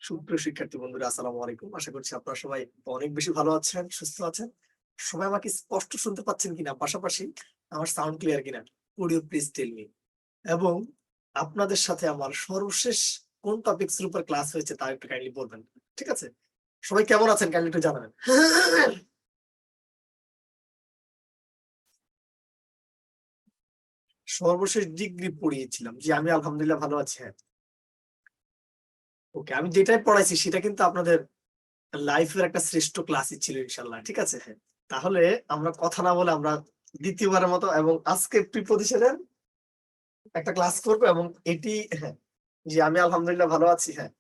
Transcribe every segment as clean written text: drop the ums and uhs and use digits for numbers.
সুপ্রিয় শিক্ষার্থী বন্ধুরা, আসসালামু আলাইকুম। আশা করছি আপনারা সবাই অনেক বেশি ভালো আছেন, সুস্থ আছেন। সবাই আমাকে স্পষ্ট শুনতে পাচ্ছেন কিনা? পাশাপাশি আমার সাউন্ড ক্লিয়ার কিনা? Could you please tell me? এবং আপনাদের সাথে আমার সর্বশেষ কোন টপিকস এর উপর ক্লাস হয়েছে তা একটু কাইন্ডলি বলবেন। ঠিক আছে? সবাই কেমন আছেন কাইন্ডলি একটু জানাবেন। সর্বশেষ ডিগ্রি পড়িয়েছিলাম। জি, আমি আলহামদুলিল্লাহ ভালো আছি। হ্যাঁ। ওকে, আমি যেটাই পড়াইছি সেটা কিন্তু আপনাদের লাইফের একটা শ্রেষ্ঠ ক্লাসই ছিল ইনশাআল্লাহ। ঠিক আছে? হ্যাঁ। তাহলে আমরা কথা না বলে আমরা দ্বিতীয়বারের মতো এবং আজকে প্রিপজিশনের একটা ক্লাস করব এবং এটি হ্যাঁ, জি আমি আলহামদুলিল্লাহ ভালো আছি। হ্যাঁ।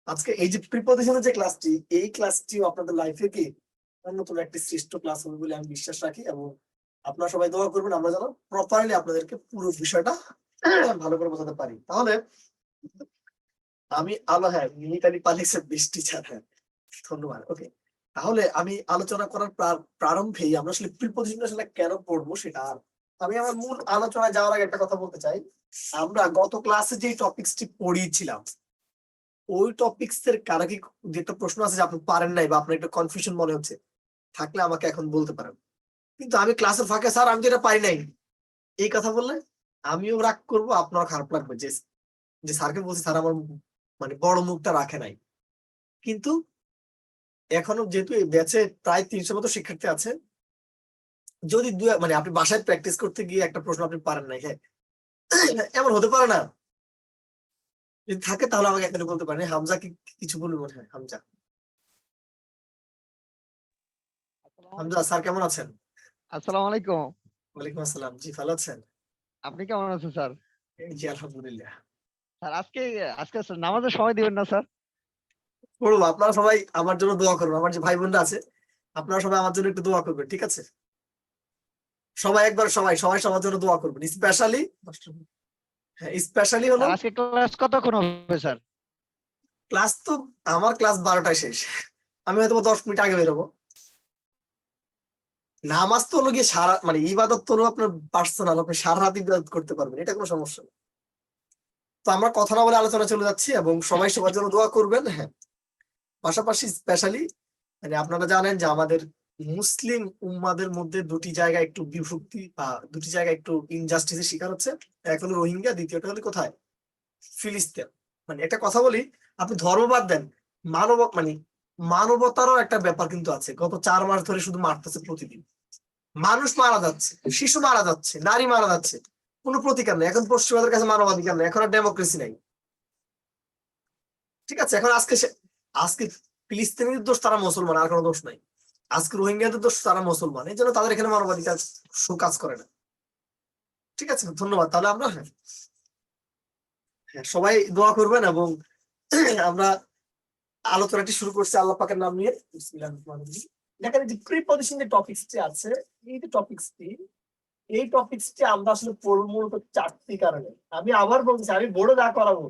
আজকে এই যে প্রিপজিশনের যে ক্লাসটি, এই ক্লাসটিও আপনাদের লাইফে কি অন্যতম একটি শ্রেষ্ঠ ক্লাস হবে বলে আমি বিশ্বাস রাখি এবং আপনারা সবাই দোয়া করবেন আমরা যেন প্রপারলি আপনাদেরকে পুরো বিষয়টা ভালো করে বোঝাতে পারি। তাহলে আমি হ্যাঁ, মিলিটারি পালিসের বেস্ট টিচার। হ্যাঁ। ধন্যবাদ। ওকে। তাহলে আমি আলোচনা করার প্রারম্ভেই আমরা আসলে প্রিপজিশন আসলে কেন পড়বো সেটা আমি আমার মূল আলোচনায় যাওয়ার আগে একটা কথা বলতে চাই। আমরা গত ক্লাসে যে টপিকসটি পড়িয়েছিলাম, ওই টপিকস এর কারা কি যে একটা প্রশ্ন আছে যে আপনি পারেন নাই বা আপনার একটা কনফিউশন মনে হচ্ছে, থাকলে আমাকে এখন বলতে পারেন। কিন্তু আমি ক্লাসের ফাঁকে স্যার আমি তো এটা পারি নাই, এই কথা বললে আমিও রাগ করবো, আপনারও খারাপ লাগবে যে যে স্যারকে বলছি স্যার আমার মানে বড় মুখটা রাখে নাই। কিন্তু এখনো যেহেতু এই ব্যাচে প্রায় ৩০০ মতো শিক্ষার্থী আছে, যদি মানে আপনি বাসায় প্র্যাকটিস করতে গিয়ে একটা প্রশ্ন আপনি পারেন নাই, হ্যাঁ, এমন হতে পারে না? যদি থাকে তাহলে আমাকে এখানে বলতে পারেন। হামজা কি কিছু বলবে মনে হয়? হামজা, হামজা স্যার কেমন আছেন? আসসালামু আলাইকুম। ওয়ালাইকুম আসসালাম। জি ভালো আছেন? আপনি কেমন আছেন স্যার? এই জি আলহামদুলিল্লাহ। স্যার আজকে নামাজের সময় দিবেন না স্যার? বলবো আপনারা সবাই আমার জন্য দোয়া করবেন, আমার যে ভাই বোনরা আছে আপনারা সবাই আমার জন্য একটু দোয়া করবেন, ঠিক আছে? সবাই একবার সবাই সবাই সবার জন্য দোয়া করবেন, স্পেশালি হ্যাঁ স্পেশালি হলো স্যার আজকে ক্লাস কতক্ষণ হবে স্যার? ক্লাস তো আমার ক্লাস 12টায় শেষ, আমি হয়তো 10 মিনিট আগে বেরোবো। নামাজ তো হলো গিয়ে সারা মানে ইবাদত তো হলো আপনার পার্সোনাল, আপনি সারা রাত ইবাদত করতে পারবেন, এটা কোনো সমস্যা না। তো আমরা কথা না বলে আলোচনা চলে যাচ্ছি এবং সবাই সবার জন্য দোয়া করবেন। হ্যাঁ। পাশাপাশি স্পেশালি মানে আপনারা জানেন যে আমাদের মুসলিম উম্মাদের মধ্যে দুটি জায়গা একটু বিভক্তি বা দুটি জায়গা একটু ইনজাস্টিসের শিকার হচ্ছে। এক হলো রোহিঙ্গা, দ্বিতীয়টা হলো কোথায়? ফিলিস্তিন। মানে একটা কথা বলি, আপনি ধর্ম বাদ দেন, মানে মানবতারও একটা ব্যাপার কিন্তু আছে। গত 4 মাস ধরে শুধু মারতেছে প্রতিদিন, মানুষ মারা যাচ্ছে, শিশু মারা যাচ্ছে, নারী মারা যাচ্ছে, কোনো প্রতিকার নেই। এখন পশ্চিমাদের কাছে মানবাধিকার নেই, এখন আর ডেমোক্রেসি নাই। ঠিক আছে? এখন আজকে ফিলিস্তিনির দোষ, তারা মুসলমান, আর কোনো দোষ নাই। আজকে রোহিঙ্গাদের দোষ, তারা মুসলমান, এই জন্য তাদের এখানে মানবাধিকার কাজ করে না। ঠিক আছে, ধন্যবাদ। তাহলে আমরা হ্যাঁ, সবাই দোয়া করবেন এবং আমরা আলোচনাটি শুরু করছি আল্লাহ পাকের নাম নিয়ে। দেখেন যে প্রিপজিশন যে টপিকসটি আছে, এই যে টপিকসটি, এই টপিকসটি আমরা আসলে পড়বো মূলত 4টি কারণে। আমি আবার বলছি, আমি বোর্ডে যা করাবো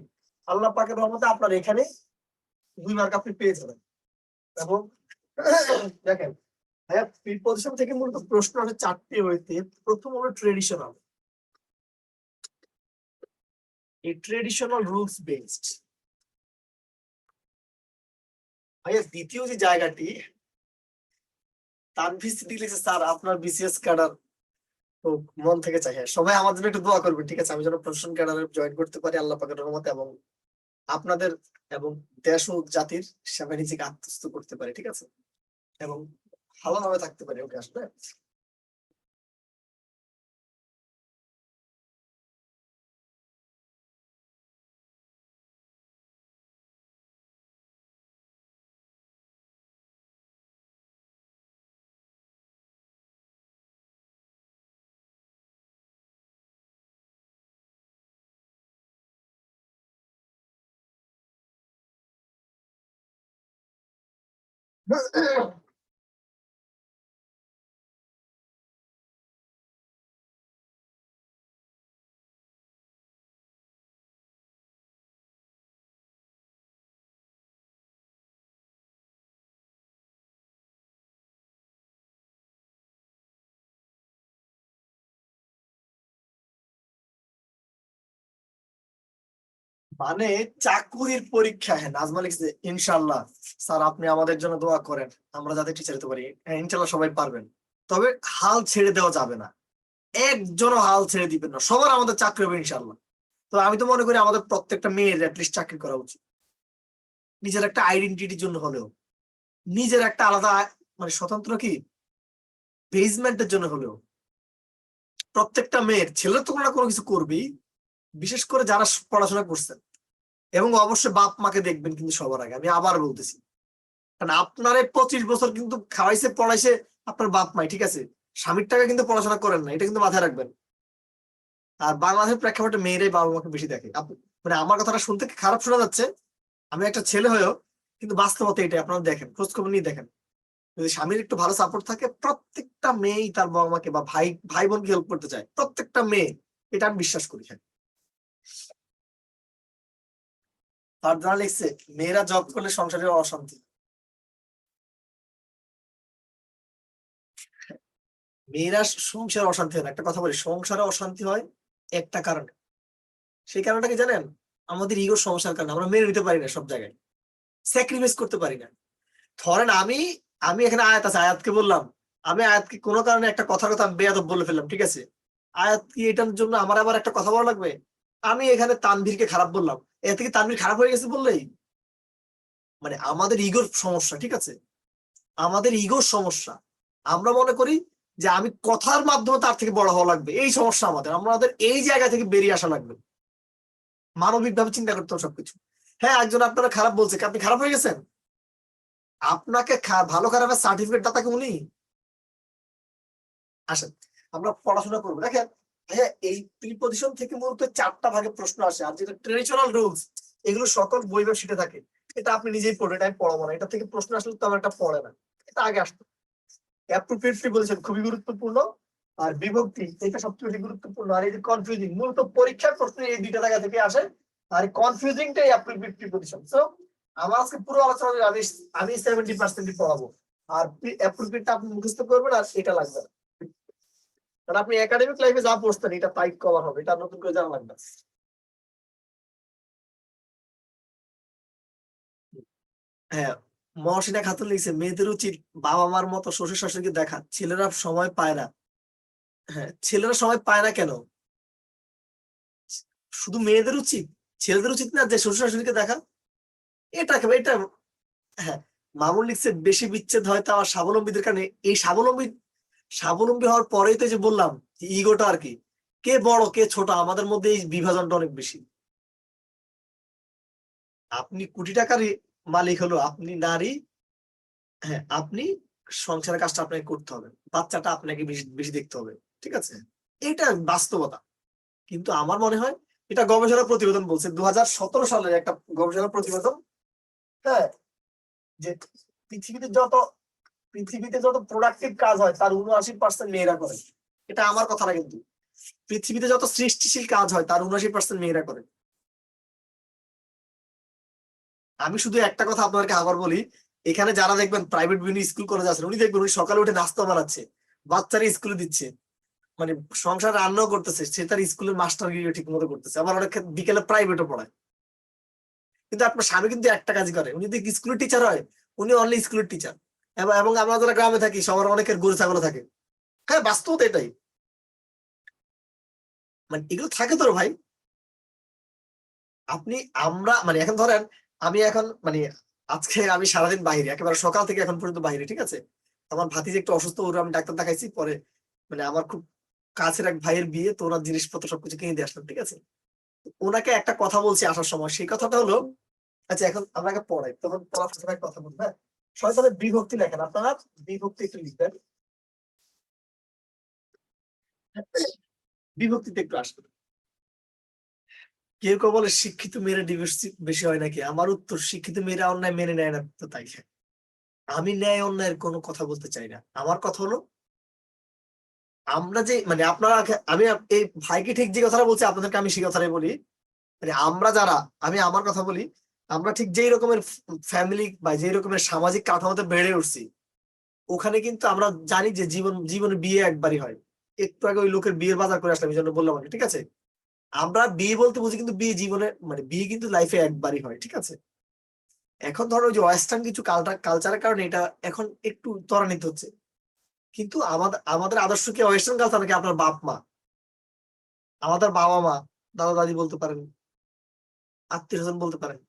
আল্লাহ পাকের রহমতে আপনার এখানে 2 মার্ক আপনি পেয়ে যাবেন। এবং দেখেন ভাইয়া, প্রিপজিশন থেকে মূলত প্রশ্ন আসে 4টি হইতে। প্রথম হলো ট্রেডিশনাল, এই ট্রেডিশনাল রুলস বেসড। ভাইয়া দ্বিতীয় যে জায়গাটি, তানভীর সিদ্দিক লিখেছে স্যার আপনার বিসিএস ক্যাডার খুব মন থেকে চাই। হ্যাঁ, সবাই আমার জন্য একটু দোয়া করবেন, ঠিক আছে? আমি যেন প্রফেশন ক্যাডারে জয়েন করতে পারি আল্লাহ পাকের রহমতে এবং আপনাদের এবং দেশ ও জাতির সেবায় নিজেকে আত্মস্থ করতে পারি, ঠিক আছে? এবং ভালোভাবে থাকতে পারি। ওকে আসলে মানে চাকুরির পরীক্ষা, হ্যাঁ নাজমা লিখছে ইনশাল্লাহ স্যার আপনি আমাদের জন্য দোয়া করেন আমরা যাতে টিচার হতে পারি। হ্যাঁ ইনশাল্লাহ সবাই পারবেন, তবে হাল ছেড়ে দেওয়া যাবে না, একজনও হাল ছেড়ে দিবেন না, সবার আমাদের চাকরি হবে ইনশাল্লাহ। তো আমি তো মনে করি আমাদের প্রত্যেকটা মেয়ের অ্যাটলিস্ট চাকরি করা উচিত, নিজের একটা আইডেন্টিটির জন্য হলেও, নিজের একটা আলাদা মানে স্বতন্ত্র কি বেসমেন্টের জন্য হলেও। প্রত্যেকটা মেয়ের, ছেলের তো কোনো না কোনো কিছু করবেই, বিশেষ করে যারা পড়াশোনা করছেন, এবং অবশ্যই বাপ মাকে দেখবেন কিন্তু সবার আগে, আমি আবার বলতেছি, কারণ আপনার 25 বছর কিন্তু খাওয়াইছে পড়াইছে আপনার বাপ মাই, ঠিক আছে, স্বামীর টাকা কিন্তু পড়াশোনা করেন না, এটা কিন্তু মাথায় রাখবেন। আর বাংলাদেশের প্রেক্ষাপটে মেয়েরাই বাবা মাকে বেশি দেখে। মানে আমার কথাটা শুনতে খারাপ শোনা যাচ্ছে, আমি একটা ছেলে হয়েও কিন্তু বাস্তবতা এটাই, আপনারা দেখেন খোঁজ খবর নিয়ে দেখেন, যদি স্বামীর একটু ভালো সাপোর্ট থাকে প্রত্যেকটা মেয়েই তার বাবা মাকে বা ভাই ভাই বোনকে হেল্প করতে চায়, প্রত্যেকটা মেয়ে, এটা আমি বিশ্বাস করি। হ্যাঁ ফারজানা লিখছে মেয়েরা জব করলে সংসারের অশান্তি। মেয়েরা সংসারে অশান্তি হয় না, একটা কথা বলি, সংসারে অশান্তি হয় একটা কারণে, সেই কারণটা কি জানেন? আমাদের ইগোর সমস্যার কারণে আমরা মেনে নিতে পারি না, সব জায়গায় স্যাক্রিফাইস করতে পারি না। ধরেন আমি আমি এখানে আয়াত আছে, আয়াতকে বললাম, আমি আয়াতকে কোনো কারণে একটা কথার কথা আমি বেয়াদব বলে ফেললাম, ঠিক আছে, আয়াত কি এটার জন্য আমার আবার একটা কথা বলা লাগবে? আমি এখানে তানভীরকে খারাপ বললাম, এতে কি তানভীর খারাপ হয়ে গেছে বললেই? মানে আমাদের ইগোর সমস্যা, ঠিক আছে, আমাদের ইগোর সমস্যা। আমরা মনে করি যে আমি কথার মাধ্যমে তার থেকে বড় হওয়া লাগবে, এই সমস্যা আমাদের, আমাদের এই জায়গা থেকে বেরিয়ে আসা লাগবে, মানবিক ভাবে চিন্তা করতে হবে সবকিছু। হ্যাঁ একজন আপনারা খারাপ বলছে, আপনি খারাপ হয়ে গেছেন, আপনাকে ভালো খারাপের সার্টিফিকেট দাতা উনি। আসেন আমরা পড়াশোনা করবো, দেখেন হ্যাঁ এই প্রিপজিশন থেকে মূলত 4টা ভাগে প্রশ্ন আসে, আর যেটা ট্রেডিশনাল রুলস এগুলো সকল বই বা শিটে থাকে, এটা আপনি নিজেই পড়ে, এটা আমি পড়াবো না, এটা থেকে প্রশ্ন আসলে তো আমার একটা পড়ে না, এটা আগে আসতো। অ্যাপ্রোপ্রিয়েট প্রিপজিশন খুবই গুরুত্বপূর্ণ, আর বিভক্তি এটা সবচেয়ে বেশি গুরুত্বপূর্ণ, আর এই যে কনফিউজিং মূলত পরীক্ষার প্রশ্ন এই 2টা জায়গা থেকে আসে, আর কনফিউজিংটাই অ্যাপ্রোপ্রিয়েট প্রিপজিশন। সো আমার আজকে পুরো আলোচনা আমি আমি 70% পড়াবো, আর অ্যাপ্রোপ্রিয়েটটা আপনি মুখস্থ করবেন, আর এটা লাগবে না, কারণ আপনি একাডেমিক লাইফে যা পড়ছেন এটা টাইট কভার হবে, এটা নতুন করে জানা লাগবে না। হ্যাঁ মহসিনা খাতুন লিখছে মেয়েদের উচিত বাবা মার মতো শ্বশুর শাশুড়িকে দেখা, ছেলেরা সময় পায় না। হ্যাঁ ছেলেরা সময় পায় না কেন? শুধু মেয়েদের উচিত, ছেলেদের উচিত না যে শ্বশুর শাশুড়িকে দেখা? এটা হ্যাঁ মামুন লিখছে বেশি বিচ্ছেদ হয় তা আমার স্বাবলম্বীদের কারণে। এই স্বাবলম্বী হওয়ার পরেই তো যে বললাম ইগোটা আর কি, কে বড় কে ছোট, আমাদের মধ্যে এই বিভাজনটা অনেক বেশি। আপনি কোটি টাকার মালিক হলো, আপনি নারী, হ্যাঁ আপনি সংসারের কাজটা আপনাকে করতে হবে, বাচ্চাটা আপনাকে বেশি বেশি দেখতে হবে, ঠিক আছে, এটা বাস্তবতা। কিন্তু আমার মনে হয় এটা গবেষণা প্রতিবেদন বলছে 2017 সালের একটা গবেষণা প্রতিবেদন, হ্যাঁ, যে পৃথিবীতে যত পৃথিবীতে যত প্রোডাক্টিভ কাজ হয় তার 79% মেয়েরা করে। এটা আমার কথা না, কিন্তু পৃথিবীতে যত সৃষ্টিশীল কাজ হয় তার 79% মেয়েরা করে। আমি শুধু একটা কথা আপনাদেরকে আবার বলি, এখানে যারা দেখবেন প্রাইভেট বিভিন্ন স্কুল কলেজ আছে, উনি দেখবেন উনি সকালে উঠে নাস্তা বানাচ্ছে, বাচ্চারা স্কুলে দিচ্ছে, মানে সংসার রান্নাও করতেছে, সে তার স্কুলের মাস্টার ঠিক মতো করতেছে, আবার অনেক বিকেলে প্রাইভেটও পড়ায়। কিন্তু আপনার স্বামী কিন্তু একটা কাজ করে, উনি যদি স্কুলের টিচার হয় উনি অনলি স্কুলের টিচার, এবং আমরা যারা গ্রামে থাকি সবার অনেকের গরু ছাগল থাকে। হ্যাঁ বাস্তবতা এটাই, মানে এগুলো থাকে তো ভাই। আপনি আমরা মানে এখন ধরেন আমি এখন মানে আজকে আমি সারাদিন বাইরে, একেবারে সকাল থেকে এখন পর্যন্ত বাইরে, ঠিক আছে, আমার ভাতিজি একটু অসুস্থ, ওর আমি ডাক্তার দেখাইছি, পরে মানে আমার খুব কাছের এক ভাইয়ের বিয়ে, তো ওনার জিনিসপত্র সবকিছু কিনে দিয়ে আসলাম, ঠিক আছে, ওনাকে একটা কথা বলছি আসার সময়, সেই কথাটা হলো, আচ্ছা এখন আপনাকে পড়াই, তখন পড়ার সময় একটা কথা বলবো, হ্যাঁ শয়তানের বিভক্তি লেখেন আপনারা, বিভক্তি একটু লিখবেন, বিভক্তিতে একটু আসবেন। কেউ কেউ বলে শিক্ষিত মেয়েরা ডিভোর্স বেশি হয় নাকি, আমার উত্তর শিক্ষিত মেয়েরা অন্যায় মেনে নেয় না, তো তাই আমি ন্যায় অন্যায়ের কোনো কথা বলতে চাই না, আমার কথা হলো আমরা যে মানে আপনারা, আমি এই ভাইকে ঠিক যে কথাটা বলছি আপনাদেরকে আমি সেই কথাটাই বলি, মানে আমরা যারা, আমি আমার কথা বলি, আমরা ঠিক যেই রকমের ফ্যামিলি বা যেই রকমের সামাজিক কাঠামোতে বেড়ে উঠছি, ওখানে কিন্তু আমরা জানি যে জীবনে বিয়ে একবারই হয়। একটু আগে ওই লোকের বিয়ের বাজার করে আসলাম, এই জন্য বললাম, ঠিক আছে, আমরা বিয়ে বলতে বুঝি, কিন্তু বিয়ে জীবনে মানে বিয়ে কিন্তু লাইফে একবারই হয়, ঠিক আছে। এখন ধরো যে ওয়েস্টার্ন কিছু কালচারের কারণে এটা এখন একটু ত্বরান্বিত হচ্ছে, কিন্তু আমাদের আমাদের আদর্শ কি ওয়েস্টার্ন কালচার নাকি আপনার বাপ মা, আমাদের বাবা মা, দাদা দাদি বলতে পারেন, আত্মীয় স্বজন বলতে পারেন।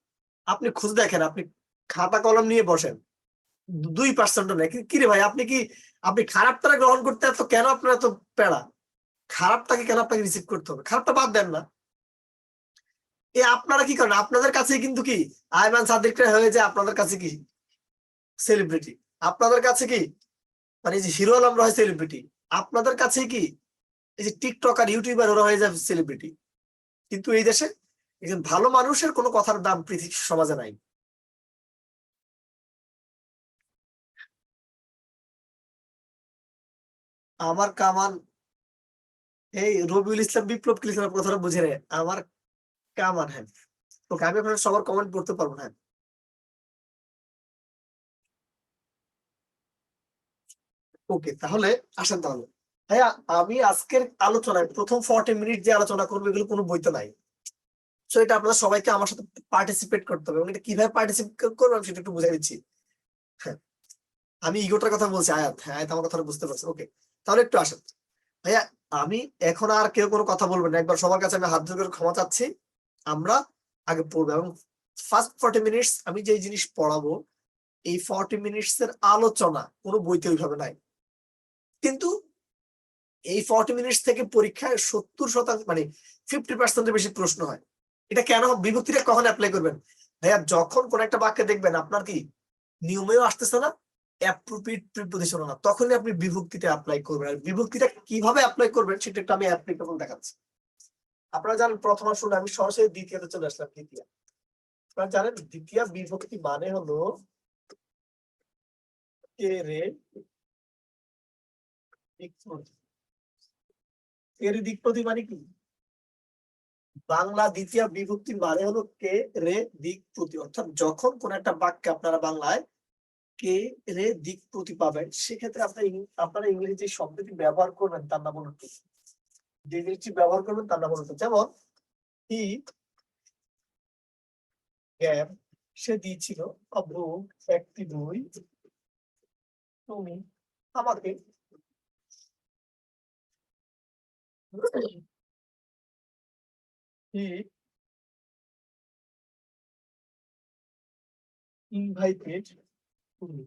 আপনি খুঁজ দেখেন, আপনি খাতা কলম নিয়ে বসেন, 2% নেই। কি রে ভাই, আপনি খারাপটা গ্রহণ করতে এত কেন আপনার এত প্যারা? খারাপটাকে কেন আপনাকে রিসিভ করতে হবে? খারাপটা বাদ দেন না। আপনারা কি করেন? আপনাদের কাছে কিন্তু কি আয়মান সাদিকরা হয়ে যায় আপনাদের কাছে কি সেলিব্রিটি, আপনাদের কাছে কি মানে যে হিরো আলমরা হয় সেলিব্রিটি, আপনাদের কাছে কি এই যে টিকটক আর ইউটিউবার ওরা হয়ে যায় সেলিব্রিটি। কিন্তু এই দেশে একজন ভালো মানুষের কোনো কথার দাম পৃথিবী সমাজে নাই। আমার কামান, এই রবিউল ইসলাম বিপ্লব কি লিখলাম কথাটা বুঝে রে, আমার কামান। হ্যাঁ, ওকে, আমি আপনার সবার কমেন্ট পড়তে পারবো না। ওকে, তাহলে আসেন তাহলে ভাইয়া, আমি আজকের আলোচনায় প্রথম 40 মিনিট যে আলোচনা করবো এগুলো কোনো বইতে নাই। সো এটা আপনাদের সবাইকে আমার সাথে পার্টিসিপেট করতে হবে, এবং এটা কিভাবে পার্টিসিপেট করবো আমি সেটা একটু বুঝাই দিচ্ছি। হ্যাঁ, আমি ইগোটার কথা বলছি, আয়াত, হ্যাঁ আয়াত আমার কথাটা বুঝতে পারছি। ওকে, তাহলে একটু আসেন ভাইয়া, আমি এখন আর কেউ কোনো কথা বলবেন না, একবার সবার কাছে আমি হাত জোড় করে ক্ষমা চাচ্ছি। আমরা আগে পড়বো, এবং ফার্স্ট 40 মিনিটস আমি যে জিনিস পড়াবো, এই 40 মিনিটস এর আলোচনা কোনো বইতে ওইভাবে নাই। কিন্তু এই 40 মিনিটস থেকে পরীক্ষায় 70% মানে 50% বেশি প্রশ্ন হয়। এটা কেন? বিভক্তিটা কখন অ্যাপ্লাই করবেন ভাইয়া? যখন কোন একটা বাক্যে দেখবেন আপনার কি নিয়মেও আসতেছে না, অ্যাপ্রোপ্রিয়েট প্রিপজিশন না, তখনই আপনি বিভক্তিটা অ্যাপ্লাই করবেন। আর বিভক্তিটা কিভাবে অ্যাপ্লাই করবেন সেটা একটু আমি অ্যাপ্লিকেবল দেখাচ্ছি। আপনারা জানেন, প্রথম শুনে আমি সরাসরি দ্বিতীয়তে চলে আসলাম। দ্বিতীয়, আপনারা জানেন দ্বিতীয় বিভক্তি মানে হলো কে রে দিকপ্রতি। কে রে দিকপ্রতি মানে কি? বাংলা দ্বিতীয় বিভক্তি মানে হলো কে রে দিক প্রতি, অর্থাৎ যখন কোন একটা বাক্যে আপনারা বাংলায় কে রে দিক প্রতি পাবেন, সেক্ষেত্রে আপনারা ইংরেজি শব্দটি ব্যবহার করবেন তার নাম হলো টু। যে জিনিসটি ব্যবহার করবেন তার নাম হলো টু। যেমন হি গ্যাপ, সে দিয়েছিল, আ বুক একটি বই, তুমি আমাকে হি ইনভাইটেড তুমি।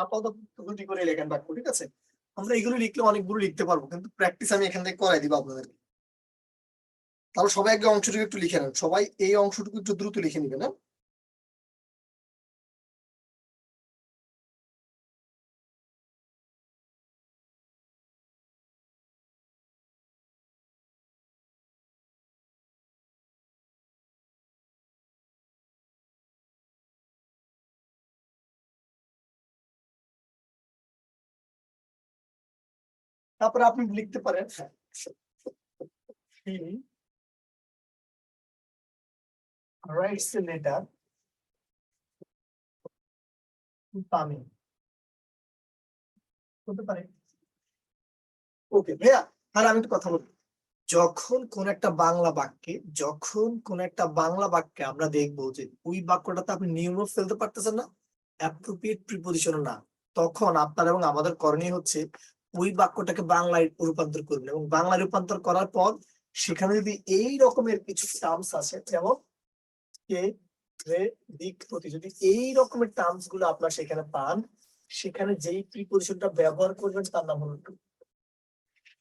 আপাতত দুটি করে লেখেন বাক্য, ঠিক আছে। আমরা এগুলো লিখলে অনেকগুলো লিখতে পারবো, কিন্তু প্র্যাকটিস আমি এখান থেকে করাই দিব আপনাদের। তাহলে সবাই আগে অংশটুকু একটু লিখে নেন, সবাই এই অংশটুকু একটু দ্রুত লিখে নিবেন, হ্যাঁ। তারপরে আপনি লিখতে পারেন, হি writes a letter to Tamim, হতে পারে। ওকে ভাইয়া, আর আমি একটা কথা বলি, যখন কোন একটা বাংলা বাক্যে আমরা দেখবো যে ওই বাক্যটাতে আপনি নিয়মও ফেলতে পারতেছেন না, অ্যাপ্রোপ্রিয়েট প্রিপজিশন না, তখন আপনার এবং আমাদের করণীয় হচ্ছে ওই বাক্যটাকে বাংলায় রূপান্তর করবেন, এবং বাংলায় রূপান্তর করার পর সেখানে যদি এই রকমের কিছু টার্মস আছে, যেমন কে রে দিক প্রতি, যদি এই রকমের টার্মস গুলো আপনার সেখানে পান, সেখানে যেই প্রিপজিশনটা ব্যবহার করবেন তার নাম হলো to।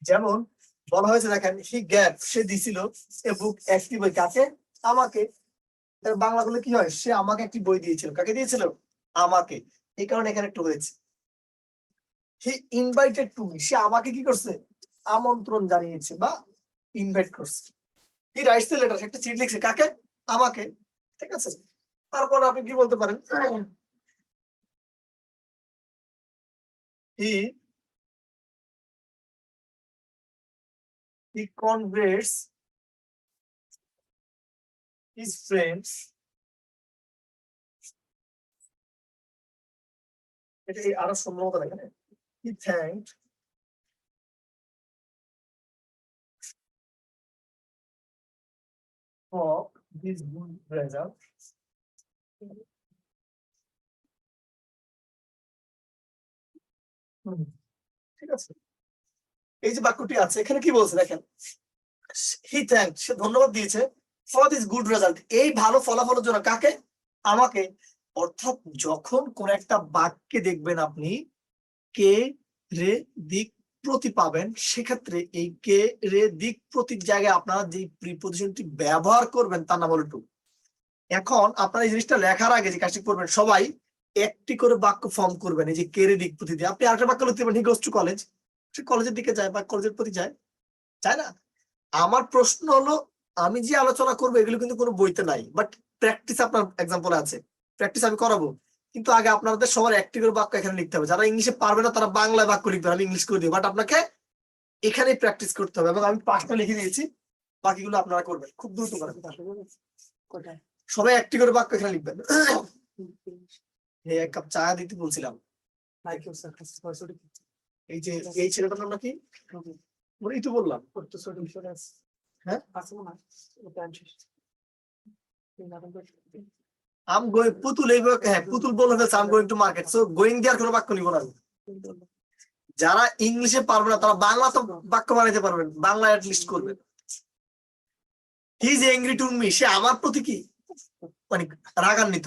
যেমন বলা হয়েছে, দেখেন হি গ্যাভ, সে দিছিল এ বুক একটি বই, কাকে? আমাকে। তার বাংলা গুলো কি হয়? সে আমাকে একটি বই দিয়েছিল, কাকে দিয়েছিল? আমাকে। এই কারণে এখানে একটু হয়েছে। হি ইনভাইটেড টু মি, সে আমাকে কি করছে? আমন্ত্রণ জানিয়েছে বা ইনভাইট করছে। হি রাইটস দ্য লেটার, একটা চিঠি লিখছে, কাকে? আমাকে। ঠিক আছে, তারপর আপনি কি বলতে পারেন? হি he converts his friends এটা আরো সম্ভবত এখানে he thanked for this good result ঠিক আছে এই যে বাক্যটি আছে এখানে কি বলছে দেখেন হি থ্যাঙ্ক সে ধন্যবাদ দিয়েছে ফর দিস গুড রেজাল্ট এই ভালো ফলাফলের জন্য কাকে আমাকে অর্থাৎ যখন কোন একটা বাক্যে দেখবেন আপনি কে রে দিক প্রতি পাবেন সেক্ষেত্রে এই কে রে দিক প্রতীক জায়গায় আপনারা যে প্রিপজিশনটি ব্যবহার করবেন তার নাম হলো টু এখন আপনারা এই জিনিসটা লেখার আগে যে কাজটি করবেন সবাই একটি করে বাক্য ফর্ম করবেন এই যে কে রে দিক প্রতি দিয়ে আপনি আরেকটা বাক্য লিখতে পারেন হি গোস টু কলেজ সে কলেজের দিকে যায় বা কলেজের প্রতি যায় তাই না আমার প্রশ্ন হলো আমি যে আলোচনা করবো এগুলো কিন্তু কোনো বইতে নাই বাট প্র্যাকটিস আপনার এক্সাম্পল আছে প্র্যাকটিস আমি করাবো কিন্তু আগে আপনাদের সবার একটি করে বাক্য এখানে লিখতে হবে যারা ইংলিশে পারবে না তারা বাংলায় বাক্য লিখবে আমি ইংলিশ করে দিই বাট আপনাকে এখানেই প্র্যাকটিস করতে হবে এবং আমি পাঁচটা লিখে দিয়েছি বাকিগুলো আপনারা করবেন খুব দ্রুত করেন সবাই একটি করে বাক্য এখানে লিখবেন এক কাপ চা দিতে বলছিলাম এই যে এই ছেলেটার নাম নাকি এই তো বললাম হ্যাঁ আম গোয়িং পুতুল এই হ্যাঁ পুতুল বলে ফেলছে I'm going to market so going দেওয়ার কোনো বাক্য নিব না যারা ইংলিশে পারবে না তারা বাংলা তো বাক্য বানাইতে পারবেন বাংলা অ্যাট লিস্ট করবেন he is angry to me সে আমার প্রতি কি মানে রাগান্বিত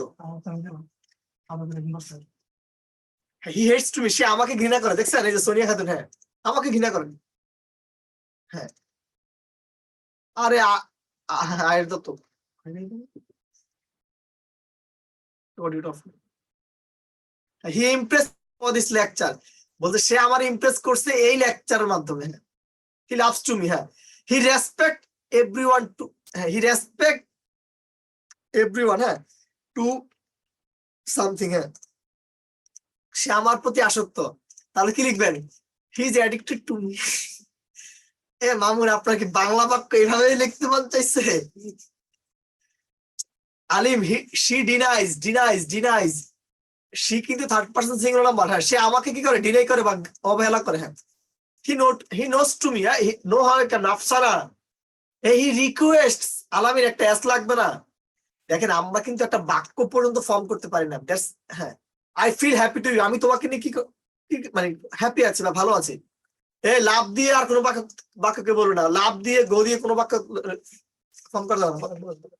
হি হেটস টু মি সে আমাকে ঘৃণা করে দেখছেন এই যে সোনিয়া খাতুন হ্যাঁ আমাকে ঘৃণা করেন হ্যাঁ আরে আয়ের দত্ত হি ইমপ্রেস ফর দিস লেকচার বলতে সে আমার ইমপ্রেস করছে এই লেকচারের মাধ্যমে হি লাভস টু মি হ্যাঁ he respect everyone to he respect everyone হ্যাঁ টু সামথিং হ্যাঁ সে আমার প্রতি আসক্ত তাহলে কি লিখবেন he is addicted to me এ মামুন আপনার কি বাংলা বাক্য এইভাবেই লিখতে মন চাইছে আলিম she denies সে কিন্তু থার্ড পারসন সিঙ্গুলার নাম্বার হ্যাঁ সে আমাকে কি করে ডিনাই করে বা অবহেলা করে হ্যাঁ he knows to me হ্যাঁ নো হয় একটা নাফসানা he requests আলামিন একটা এস লাগবে না দেখেন আমরা কিন্তু একটা বাক্য পর্যন্ত ফর্ম করতে পারি না দ্যাটস হ্যাঁ I feel happy to you আমি তোমাকে নিয়ে কি মানে হ্যাপি আছি বা ভালো আছি লাভ দিয়ে আর কোনো বাক্যকে বলবো না লাভ দিয়ে গো দিয়ে কোনো বাক্য ফর্ম করা যাবে না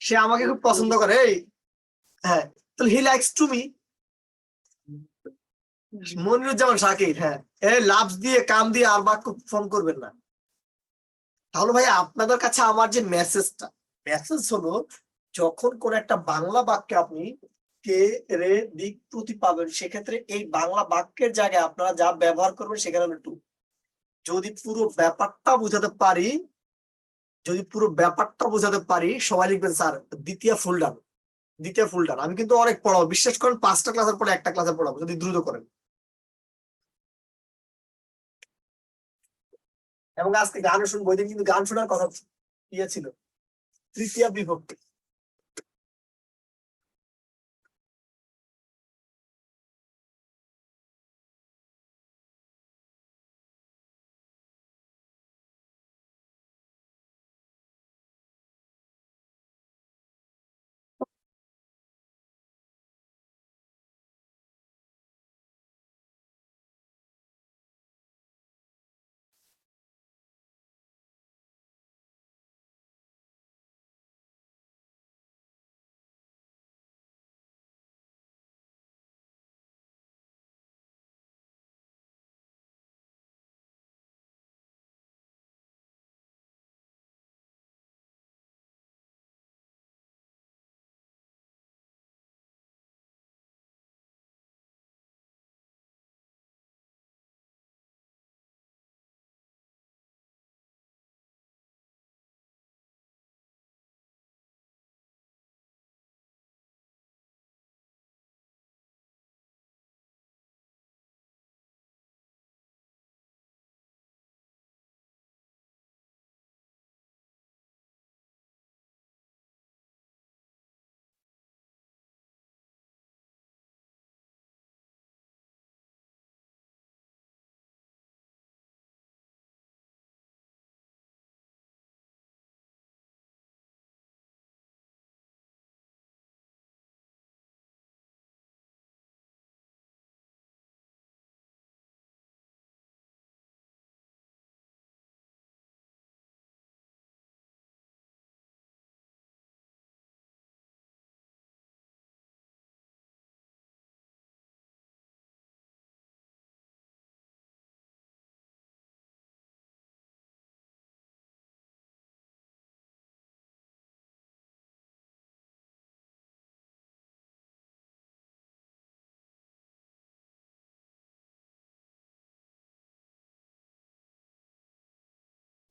সে আমাকে খুব পছন্দ করে এই হ্যাঁ তাহলে he likes to me Moniruzzaman Shakir হ্যাঁ লাভস দিয়ে কাম দিয়ে আর বাক্য ফর্ম করবেন না তাহলে ভাই আপনাদের কাছে আমার যে মেসেজ হলো যখন কোন একটা বাংলা বাক্যে আপনি কে রে দিক প্রতি পাবেন সেক্ষেত্রে এই বাংলা বাক্যের জায়গায় আপনারা যা ব্যবহার করবেন সেখানে হলো টু যদি পুরো ব্যাপারটা বোঝাতে পারি সবাই লিখবেন স্যার দ্বিতীয় ফুল ডান আমি কিন্তু অনেক পড়াবো বিশ্বাস করেন 5টা ক্লাসের পরে একটা ক্লাসে পড়াবো যদি দ্রুত করেন এবং আজকে গানও শুনবো ওই দিন কিন্তু গান শোনার কথা ইয়ে ছিল তৃতীয়া বিভক্তি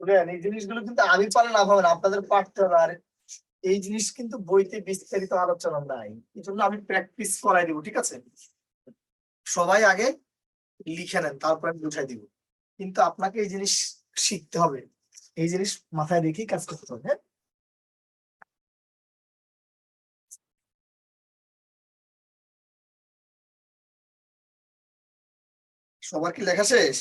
শুনেন, এই জিনিসগুলো কিন্তু আমি পারলে না ভাবেন, আপনাদের পারতে হবে। আর এই জিনিস কিন্তু বইতে বিস্তারিত আলোচনা নাই, এই জন্য আমি প্র্যাকটিস করাই দিব, ঠিক আছে? সবাই আগে লিখে নেন, তারপর আমি বুঝাই দিব। কিন্তু আপনাকে এই জিনিস শিখতে হবে, এই জিনিস মাথায় রেখেই কাজ করতে হবে। হ্যাঁ, সবার কি লেখা শেষ?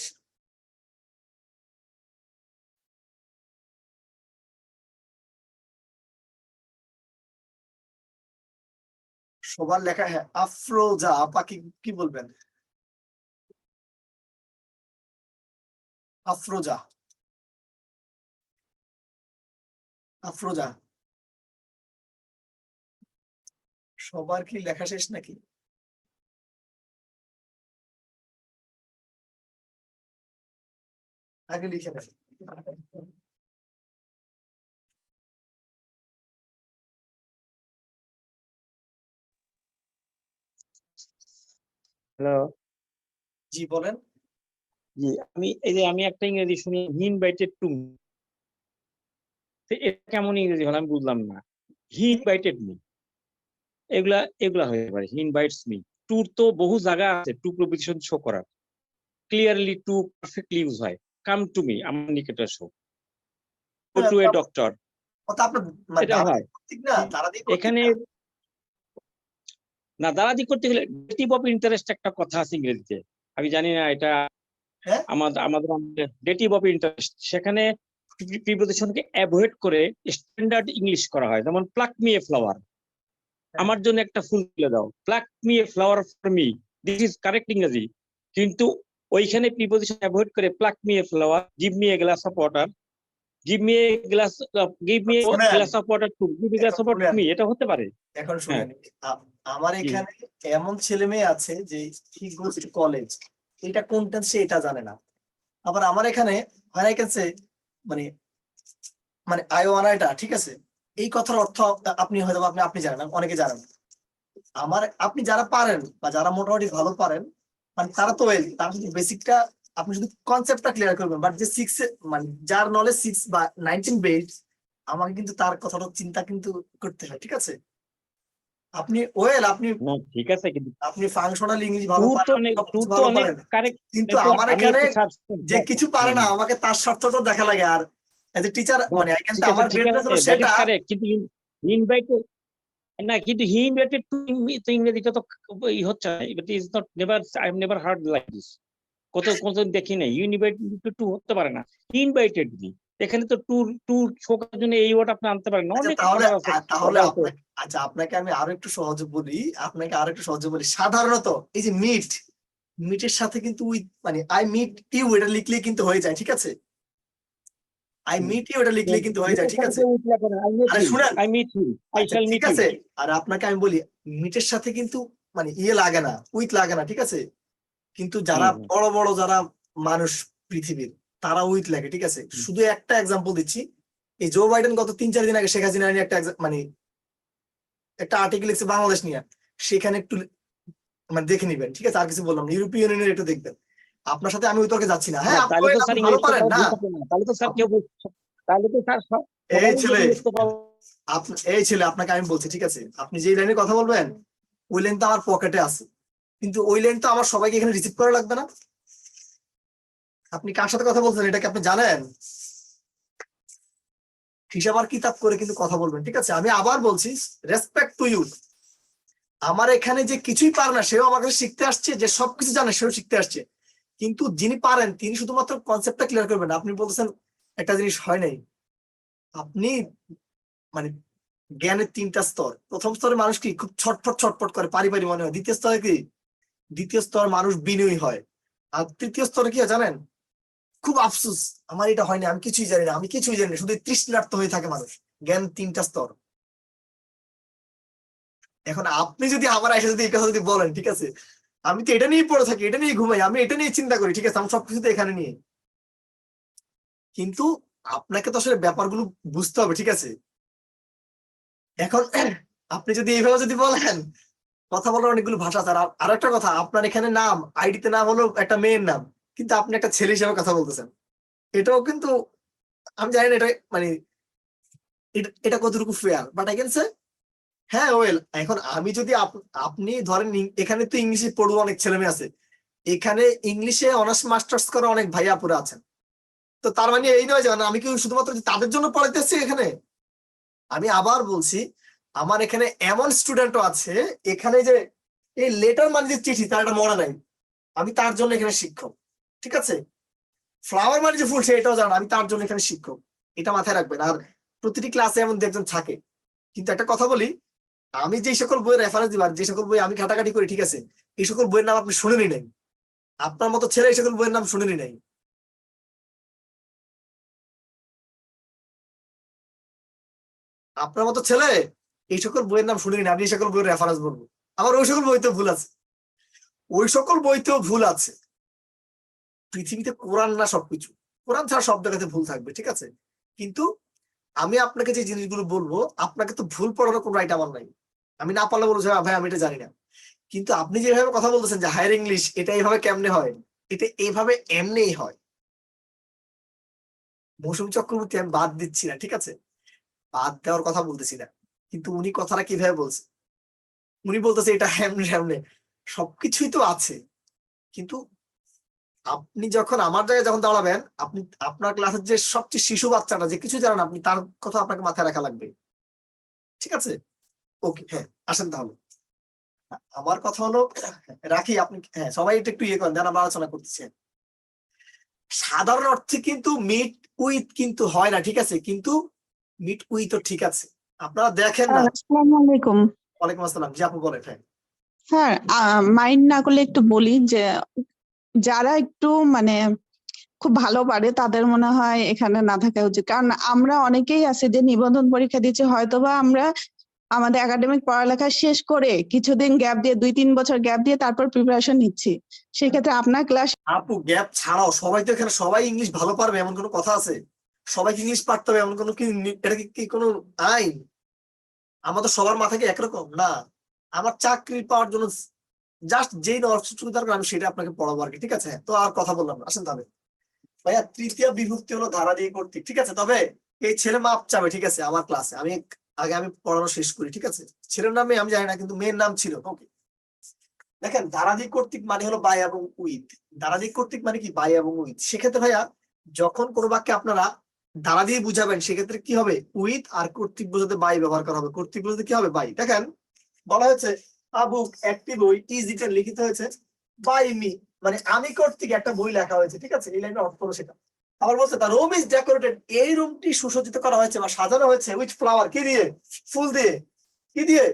সবার লেখা? হ্যাঁ, আফরোজা আপা কি কি বলবেন? আফরোজা, আফরোজা, সবার কি লেখা শেষ নাকি? আগে লিখে নেন। হ্যালো। জি বলেন। জি, আমি একটা ইংরেজি শুনি, হি ইনভাইটেড টু মি। এটা কেমন ইংরেজি হলো আমি বুঝলাম না। হি ইনভাইটেড মি, এগুলা এগুলা হতে পারে। হি ইনভাইটস মি। টুর তো বহু জায়গা আছে টু প্রপোজিশন শো করার। ক্লিয়ারলি টু পারফেক্টলি ইউজ হয়। কাম টু মি, আমার নিকট আসো। গো টু এ ডক্টর, কথা আপনার মানে এটা দাঁড়া হয়। ঠিক না, দাঁড়া দিয়ে করতে এখানে না। না, দাঁড়াদি করতে গেলে ডেটিভ অফ ইন্টারেস্ট একটা কথা আছে ইংরেজিতে, আমি জানি না এটা হ্যাঁ, আমাদের ডেটিভ অফ ইন্টারেস্ট, সেখানে প্রিপোজিশনকে অ্যাভয়েড করে স্ট্যান্ডার্ড ইংলিশ করা হয়। যেমন প্লাক মি এ ফ্লাওয়ার, আমার জন্য একটা ফুল তুলে দাও। Pluck me a flower for me, this is correct ইংরেজি। কিন্তু ওইখানে প্রিপোজিশন অ্যাভয়েড করে pluck me a flower, give me a glass of water, give me a glass, give me a শুনেন, glass of water to, give me glass এখন of water to শুনেন, me, এটা হতে পারে। এখন হ্যাঁ, শুনেন। আমার জি। এখানে এমন ছেলে মেয়ে আছে যে হি গোস টু কলেজ, এটা কোন টেন্স সে এটা জানে না। আবার আমার এখানে হয় না কেন মানে মানে আই ওয়ানা, এটা ঠিক আছে, এই কথার অর্থ আপনি হয়তো আপনি আপনি জানেন না, অনেকে জানেন না। আমার আপনি যারা পারেন বা যারা মোটামুটি ভালো পারেন, মানে তারা তো ওয়েল, তার শুধু বেসিকটা, আপনি শুধু কনসেপ্টটা ক্লিয়ার করবেন। বাট যে সিক্স, মানে যার নলেজ 6 বা 19 বেস, আমাকে কিন্তু তার কথাটা চিন্তা কিন্তু করতে হয়, ঠিক আছে? আপনি ওয়েল, আপনি না ঠিক আছে, কিন্তু আপনি ফাংশনাল ইংলিশ ভালো ট্যুর তো পারেন, অনেক, সবকিছু ভালো পারেন, কারেক্ট। কিন্তু আমার আমি এখানে একটু সার্চ, যে কিছু পারে না, হ্যাঁ, আমাকে তার শর্তটা দেখা লাগে। আর এজ এ টিচার মানে I can say আমার ঠিক গ্রেটনেস আছে, হলো দ্যাট সেটা। Is correct. কিন্তু ইনভাইটেড না, কিন্তু হি ইনভাইটেড টু মি তো ইংরেজিটা তো ই হচ্ছে না। It is not, never, I am never hard like this. কোথাও দেখি নাই ইউ ইনভাইটেড টু হতে পারে না। হি ইনভাইটেড মি, এখানে তো ট্যুর ট্যুর শোকার জন্য এই ওয়ার্ড আপনি আনতে পারেন না। আচ্ছা অনেক তাহলে ওয়ার্ড আছে। তাহলে আপনাকে, আচ্ছা আপনাকে আমি আরো একটু সহজে বলি, আপনাকে আরো একটু সহজে বলি। সাধারণত এই যে মিট, মিটের সাথে কিন্তু উইথ, মানে আই মিট ইউ এটা লিখলেই কিন্তু হয়ে যায়, ঠিক আছে? আই মিট ইউ এটা লিখলেই কিন্তু হয়ে যায়, ঠিক আছে? আরে শুনেন, আই মিট ইউ, আই আচ্ছা শ্যাল ঠিক মিট ইউ। আছে। আর আপনাকে আমি বলি, মিটের সাথে কিন্তু মানে ইয়ে লাগে না, উইথ লাগে না, ঠিক আছে? কিন্তু যারা বড় বড় যারা মানুষ পৃথিবীর, তারা উইথ লাগে, ঠিক আছে? শুধু একটা এক্সাম্পল দিচ্ছি। এই জো বাইডেন গত 3-4 দিন আগে শেখ হাসিনা নিয়ে একটা মানে একটা আর্টিকেল লিখছে বাংলাদেশ নিয়ে, সেখানে একটু মানে দেখে নিবেন, ঠিক আছে? আর কিছু বললাম না, ইউরোপিয়ান ইউনিয়নের এটা দেখবেন। আপনার সাথে আমি ওই তর্কে যাচ্ছি না। হ্যাঁ, না, আপনি তাহলে তো ওয়েল, স্যার আপনি ভালো ইংলিশ তো পারেন না। বুঝতে না, তাহলে তো স্যার আপনি কেউ তাহলে তো স্যার এই সবাই ছেলে, ইংলিশ তো পাবো। এই ছেলে আপনাকে আমি বলছি, ঠিক আছে, আপনি যে লাইনে কথা বলবেন ওই লাইন তো আমার পকেটে আছে, কিন্তু ওই লাইন তো আমার সবাইকে এখানে রিসিভ করা লাগবে না। আপনি কার সাথে কথা বলছেন এটা কি আপনি জানেন? হিসাব আর কিতাব করে কিন্তু কথা বলবেন, ঠিক আছে? আমি আবার বলছি, রেসপেক্ট টু ইউ। আমার এখানে যে কিছুই পারে না সেও আমার কাছে শিখতে আসছে, যে সবকিছু জানে সেও শিখতে আসছে। কিন্তু যিনি পারেন তিনি শুধুমাত্র কনসেপ্টটা ক্লিয়ার করবেন। আপনি বলতেছেন একটা জিনিস হয় নাই, আপনি মানে জ্ঞানের 3টা স্তর। প্রথম স্তরে মানুষ কি খুব ছটফট ছটফট করে, পারি পারি মনে হয়। দ্বিতীয় স্তরে কি, দ্বিতীয় স্তর মানুষ বিনয়ী হয়। আর তৃতীয় স্তরে কি হয় জানেন, খুব আফসোস, আমার এটা হয়নি, আমি কিছুই জানি না, আমি কিছুই জানি না, শুধু তৃষ্ণার্ত হয়ে থাকে মানুষ। জ্ঞান 3টা স্তর। এখন আপনি যদি আমার এসে যদি এই কথা যদি বলেন, ঠিক আছে, আমি তো এটা নিয়ে পড়ে থাকি, এটা নিয়ে ঘুমাই, আমি এটা নিয়ে চিন্তা করি, ঠিক আছে, আমি সবকিছু তো এখানে নিয়ে। কিন্তু আপনাকে তো আসলে ব্যাপারগুলো বুঝতে হবে, ঠিক আছে? এখন আপনি যদি এইভাবে যদি বলেন, কথা বলার অনেকগুলো ভাষা আছে। আর একটা কথা, আপনার এখানে নাম আইডিতে নাম হলো একটা মেয়ের নাম, কিন্তু আপনি একটা ছেলে হিসেবে কথা বলতেছেন, এটাও কিন্তু আমি জানি না এটা মানে এটা কতটুকু fair, but I can say হ্যাঁ ওয়েল। এখন আমি যদি আপনি ধরেন এখানে তো ইংলিশে পড়ুয়া অনেক ছেলে মেয়ে আছে, এখানে ইংলিশে অনার্স মাস্টার্স করা অনেক ভাইয়া আপুরা আছেন। তো তার মানে এই নয় যে আমি কি শুধুমাত্র তাদের জন্য পড়াইতেছি এখানে। আমি আবার বলছি, আমার এখানে এমন স্টুডেন্টও আছে এখানে যে এই লেটার মানে যে চিঠি তার একটা মনে নাই, আমি তার জন্য এখানে শিক্ষক। ঠিক আছে, ফ্লাওয়ার মানে যে ফুল সেটাও জানা, আমি তার জন্য এখানে শিক্ষক। এটা মাথায় রাখবেন। আর প্রতিটি ক্লাসে এমন একজন থাকে। কিন্তু একটা কথা বলি, আমি যে সকল বইয়ের রেফারেন্স দিবার, যে সকল বই আমি ঘাটাঘাটি করি, ঠিক আছে, এই সকল বইয়ের নাম আপনি শুনেনি নাই। আপনার মতো ছেলে এই সকল বইয়ের নাম শুনেনি নাই। আপনার মতো ছেলে এই সকল বইয়ের নাম শুনেনি না, আমি এই সকল বইয়ের রেফারেন্স বলবো। আবার ওই সকল বইতেও ভুল আছে, ওই সকল বইতেও ভুল আছে। পৃথিবীতে কোরআন না সবকিছু, কোরআন ছাড়া সব জায়গাতে ভুল থাকবে, ঠিক আছে। কিন্তু আমি আপনাকে যে জিনিসগুলো বলবো, আপনাকে তো ভুল পড়ানোর কোনো রাইট আমার নাই। আমি না পারলে বলবো ভাই আমি এটা জানি না। কিন্তু আপনি যেভাবে কথা বলতেছেন যে হায়ার ইংলিশ এটা এইভাবে কেমনে হয়, এটা এইভাবে এমনিই হয়। মৌসুমী চক্রবর্তী আমি বাদ দিচ্ছি না, ঠিক আছে, বাদ দেওয়ার কথা বলতেছি না, কিন্তু উনি কথাটা কিভাবে বলছে, উনি বলতেছে এটা হেমনে হেমনে, সবকিছুই তো আছে। কিন্তু আপনি যখন আমার জায়গায় যখন দাঁড়াবেন, আপনি আপনার ক্লাসের যে সবচেয়ে শিশু বাচ্চাটা যে কিছু জানেন, আপনি তার কথা আপনাকে মাথায় রাখা লাগবে, ঠিক আছে। ওকে, হ্যাঁ আসেন তাহলে। আমার কথা হলো, রাখি আপনি, হ্যাঁ সবাই এটা একটু ইয়ে করেন, যেন আমরা আলোচনা করতেছি। সাধারণ অর্থে কিন্তু মিট উইথ কিন্তু হয় না, ঠিক আছে, কিন্তু মিট উইথ তো ঠিক আছে, আপনারা দেখেন না। আসসালামু আলাইকুম। ওয়ালাইকুম আসসালাম, জি আপু বলেন। হ্যাঁ স্যার, মাইন্ড না করলে একটু বলি যে যারা একটু মানে খুব ভালো পারে তাদের মনে হয় এখানে না থাকা উচিত, কারণ আমরা অনেকেই আছে যে নিবন্ধন পরীক্ষা দিচ্ছি, হয়তোবা আমরা আমাদের একাডেমিক পড়ালেখা শেষ করে কিছুদিন গ্যাপ দিয়ে 2-3 বছর গ্যাপ দিয়ে তারপর প্রিপারেশন নিচ্ছি। সেক্ষেত্রে আপনার ক্লাস আপু গ্যাপ ছাড়াও সবাই তো এখানে সবাই ইংলিশ ভালো পারবে এমন কোনো কথা আছে? সবাইকে ইংলিশ পারতে হবে এমন কোনো কি এটা কি কোনো আইন? আমাদের সবার মাথা কি একরকম না? আমার চাকরি পাওয়ার জন্য জাস্ট যেই নলেজটুকু দরকার আমি সেটা আপনাকে পড়াবো আর কি, ঠিক আছে। তো আর কথা বললাম না, আসেন তাহলে। ভাইয়া তৃতীয় বিভক্তি হলো ধারা দিয়ে কর্তৃক, ঠিক আছে। তবে এই ছেলে মাপ চাবে, ঠিক আছে, আমার ক্লাসে আমি পড়ানো শেষ করি, ঠিক আছে। ছেলের নামে আমি জানি না, কিন্তু মেয়ের নাম ছিল। ওকে, দেখেন ধারাদিক কর্তৃক মানে হলো বাই এবং উইথ। ধারাদিক কর্তৃক মানে কি বাই এবং উইথ। সেক্ষেত্রে ভাইয়া যখন কোনো বাক্যে আপনারা দ্বারা দিয়ে বুঝাবেন, সেক্ষেত্রে কি হবে, উইথ, আর কর্তৃক বোঝাতে বাই ব্যবহার করা হবে। কর্তৃক বোঝাতে কি হবে, বাই। দেখেন বলা হয়েছে আ বুক একটি বই ইজ রিটেন লিখিত হয়েছে বাই মি, মানে আমি কর্তৃক একটা বই লেখা হয়েছে, ঠিক আছে। এই লাইনের অর্থ হলো সেটা। আবার বলছে দ্য রুম ইজ ডেকোরেটেড, এই রুমটি সুসজ্জিত করা হয়েছে বা সাজানো হয়েছে উইথ ফ্লাওয়ার, কি দিয়ে, ফুল দিয়ে। কি দিয়ে,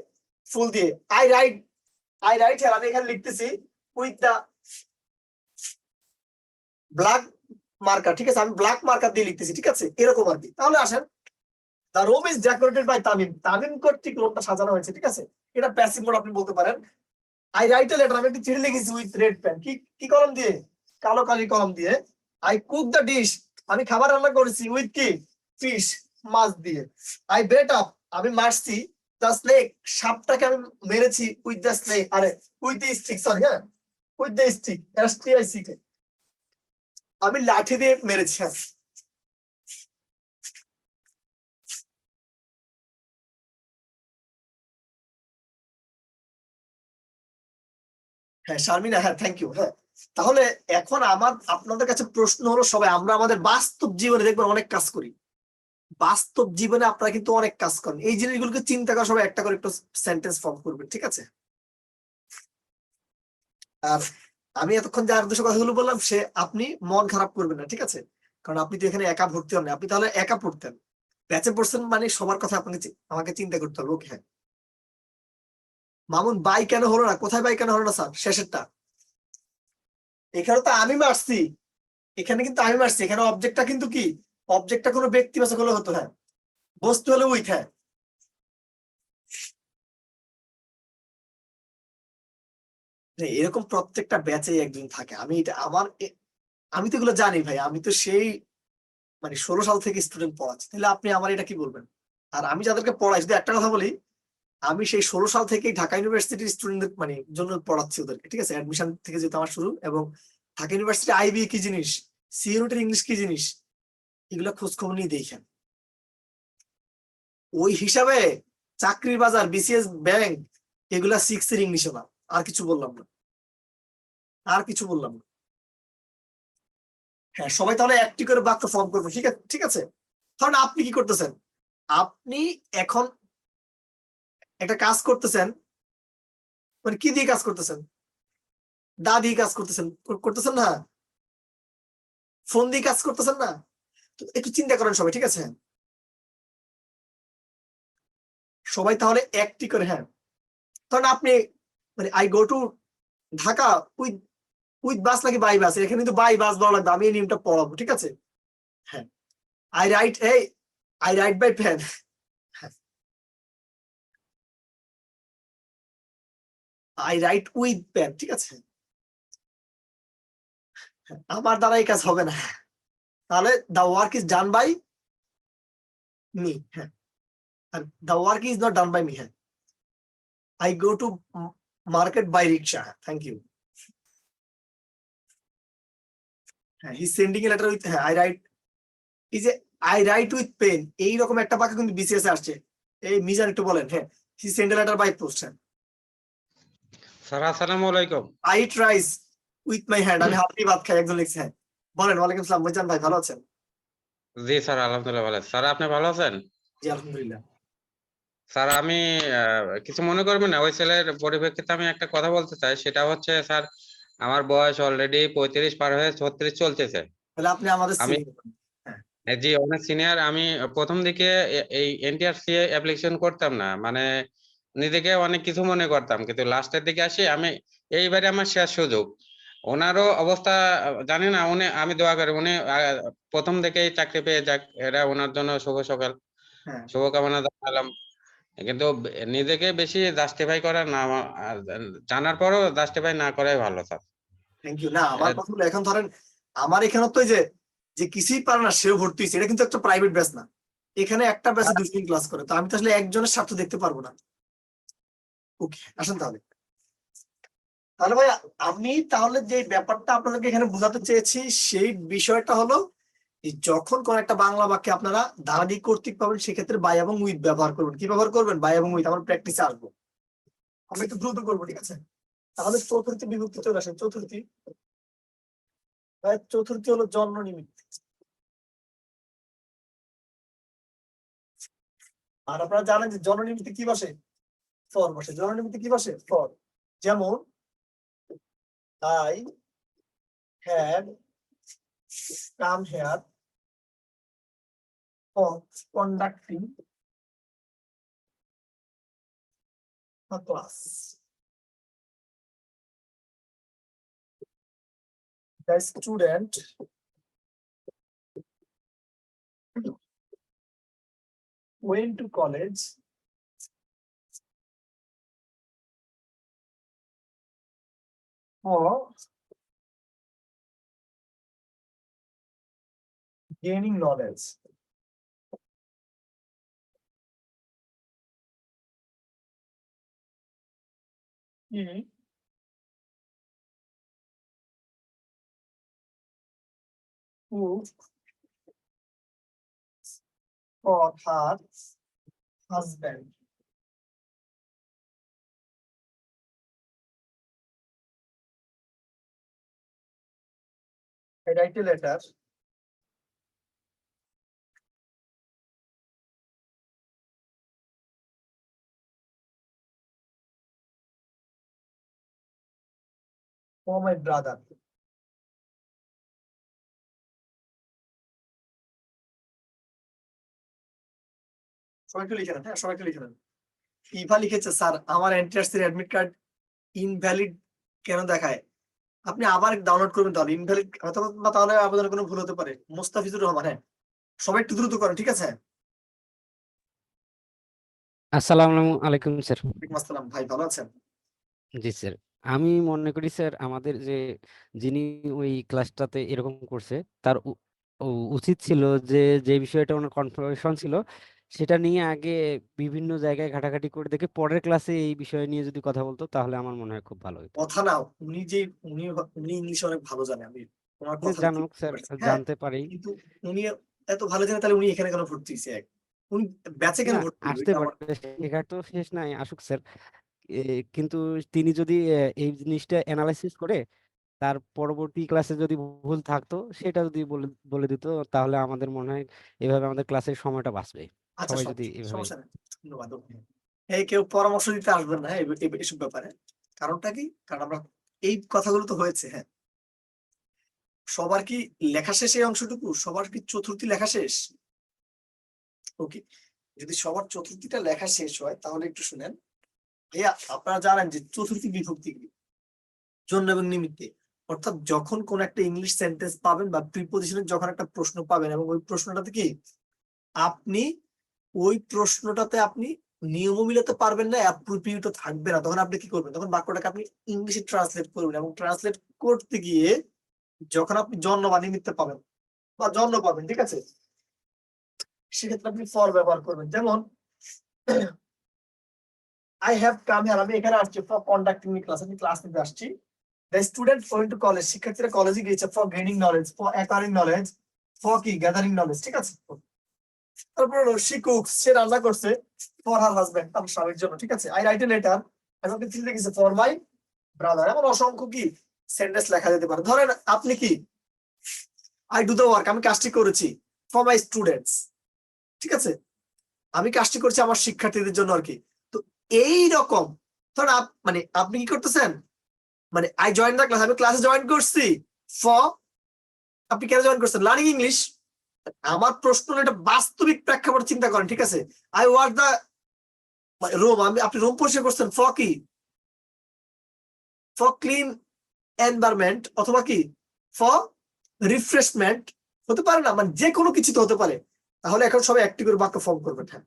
ফুল দিয়ে। আই রাইট হিয়ার, আমি এখানে লিখতেছি উইথ দা ব্ল্যাক মার্কার, ঠিক আছে, আমি ব্ল্যাক মার্কার দিয়ে লিখতেছি, ঠিক আছে, এরকম আর কি। তাহলে আসেন, the room is decorated by Tamim, Tamim কর্তৃক রুমটা সাজানো হয়েছে, ঠিক আছে। এটা প্যাসিভ মোড আপনি বলতে পারেন। আই রাইট এ লেটার, আমি একটা চিঠি লিখেছি উইথ রেড পেন, কি কলম দিয়ে, কালো কালি কলম দিয়ে। আই কুক দ্য ডিশ, আমি খাবার রান্না করেছি উইথ কি, ফিশ, মাছ দিয়ে। আই বেট আপ, আমি মারছি দ্য স্নেক, সাপটাকে আমি মেরেছি উইথ দ্য স্নেক, আরে উইথ দ্য স্টিক, সরি, হ্যাঁ উইথ দ্য স্টিক, STICK, আমি লাঠি দিয়ে মেরেছি। হ্যাঁ হ্যাঁ শারমিনা, হ্যাঁ থ্যাংক ইউ। হ্যাঁ তাহলে এখন আপনাদের কাছে প্রশ্ন হলো, সবাই আমরা আমাদের বাস্তব জীবনে দেখবেন অনেক কাজ করি, বাস্তব জীবনে আপনারা কিন্তু অনেক কাজ করেন। এই জিনিসগুলোকে চিন্তা করে সবাই একটা করে একটু সেন্টেন্স ফর্ম করবেন, ঠিক আছে। আর আমি এতক্ষণ যার উদ্দেশ্যে কথাগুলো বললাম, আপনি মন খারাপ করবেন না, ঠিক আছে, কারণ আপনি তো এখানে একা ভর্তি হন না, আপনি তাহলে একা পড়তেন। ব্যাচে পড়ছেন মানে সবার কথা আমাকে চিন্তা করতে হবে। ওকে, হ্যাঁ মামুন বাই কেন হলো না, কোথায় বাই কেন হলো না স্যার, শেষেরটা। এখানে তো আমি মারছি, এখানে কিন্তু আমি মারছি, এখানে অবজেক্টটা কিন্তু কি, অবজেক্টটা কোনো ব্যক্তিবাচক হলে হতো, হ্যাঁ বস্তু হলে উইথ। হ্যাঁ এরকম প্রত্যেকটা ব্যাচে একজন থাকে। আমি তো এগুলো জানি ভাই, আমি তো সেই মানে 16 সাল থেকে স্টুডেন্ট পড়াচ্ছি, তাহলে আপনি আমার এটা কি বলবেন। আর আমি যাদেরকে পড়াই, শুধু একটা কথা বলি, আমি সেই 16 সাল থেকেই ঢাকা ইউনিভার্সিটির স্টুডেন্টদের মানে জন্য পড়াচ্ছি ওদেরকে, ঠিক আছে। অ্যাডমিশন থেকে যেহেতু আমার শুরু, এবং ঢাকা ইউনিভার্সিটি আইবি কি জিনিস, সি ইউনিটের ইংলিশ কি জিনিস, এগুলা খোঁজ খবর নিয়ে দেখেন। ওই হিসাবে চাকরির বাজার, বিসিএস, ব্যাংক, এগুলা 6 এর ইংলিশে না। আর কিছু বললাম না, আর কিছু বললাম না। হ্যাঁ, সবাই তাহলে একটি করে বাক্য ফর্ম করবো, ঠিক আছে? ঠিক আছে, কারণ আপনি কি করতেছেন, আপনি এখন একটা কাজ করতেছেন, মানে কি দিয়ে কাজ করতেছেন? দা দিয়ে কাজ করতেছেন, করতেছেন না? ফোন দিয়ে কাজ করতেছেন না? তো একটু চিন্তা করেন সবাই, ঠিক আছে? সবাই তাহলে একটি করে, হ্যাঁ, কারণ আপনি মানে I go to Dhaka with with bus নাকি বাই বাস, এখানে কিন্তু বাই বাস বলা লাগবে, আমি এই নিয়মটা পড়াবো, ঠিক আছে? হ্যাঁ, I write by pen, I write with pen, ঠিক আছে? আমার দ্বারা এই কাজ হবে না, তাহলে the work is done by me. হ্যাঁ, the work is not done by me. হ্যাঁ, I go to market by rickshaw. Thank you. হ্যাঁ, he sending a letter with, হ্যাঁ, আই রাইট উইথ পেন, এইরকম একটা বাক্য কিন্তু বিসিএস এ আসছে। এই মিজান একটু বলেন। হ্যাঁ, he send a letter by post. হ্যাঁ, স্যার আসসালামু আলাইকুম। I eat rice with my hand, আমি হাত দিয়ে ভাত খাই, একজন লিখছে। হ্যাঁ, বলেন। ওয়ালাইকুম সালাম, মিজান ভাই ভালো আছেন? জি স্যার, আলহামদুলিল্লাহ ভালো আছি। স্যার আপনি ভালো আছেন? জি আলহামদুলিল্লাহ। স্যার আমি কিছু মনে করবেন না, ওই ছেলের পরিপ্রেক্ষিতে আমি একটা কথা বলতে চাই। সেটা হচ্ছে স্যার, আমার বয়স অলরেডি 35 পার হয়ে 36 চলতেছে। তাহলে আপনি আমাদের আমি senior। জি অনেক সিনিয়র। আমি প্রথম দিকে এই এনটিআরসি অ্যাপ্লিকেশন করতাম না, মানে নিজেকে অনেক কিছু মনে করতাম, কিন্তু লাস্টের দিকে আসি আমি, এইবারে আমার শেষ সুযোগ। ওনারও অবস্থা জানি না, উনি, আমি দোয়া করি উনি প্রথম থেকেই চাকরি পেয়ে যাক, এটা ওনার জন্য শুভ সকাল, হ্যাঁ, শুভকামনা জানালাম। কিন্তু নিজেকে বেশি জাস্টিফাই করা না, জানার পরও জাস্টিফাই না করাই ভালো স্যার। Thank you. না, আমার কথা হলো, এখন ধরেন আমার এখানে তো যে যে কিছুই পারে না সেও ভর্তি হয়েছে, এটা কিন্তু একটা প্রাইভেট ব্যাচ না। এখানে একটা ব্যাচে 2 দিন ক্লাস করে, তো আমি তো আসলে একজনের স্বার্থ দেখতে পারবো না। ওকে, আসেন তাহলে। তাহলে ভাই, আমি তাহলে যে ব্যাপারটা আপনাদেরকে এখানে বোঝাতে চেয়েছি, সেই বিষয়টা হলো যে যখন কোন একটা বাংলা বাক্যে আপনারা দ্বারাদি কর্তৃক পাবেন, সেক্ষেত্রে বাই এবং উইথ ব্যবহার করবেন। কি ব্যবহার করবেন? বাই এবং উইথ। আমার প্র্যাকটিসে আসবো, আমরা একটু দ্রুত করবো, ঠিক আছে? তাহলে চতুর্থী বিভক্তি চলে আসেন। চতুর্থী, চতুর্থী হলো জন্ম নিমিত্ত। আর আপনারা জানেন যে জননিমিত্তে কি বসে? ফর বসে। জননিমিত্তে কি বসে? ফর। যেমন I had come here for conducting a class. The student went to college for gaining knowledge. He cooked for her husband. I write a letter for my brother. সবাই একটু লিখে নেন। হ্যাঁ, সবাই একটু লিখে নেন। ইভা লিখেছে, স্যার আমার এনটিআরসি অ্যাডমিট কার্ড ইনভ্যালিড কেন দেখায়? আপনি আবার ডাউনলোড করবেন, তাহলে ইনভ্যালিড অথবা তাহলে আবেদনের কোনো ভুল হতে পারে। মোস্তাফিজুর রহমান। হ্যাঁ, সবাই একটু দ্রুত করেন, ঠিক আছে? আসসালামু আলাইকুম স্যার। ওয়ালাইকুম আসসালাম। ভাই ভালো আছেন? জি স্যার, আমি মনে করি স্যার আমাদের যিনি ওই ক্লাসটাতে এরকম করছে তার উচিত ছিল যে বিষয়টা ওনার কনফিউশন ছিল সেটা নিয়ে আগে বিভিন্ন জায়গায় ঘাটাঘাটি করে দেখে পরের ক্লাসে এই বিষয় নিয়ে যদি কথা বলতো তাহলে আমার মনে হয় খুব ভালো হতো। কথা না, উনি যে উনি উনি ইংলিশ অনেক ভালো জানে, আমি ওনার কথা জানুক স্যার, হ্যাঁ, জানতে পারি। কিন্তু উনি এত ভালো জানে তাহলে উনি এখানে কেন ভর্তি হয়েছে? উনি ব্যাচে কেন না ভর্তি হলো? আসতে এটা আমার পারে, শেখার তো শেষ নাই, আসুক স্যার। কিন্তু তিনি যদি এই জিনিসটা অ্যানালাইসিস করে তার পরবর্তী ক্লাসে যদি ভুল থাকতো সেটা যদি বলে বলে দিত, তাহলে আমাদের মনে হয় এভাবে আমাদের ক্লাসের সময়টা বাঁচবে, আচ্ছা, সবাই যদি এভাবে। সমস্যা নেই, ধন্যবাদ। এই কেউ পরামর্শ দিতে আসবেন না এসব ব্যাপারে। কারণটা কি? কারণ আমরা এই কথাগুলো তো হয়েছে, হ্যাঁ। সবার কি লেখা শেষ এই অংশটুকু? সবার কি চতুর্থী লেখা শেষ? ওকে, যদি সবার চতুর্থীটা লেখা শেষ হয় তাহলে একটু শুনেন। ভাইয়া আপনারা জানেন যে চতুর্থী বিভক্তি কি? জন্য এবং নিমিত্তে। অর্থাৎ যখন কোন একটা ইংলিশ সেন্টেন্স পাবেন বা প্রিপজিশনের যখন একটা প্রশ্ন পাবেন এবং ওই প্রশ্নটাতে কি আপনি ওই প্রশ্নটাতে আপনি নিয়মও মিলাতে পারবেন না, অ্যাপ্রোপ্রিয়েটও থাকবে না, তখন আপনি কি করবেন? তখন বাক্যটাকে আপনি ইংলিশে ট্রান্সলেট করবেন এবং ট্রান্সলেট করতে গিয়ে যখন আপনি জন্ম বা নিমিত্তে পাবেন বা জন্ম পাবেন, ঠিক আছে, সেক্ষেত্রে আপনি ফর ব্যবহার করবেন। যেমন আই হ্যাভ কাম হিয়ার, আমি এখানে আসছি ফর কন্ডাক্টিং ক্লাস, আমি ক্লাস নিতে আসছি। The student going to college, শিক্ষার্থীরা কলেজে গিয়েছে for gaining knowledge, for acquiring knowledge, for কি গ্যাদারিং নলেজ, ঠিক আছে। তারপর হলো শি কুকস, সে রান্না করছে ফর হার হাজবেন্ড, তার স্বামীর জন্য, ঠিক আছে। আই রাইট এ লেটার, আমি ওকে চিঠি লিখেছি ফর মাই ব্রাদার। এমন অসংখ্য কি সেন্টেন্স লেখা যেতে পারে। ধরেন আপনি কি আই ডু দ্য ওয়ার্ক, আমি কাজটি করেছি ফর মাই স্টুডেন্টস, ঠিক আছে, আমি কাজটি করছি আমার শিক্ষার্থীদের জন্য আর কি। তো এই রকম ধরেন মানে আপনি কি করতেছেন, মানে আই জয়েন দ্য ক্লাস, আমি ক্লাসে জয়েন করছি ফর, আপনি কেন জয়েন করছেন? Learning English. আমার প্রশ্ন হলো এটা বাস্তবিক প্রেক্ষাপট চিন্তা করেন, ঠিক আছে। আই ওয়াচ দ্য রুম, আপনি রুম পরিষ্কার করছেন ফর কি? ফর ক্লিন এনভায়রনমেন্ট, অথবা কি ফর রিফ্রেশমেন্ট, হতে পারে না, মানে যে কোনো কিছু তো হতে পারে। তাহলে এখন সবাই একটি করে বাক্য ফর্ম করবেন, হ্যাঁ।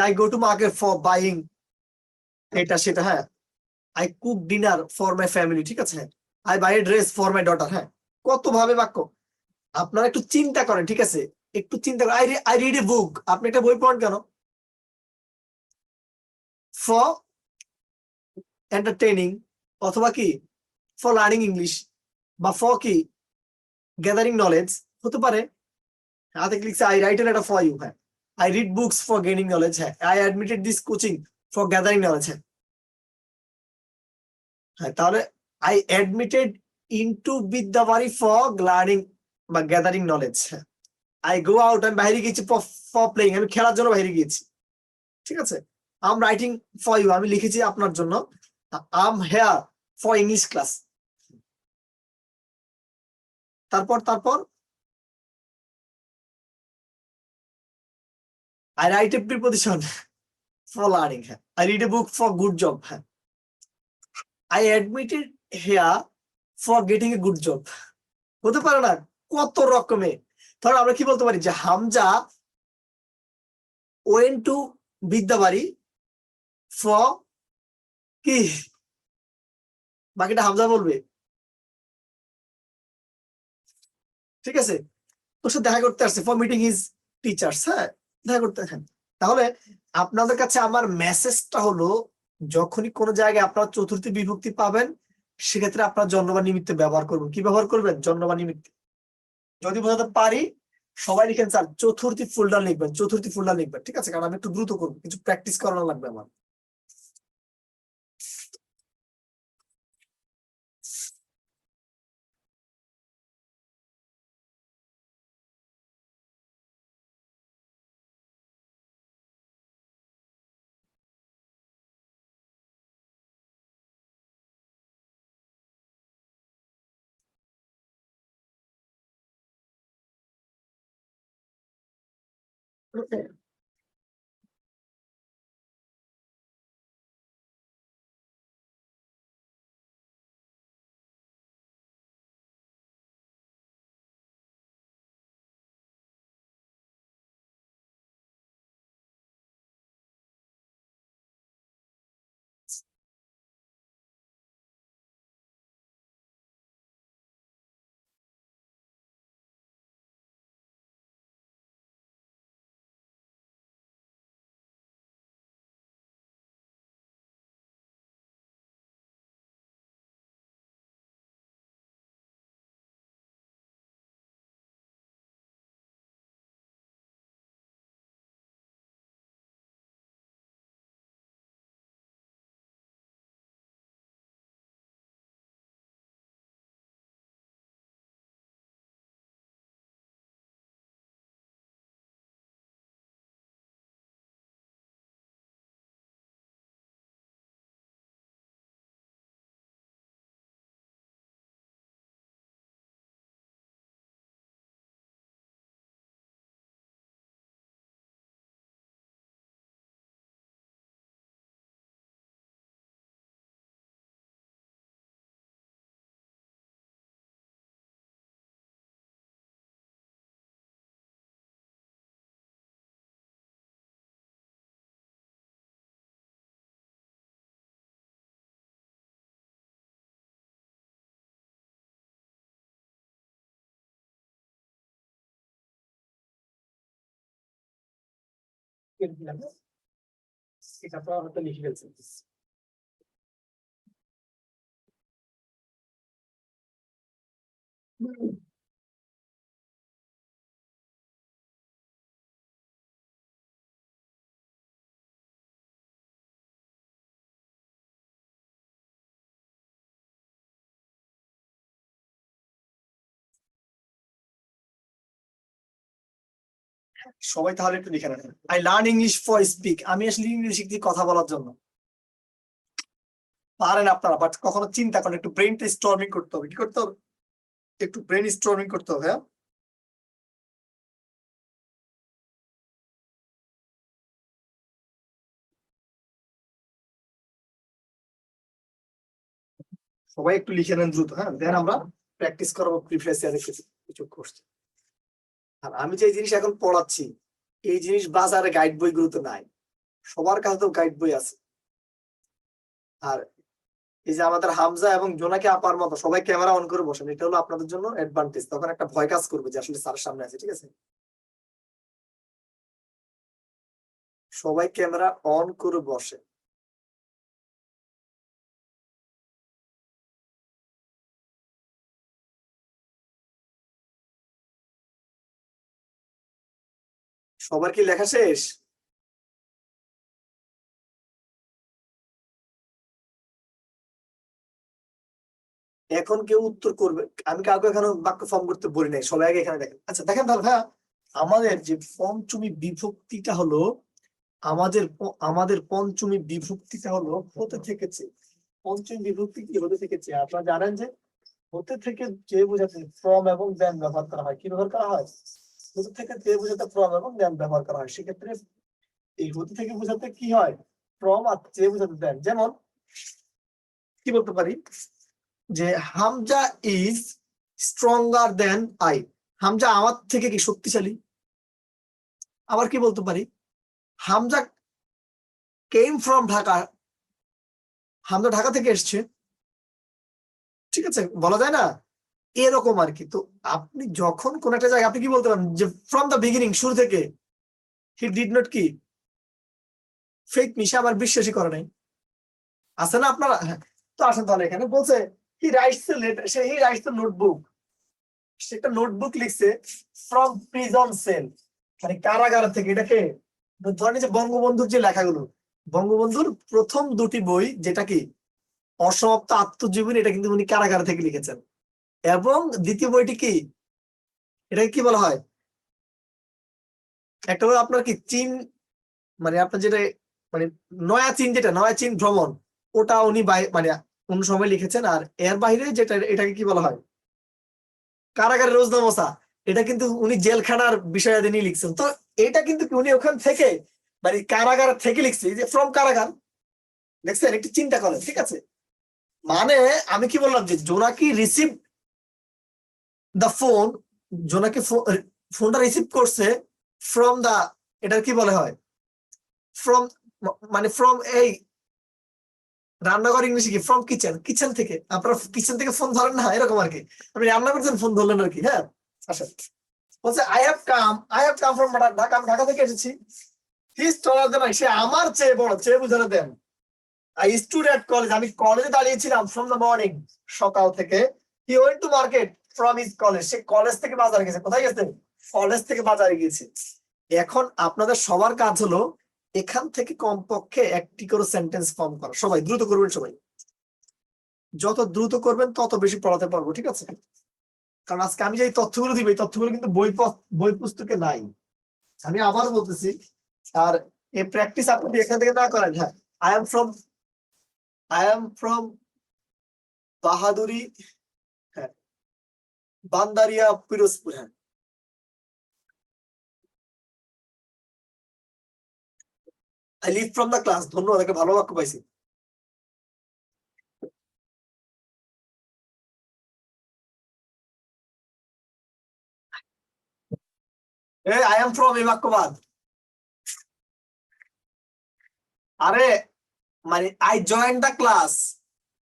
I go to market for buying এটা সেটা, হ্যাঁ। I cook dinner for my family, ঠিক আছে, হ্যাঁ। I buy a dress for my daughter, হ্যাঁ। কত ভাবে বাক্য, আপনারা একটু চিন্তা করেন, ঠিক আছে, একটু চিন্তা করেন। আই রিড এ বুক, আপনি একটা বই পড়েন কেন? ফর এন্টারটেইনিং, অথবা কি ফর লার্নিং ইংলিশ, বা ফর কি গ্যাদারিং নলেজ, হতে পারে। হাতে লিখছে I write a letter for you, হ্যাঁ। I read books for gaining knowledge, হ্যাঁ। I admitted this coaching for gathering knowledge, হ্যাঁ। হ্যাঁ, তাহলে I admitted into Bidyabari for learning বা গ্যাদারিং নলেজ, হ্যাঁ। আই গো আউট, আমি বাইরে গেছি ফর প্লেইং, আমি খেলার জন্য বাইরে গিয়েছি, ঠিক আছে। আম রাইটিং ফর ইউ, আমি লিখেছি আপনার জন্য। I'm here for English class. তারপর তারপর I write a preposition for learning, হ্যাঁ। I read a book for good job, হ্যাঁ। I admitted here for getting a good job, হতে পারে না, কত রকমের। ধরো আমরা কি বলতে পারি যে Hamza went to Bidyabari for কি, বাকিটা হামজা বলবে, ঠিক আছে। তোর সাথে দেখা করতে আসছে ফর মিটিং হিজ টিচার্স, হ্যাঁ, দেখা করতে, হ্যাঁ। তাহলে আপনাদের কাছে আমার মেসেজটা হলো, যখনই কোনো জায়গায় আপনারা চতুর্থী বিভক্তি পাবেন সেক্ষেত্রে আপনার জন্ম বা নিমিত্তে ব্যবহার করবেন। কি ব্যবহার করবেন? জন্ম বা নিমিত্তে। যদি বোঝাতে পারি সবাই লিখেন স্যার চতুর্থী ফুলডাউন লিখবেন, চতুর্থী ফুলডাউন লিখবেন, ঠিক আছে, কারণ আমি একটু দ্রুত করবো, কিছু প্র্যাকটিস করানো লাগবে আমার। এটা আপনারা হয়তো লিখে ফেলছেন। সবাই তাহলে একটু লিখে রাখেন, I learn English for speak. আমি আসলে ইংলিশ শিখছি কথা বলার জন্য। পারেন আপনারা, বাট কখনো চিন্তা করেন, একটু ব্রেনটা স্টর্মিং করতে হবে। কি করতে হবে? একটু ব্রেন স্টর্মিং করতে হবে। হ্যাঁ, সবাই একটু লিখে নেন দ্রুত। হ্যাঁ, দেন আমরা প্র্যাকটিস করবো প্রিভিয়াস ইয়ারের কিছু কোর্স। আর আমি যে জিনিস এখন পড়াচ্ছি, এই জিনিস বাজারে গাইড বইগুলোতে নাই, সবার কাছে তো গাইড বই আছে। আর এই যে আমাদের হামজা এবং জোনাকি আপার মতো সবাই ক্যামেরা অন করে বসেন, এটা হলো আপনাদের জন্য অ্যাডভান্টেজ। তখন একটা ভয় কাজ করবে যে আসলে স্যারের সামনে আছে। ঠিক আছে, সবাই ক্যামেরা অন করে বসে। সবার কি লেখা শেষ? এখন কেউ উত্তর করবে? আমি কাউকে এখানে বাক্য ফর্ম করতে বলি নাই, সবাই আগে এখানে দেখেন। আচ্ছা দেখেন তাহলে, হ্যাঁ, আমাদের যে পঞ্চমী বিভক্তিটা হলো, আমাদের পঞ্চমী বিভক্তিটা হলো হতে থেকেছে। পঞ্চমী বিভক্তি কি হতে থেকেছে? আপনারা জানেন যে হতে থেকে যে বোঝাতে ফ্রম এবং দেন ব্যবহার করা হয়। কি ব্যবহার করা হয়? হতে থেকে যে বোঝাতে ফ্রম এবং দেন ব্যবহার করা হয়। সেক্ষেত্রে এই হতে থেকে বোঝাতে কি হয়? ফ্রম আর যে বোঝাতে দেন। যেমন কি বলতে পারি যে Hamza is stronger than I. Hamza আমার থেকে কি শক্তিশালী। আবার কি বলতে পারি, হামজা কেম ফ্রম ঢাকা। হামজা ঢাকা থেকে এসছে। ঠিক আছে, বলা যায় না এরকম আর কি। তো আপনি যখন কোন একটা জায়গায় আপনি কি বলতে পারেন যে ফ্রম দ্য বিগিনিং, শুরু থেকে, হি ডিড নট কি ফেক মি, সে আমার বিশ্বাসই করে নাই। আছে না আপনারা? হ্যাঁ, তো আসেন তাহলে এখানে বলছে he writes a letter, he writes a notebook. সে একটা নোটবুক লিখছে ফ্রম প্রিজন সেল, মানে কারাগার থেকে। এটাকে ধরেন যে বঙ্গবন্ধুর যে লেখাগুলো, বঙ্গবন্ধুর প্রথম দুটি বই, যেটা কি অসমাপ্ত আত্মজীবনী, এটা কিন্তু উনি কারাগার থেকে লিখেছেন। এবং দ্বিতীয় বইটি কি, এটাকে কি বলা হয়? একটা হলো আপনার কি চীন, মানে আপনার যেটা মানে নয়া চীন, যেটা নয়া চীন ভ্রমণ, ওটা উনি মানে কোন সময় লিখেছেন। আর এর বাইরে যেটা, এটাকে কি বলা হয়? কারাগারের রোজনামচা। এটা কিন্তু উনি জেলখানার বিষয়াদি নিয়ে লিখছেন। তো এটা কিন্তু উনি ওখান থেকে, মানে কারাগার থেকে লিখছে, যে ফ্রম কারাগার। দেখছেন, একটু চিন্তা করেন। ঠিক আছে, মানে আমি কি বললাম যে জোনাকি রিসিভ দ্য ফোন, জোনাকি ফোনটা রিসিভ করছে ফ্রম দা, এটার কি বলে হয়? ফ্রম, মানে ফ্রম এই রান্নাঘর ইংলিশে কি? ফ্রম কিচেন, কিচেন থেকে। আপনারা কিচেন থেকে ফোন ধরেন না, এরকম আর কি। আপনি রান্না করছেন, ফোন ধরলেন আর কি। হ্যাঁ, আচ্ছা, বলছে I have come from Dhaka, আমি ঢাকা থেকে এসেছি। He is taller then I, সে আমার চেয়ে বড়, চেয়ে বুঝানো দেন। আই স্টুড এট কলেজ, আমি কলেজে দাঁড়িয়েছিলাম ফ্রম দ্য মর্নিং, সকাল থেকে। He went to market from his college, say college থেকে বাজারে গেছে। কোথায় গেছে? কলেজ থেকে বাজারে গিয়েছে। এখন আপনাদের সবার কাজ হলো এখান থেকে কমপক্ষে একটি করে সেন্টেন্স ফর্ম করা। সবাই দ্রুত করবেন, সবাই যত দ্রুত করবেন তত বেশি পড়াতে পারবো। ঠিক আছে, কারণ আজকে আমি যে এই তথ্যগুলো দিব, এই তথ্যগুলো কিন্তু বই পুস্তকে নাই। আমি আবার বলতেছি, আর এই প্র্যাকটিস আপনি এখান থেকে না করেন। হ্যাঁ, আই এম ফ্রম বাহাদুরি, হ্যাঁ, বান্দারিয়া, পিরোজপুর। হ্যাঁ, I live from the class. ধন্যবাদ, একটা ভালো বাক্য পাইছি। আই এম ফ্রম, এই বাক্য বাদ। আরে মানে I join the class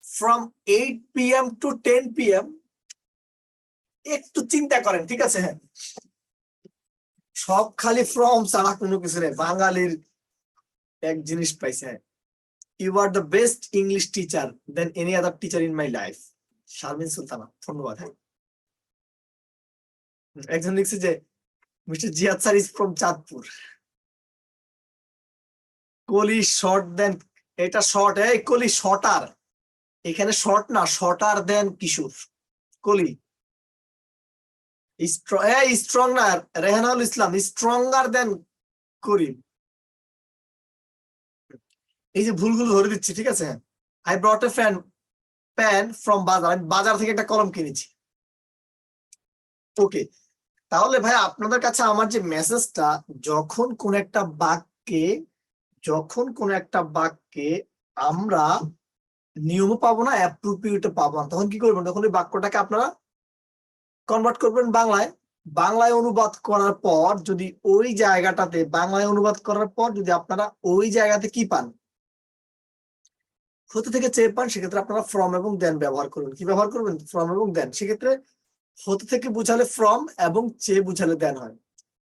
from 8 PM to 10 PM। একটু চিন্তা করেন। ঠিক আছে, হ্যাঁ, সব খালি ফ্রম ছাড়া কোনো কিছু নেই। বাঙালির এক জিনিস পাইছে, you are the best English teacher than any other teacher in my life. Sharmin Sultana, ধন্যবাদ। একজন লিখছে যে mister Ziad sir is from Chandpur. Koli short দেন, এটা শর্ট, এই কলি শর্টার, এখানে শর্ট না, শর্টার দেন কিশোর। কলি স্ট্রং না, রেহানাউল ইসলাম স্ট্রঙ্গার দেন করিম। এই যে ভুলগুলো ধরে দিচ্ছি, ঠিক আছে। I brought A pan from বাজার, আমি বাজার থেকে একটা কলম কিনেছি। ওকে, তাহলে ভাই আপনাদের কাছে আমার যে মেসেজটা, যখন কোন একটা বাক্যে আমরা নিয়মও পাবো না, অ্যাপ্রোপ্রিয়েট পাবো না, তখন কি করবেন? তখন ওই বাক্যটাকে আপনারা কনভার্ট করবেন বাংলায়। বাংলায় অনুবাদ করার পর যদি ওই জায়গাটাতে, বাংলায় অনুবাদ করার পর যদি আপনারা ওই জায়গাতে কি পান, হতে থেকে চেয়ে পান, সেক্ষেত্রে আপনারা ফ্রম এবং দেন ব্যবহার করবেন। কি ব্যবহার করবেন? ফ্রম এবং দেন। সেক্ষেত্রে হতে থেকে বুঝালে ফ্রম এবং চেয়ে বুঝালে দেন হয়।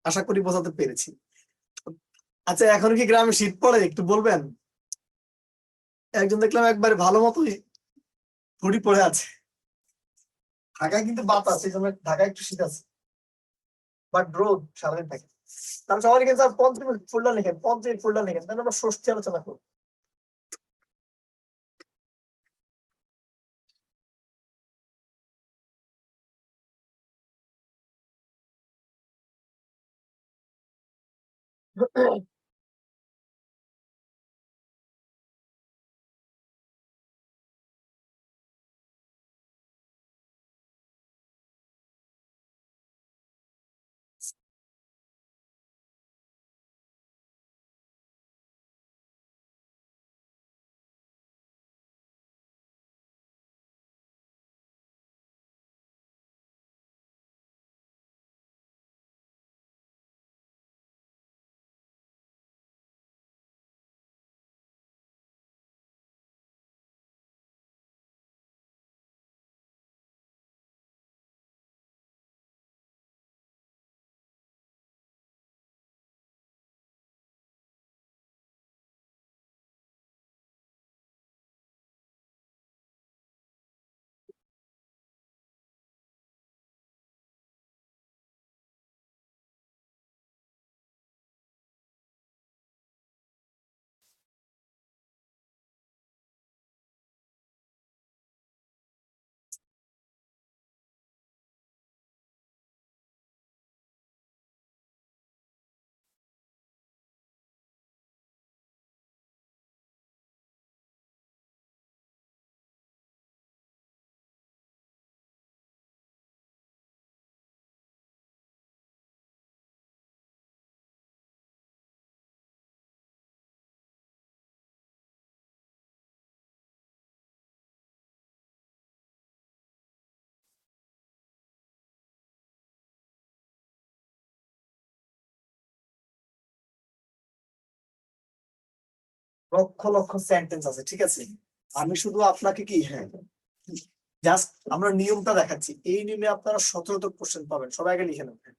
আশা করি বোঝাতে পেরেছি। আচ্ছা, এখন কি গ্রামে শীত পড়ে একটু বলবেন? একজন দেখলাম একবারে ভালো মতোই হুডি পড়ে আছে। ঢাকায় কিন্তু বাতাস, এই জন্য ঢাকায় একটু শীত আছে, বাট রোদ সারাদিন থাকে। তাহলে সবাই লিখেন স্যার পঞ্চমী ফুলটা লিখেন, পঞ্চমী ফুলটা লিখেন, তাহলে আমরা ষষ্ঠী আলোচনা করবো। লক্ষ লক্ষ সেন্টেন্স আছে, ঠিক আছে। আমি শুধু আপনাকে কি, হ্যাঁ, জাস্ট আমরা নিয়মটা দেখাচ্ছি। এই নিয়মে আপনারা 17টা কোশ্চেন পাবেন, সবাইকে লিখে নেবেন।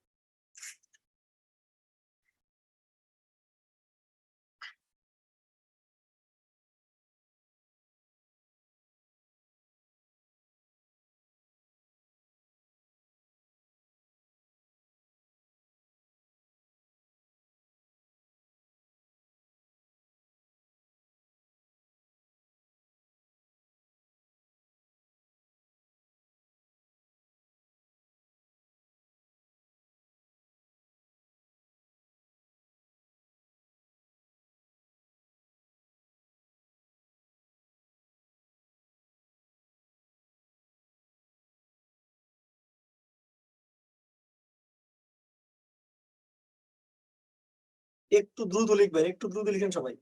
একটু দ্রুত লিখবেন, একটু দ্রুত লিখেন সবাই।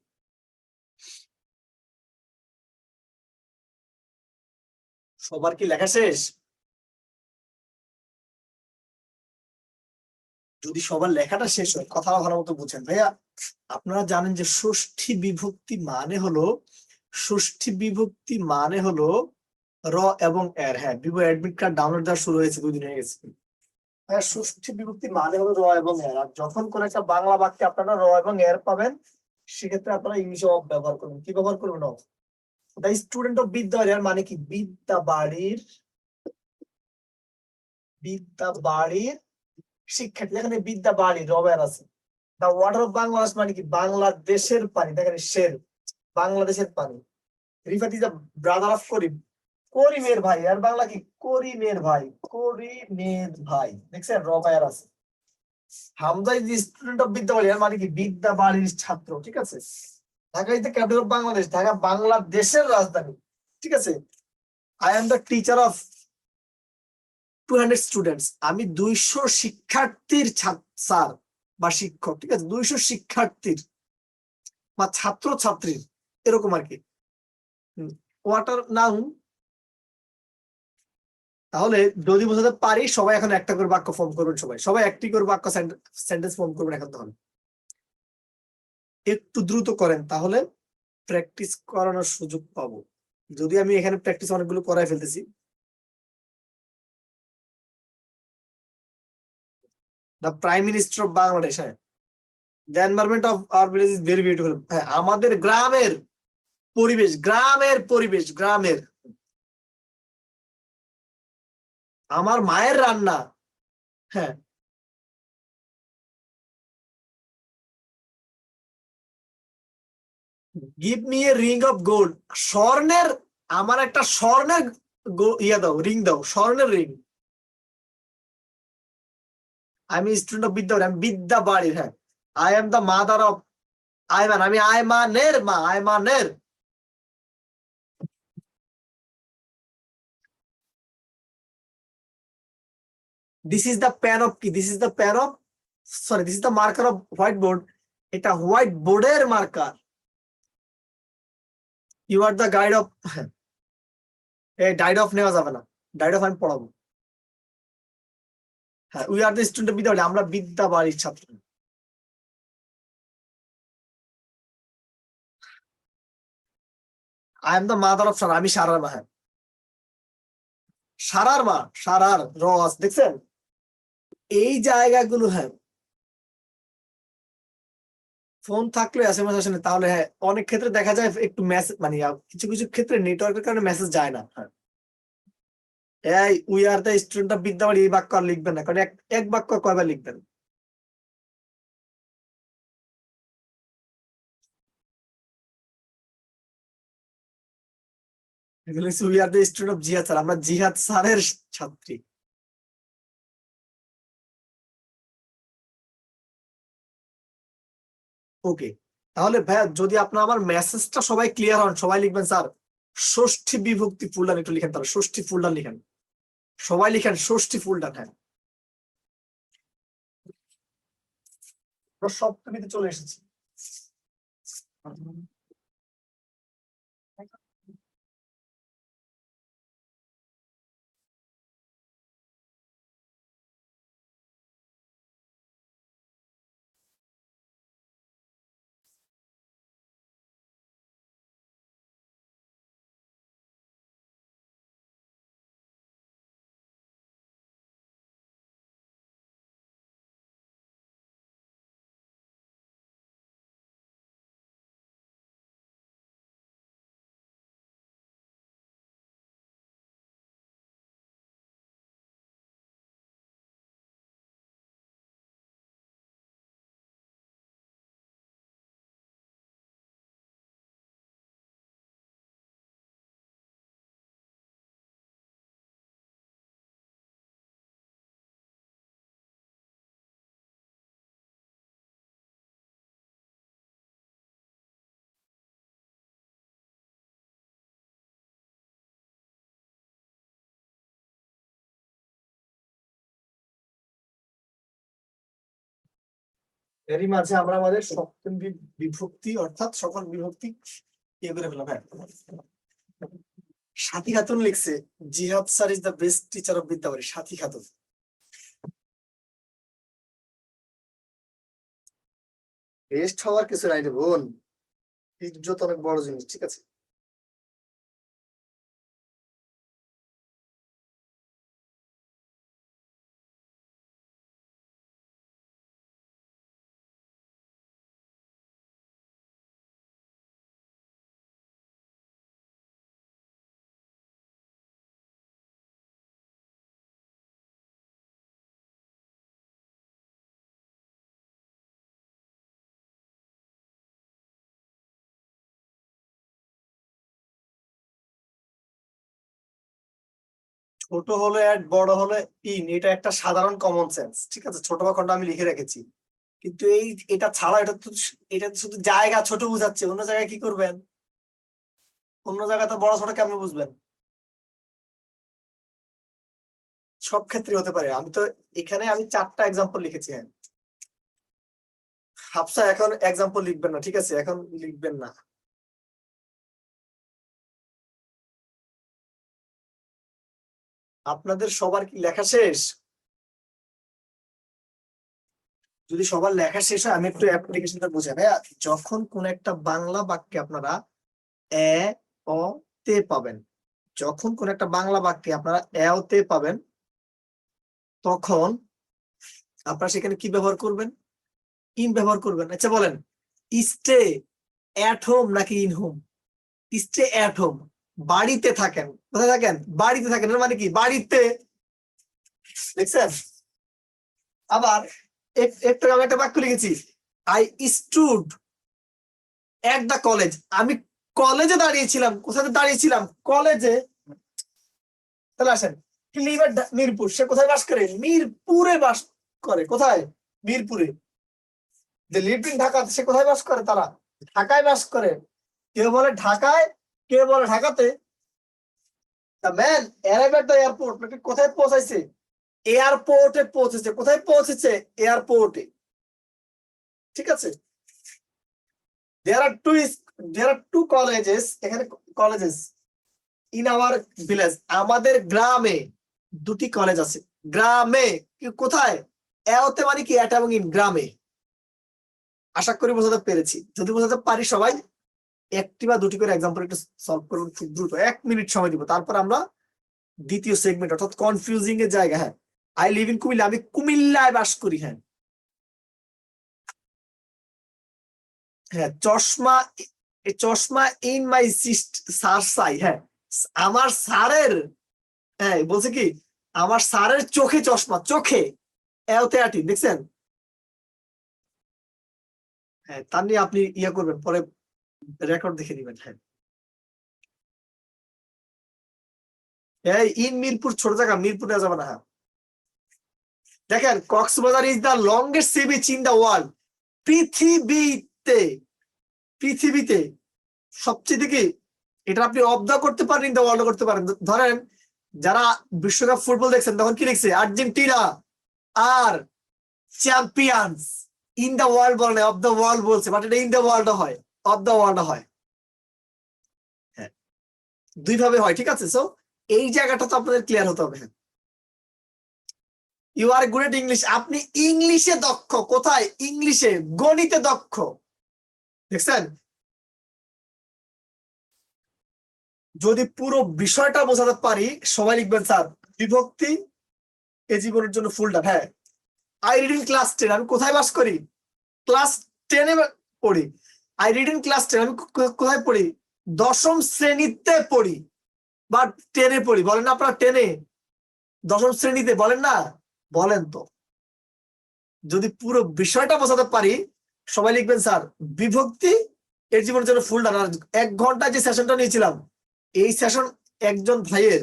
সবার কি লেখা শেষ? যদি সবার লেখাটা শেষ হয়, কথা ভালো মতো বুঝেন ভাইয়া। আপনারা জানেন যে ষষ্ঠী বিভক্তি মানে হলো র এবং এর। হ্যাঁ, ভিভো অ্যাডমিট কার্ড ডাউনলোড দেওয়া শুরু হয়েছে, 2 দিন হয়ে গেছে। হ্যাঁ, ষষ্ঠী বিভক্তি মানে হলো র এবং এর। আর যখন কোন একটা বাংলা বাক্যে আপনারা র এবং এর পাবেন, সেক্ষেত্রে আপনারা ইংলিশে অফ ব্যবহার করবেন। কি ব্যবহার করবেন? Of. The student of Bidyabari মানে কি? বিদ্যাবাড়ির শিক্ষার্থী। এখানে বিদ্যাবাড়ি রবের আছে। দ্য ওয়াটার অফ বাংলাদেশ মানে কি? বাংলাদেশের পানি। দেখেন শের, বাংলাদেশের পানি। Rifat is the brother of Karim, করিমের ভাই। আর বাংলা কি? করিমের ভাই, করিমের ভাই। দেখছেন রবায়ার আছে। Hamza is the student of Bidyabari মানে কি? বিদ্যাবাড়ির ছাত্র। ঠিক আছে। Dhaka is the capital of Bangladesh, Dhaka বাংলাদেশের রাজধানী। ঠিক আছে। I am the teacher of 200 students, আমি 200 শিক্ষার্থীর স্যার বা শিক্ষক। ঠিক আছে, 200 শিক্ষার্থীর বা ছাত্র ছাত্রীর, এরকম আর কি। Water noun. তাহলে যদি বোঝাতে পারি, সবাই এখন একটা করে বাক্য ফর্ম করবেন। সবাই একটি করে বাক্য সেন্টেন্স ফর্ম করবেন এখন। তাহলে একটু দ্রুত করেন, তাহলে প্র্যাকটিস করানোর সুযোগ পাবো। যদি আমি এখানে প্র্যাকটিস অনেকগুলো করাই ফেলতেছি। The prime minister of Bangladesh. হ্যাঁ, the environment of our village is very beautiful. হ্যাঁ, আমাদের গ্রামের পরিবেশ, গ্রামের। আমার মায়ের রান্না। হ্যাঁ, give me a ring of gold, স্বর্ণের, আমার একটা স্বর্ণের ইয়া দাও, রিং দাও, স্বর্ণের রিং। আমি স্টুডেন্ট অফ বিদ্যাবাড়ি, আমি বিদ্যাবাড়ির। হ্যাঁ, I am the mother of Aiman, আমি আইমানের মা, আইমানের। This is the pen of কি? This is the pen of, sorry, this is the marker of white board, এটা হোয়াইট বোর্ডের মার্কার। You are the guide of, এই ডাইড অফ নেওয়া যাবে না, ডাইড অফ আমি পড়াবো। হ্যাঁ, we are the student of Bidyabari, আমরা বিদ্যাবাড়ির ছাত্র। I am the mother of Sara, আমি সারার মা। হ্যাঁ, সারার মা, সারার রস। দেখছেন এই জায়গাগুলো? হ্যাঁ, ফোন থাকলে এসএমএস আসে না, তাহলে হ্যাঁ অনেক ক্ষেত্রে দেখা যায় একটু মেসেজ, মানে কিছু কিছু ক্ষেত্রে নেটওয়ার্কের কারণে মেসেজ যায় না। হ্যাঁ, এই we are the student of Bidyabari, এই বাক্য আর লিখবেন না, কারণ এক বাক্য কয়বার লিখবেন? We are the student of জিহাদ স্যার, আমরা জিহাদ স্যারের ছাত্রী। ওকে, তাহলে ভাইয়া যদি আপনার আমার মেসেজটা সবাই ক্লিয়ার হন, সবাই লিখবেন স্যার ষষ্ঠী বিভক্তি ফুলডান, একটু লিখেন। তাহলে ষষ্ঠী ফুলডান লিখেন, সবাই লিখেন ষষ্ঠী ফুলডান। হ্যাঁ, সপ্তমীতে চলে এসেছি। এরই মাঝে আমরা আমাদের সপ্তম বিভক্তি অর্থাৎ সকল বিভক্তি ইয়ে করে ফেলাম। হ্যাঁ, সাথী খাতুন লিখছে জিহাদ sir is the best teacher of Bidyabari. Sathi Khatun, best হওয়ার কিছু নাই রে বোন, ইজ্জত অনেক বড় জিনিস। ঠিক আছে। ছোট হলে অ্যাট, বড় হলে ইন, এটা একটা সাধারণ কমন সেন্স, ঠিক আছে? ছোট বা খন্ড আমি লিখে রেখেছি, কিন্তু এটা ছাড়া এটা তো শুধু জায়গা ছোট বোঝাচ্ছে, অন্য জায়গায় কি করবেন? অন্য জায়গায় তো বড় ছোট কেমন বুঝবেন? সব ক্ষেত্রে হতে পারে। এখানে আমি 4টা এক্সাম্পল লিখেছি। হ্যাঁ, হাফসা এখন এক্সাম্পল লিখবেন না, ঠিক আছে? এখন লিখবেন না। আপনাদের সবার কি লেখা শেষ? যদি সবার লেখা শেষ হয়, আমি একটু অ্যাপ্লিকেশনটা বুঝাই। ভাইয়া, যখন কোন একটা বাংলা বাক্যে আপনারা এ, অ, তে পাবেন, যখন কোন একটা বাংলা বাক্যে আপনারা এ, ও, তে পাবেন, তখন আপনারা সেখানে কি ব্যবহার করবেন? ইন ব্যবহার করবেন। আচ্ছা বলেন, স্টে অ্যাট হোম নাকি in home? Stay at home, বাড়িতে থাকেন। কোথায় থাকেন? বাড়িতে থাকেন। এর মানে কি? বাড়িতে। দেখছেন? আবার একটু আমি একটা বাক্য লিখেছি, I stood at the college. আমি কলেজে দাঁড়িয়েছিলাম। কোথায় দাঁড়িয়েছিলাম? কলেজে। তাহলে আসেন, he live at মিরপুর, সে কোথায় বাস করে? মিরপুরে বাস করে। কোথায়? মিরপুরে। যে লিভ ইন ঢাকা, সে কোথায় বাস করে? তারা ঢাকায় বাস করে। কেউ বলে ঢাকায়, কেউ বলে ঢাকাতে। The man arrived at the airport, কোথায় পৌঁছাইছে? এয়ারপোর্টে পৌঁছেছে। কোথায় পৌঁছেছে? এয়ারপোর্টে। ঠিক আছে? there are two colleges, এখানে কলেজেস ইন আওয়ার ভিলেজ, আমাদের গ্রামে 2টি কলেজ আছে। গ্রামে। কোথায়? এতে মানে কি? এটা এবং ইন, গ্রামে। আশা করি বোঝাতে পেরেছি। যদি বোঝাতে পারি সবাই 1টি বা 2টি করে এক্সাম্পল একটু সলভ করুন খুব দ্রুত, 1 মিনিট সময় দিব। তারপর আমরা দ্বিতীয় সেগমেন্ট, অর্থাৎ কনফিউজিং এর জায়গা। হ্যাঁ, আই লিভ ইন কুমিল্লা, আমি কুমিল্লায় বাস করি। হ্যাঁ হ্যাঁ, চশমা ইন মাই স্যার সাই। হ্যাঁ, আমার স্যারের, হ্যাঁ বলছে কি, আমার স্যারের চোখে চশমা। চোখে এতে আটি। দেখছেন? হ্যাঁ, তার নিয়ে আপনি ইয়ে করবেন, পরে রেকর্ড দেখে নিবেন। হ্যাঁ, ইন মিরপুর ছোট জায়গা, মিরপুর নেওয়া যাবে না। হ্যাঁ, দেখেন, Cox's Bazar is the longest sea beach in the world. পৃথিবীতে, পৃথিবীতে সবচেয়ে কি, এটা আপনি অবদা করতে পারেন, ইন দ্য ওয়ার্ল্ড করতে পারেন। ধরেন, যারা বিশ্বকাপ ফুটবল দেখছেন, তখন কি লিখছে? Argentina are champions. In the world বলে, অফ দ্য ওয়ার্ল্ড বলছে, বাট এটা ইন দ্য ওয়ার্ল্ড হয়, অফ দ্য ওয়ার্ল্ড হয়। হ্যাঁ, দুইভাবে হয়। ঠিক আছে? সো এই জায়গাটা তো আপনাদের ক্লিয়ার হতে হবে। You are good at English, আপনি ইংলিশে দক্ষ। কোথায়? ইংলিশে। গণিতে দক্ষ। দেখছেন? যদি পুরো বিষয়টা বোঝাতে পারি, সবাই লিখবেন স্যার বিভক্তি এ জীবনের জন্য ফুলটা। হ্যাঁ, আই রিড ইন ক্লাস 10, আমি কোথায় বাস করি? ক্লাস 10-এ পড়ি। আই রিড ইন ক্লাস 10, আমি কোথায় পড়ি? 10ম শ্রেণীতে পড়ি বা 10-এ পড়ি। বলেন না আপনারা 10-এ? 10ম শ্রেণীতে বলেন না? বলেন তো। যদি পুরো বিষয়টা বোঝাতে পারি, সবাই লিখবেন স্যার বিভক্তি এর জীবনের জন্য ফুল ডান। 1 ঘন্টা যে সেশনটা নিয়েছিলাম, এই সেশন একজন ভাইয়ের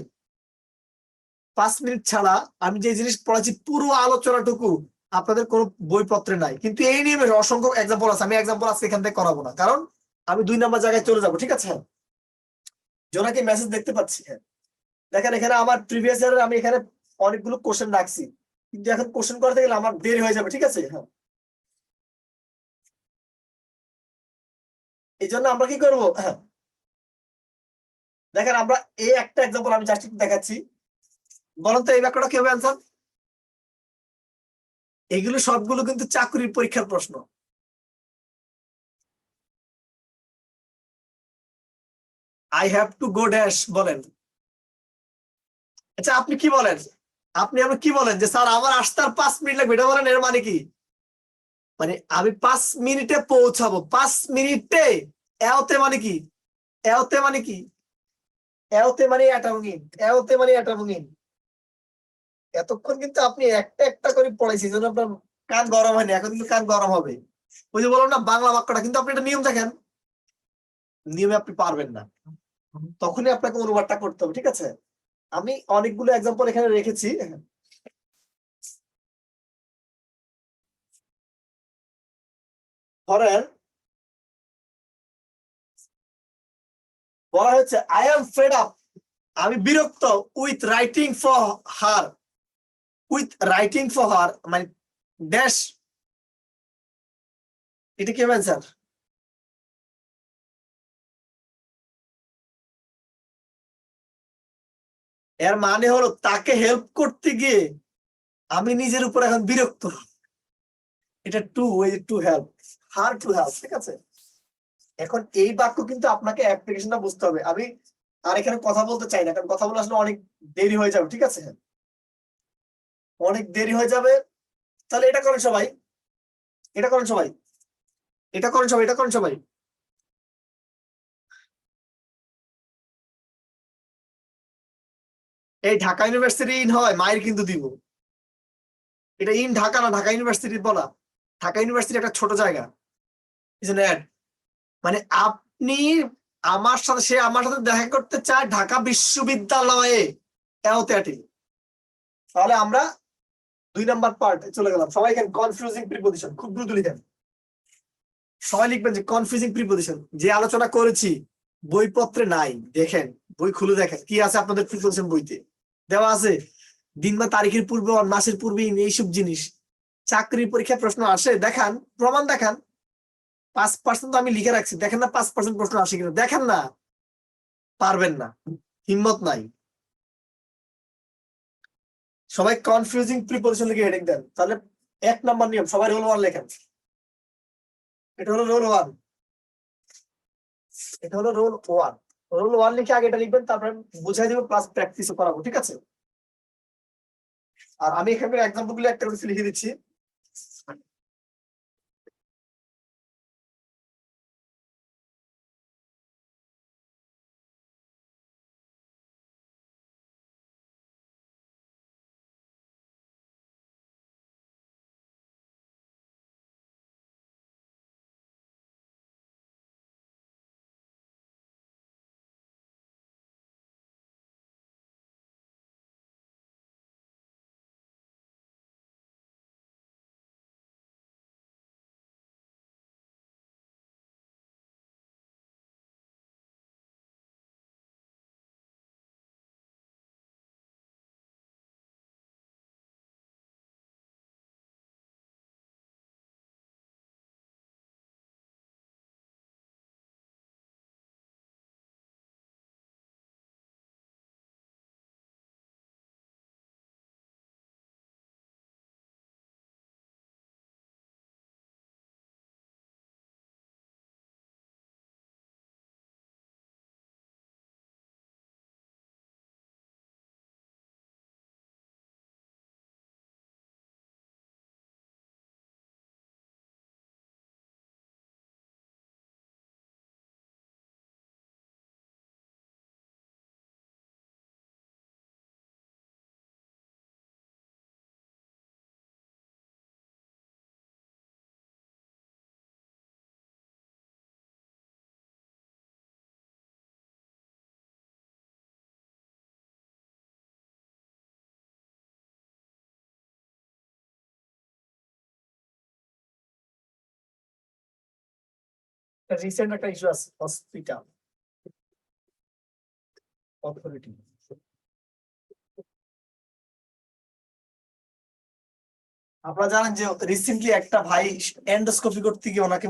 5 মিনিট ছাড়া আমি যে জিনিস পড়াচ্ছি, পুরো আলোচনাটুকু আপনাদের কোনো বইপত্রে নাই। কিন্তু এই নিয়ে অসংখ্য এক্সাম্পল আছে। আমি এক্সাম্পল আজকে এখান থেকে করাবো না, কারণ আমি 2 নাম্বার জায়গায় চলে যাবো। ঠিক আছে? জোনাকি মেসেজ দেখতে পাচ্ছি। হ্যাঁ, দেখেন, এখানে আমার প্রিভিয়াস ইয়ারের আমি এখানে অনেকগুলো কোশ্চেন রাখছি, কিন্তু এখন কোশ্চেন করতে গেলে আমার দেরি হয়ে যাবে। ঠিক আছে? হ্যাঁ, এই জন্য আমরা কি করবো? হ্যাঁ, দেখেন, আমরা এই একটা এক্সাম্পল আমি জাস্ট দেখাচ্ছি। বলেন তো এই বাক্যটা কি হবে অ্যান্সার? এগুলো সবগুলো কিন্তু চাকরির পরীক্ষার প্রশ্ন। I have to go dash. বলেন। আচ্ছা, আপনি কি বলেন? আপনি কি বলেন যে স্যার আমার আসতে আর 5 মিনিট লাগবে, এটা বলেন। এর মানে কি? মানে আমি 5 মিনিটে পৌঁছাবো। 5 মিনিটে। এওতে মানে কি? এওতে মানে কি? এওতে মানে অ্যাটামিন। এওতে মানে অ্যাটামিন। এতক্ষণ কিন্তু আপনি একটা একটা করে পড়াইছি, জন্য আপনার কান গরম হয়নি। এখন কিন্তু কান গরম হবে। ওই যে বললাম না, বাংলা বাক্যটা কিন্তু আপনি একটা নিয়ম দেখেন, নিয়মে আপনি পারবেন না, তখনই আপনাকে অনুবাদটা করতে হবে। ঠিক আছে? আমি অনেকগুলো এক্সাম্পল এখানে রেখেছি। ধরেন বলা হয়েছে আই এম ফেড আপ, আমি বিরক্ত উইথ রাইটিং ফর হার, মানে ড্যাশ, এটা কি হবে স্যার? এর মানে হলো তাকে হেল্প করতে গিয়ে আমি নিজের উপর এখন বিরক্ত। এটা two way to help, her to help, ঠিক আছে? এখন এই বাক্য কিন্তু আপনাকে অ্যাপ্লিকেশনটা বুঝতে হবে। আমি আর এখানে কথা বলতে চাই না, কারণ কথা বলে আসলে অনেক দেরি হয়ে যাবে, ঠিক আছে? অনেক দেরি হয়ে যাবে। তাহলে এটা করেন সবাই, এটা করেন সবাই, এটা করেন সবাই, এটা করেন সবাই। এই ঢাকা ইউনিভার্সিটি ইন হয়, মায়ের কিন্তু দিব। এটা ইন ঢাকা না, ঢাকা ইউনিভার্সিটি বলা। ঢাকা ইউনিভার্সিটি একটা ছোট জায়গা, মানে আপনি আমার সাথে, সে আমার সাথে দেখা করতে চায় ঢাকা বিশ্ববিদ্যালয়ে, এওতেয়াটি। তাহলে আমরা 2 নাম্বার পার্ট চলে গেলাম। সবাই এখানে কনফিউজিং প্রিপজিশন খুব দ্রুত লিখেন। সবাই লিখবেন যে কনফিউজিং প্রিপজিশন যে আলোচনা করেছি বইপত্রে নাই, দেখেন বই খুলে দেখেন কি আছে আপনাদের প্রিপজিশন বইতে দেওয়া আছে। দিন বা তারিখের পূর্বে, মাসের পূর্বে, এইসব জিনিস। চাকরির পরীক্ষায় প্রশ্ন আসে, দেখান, প্রমাণ দেখান। 5% তো আমি লিখে রাখছি, দেখেন না 5% প্রশ্ন আসে কিনা, দেখেন না, পারবেন না, হিম্মত নাই। সবাই কনফিউজিং প্রিপজিশন লিখে হেডিং দেন। তাহলে 1 নাম্বার নিয়ম, সবাই রোল 1 লেখেন। এটা হলো রোল 1, এটা হলো রোল 1। রোল 1 লিখে আগে এটা লিখবেন, তারপরে বুঝাই দেবো প্লাস প্র্যাকটিসও করাবো, ঠিক আছে? আর আমি এখানে এক্সাম্পল গুলো একটা করে লিখে দিচ্ছি। রিসেন্ট একটা ইস্যু আছে, হসপিটাল অথরিটি। আপনারা জানেন যে রিসেন্টলি একটা ভাই এন্ডোস্কোপি করতে গিয়ে ওনাকে,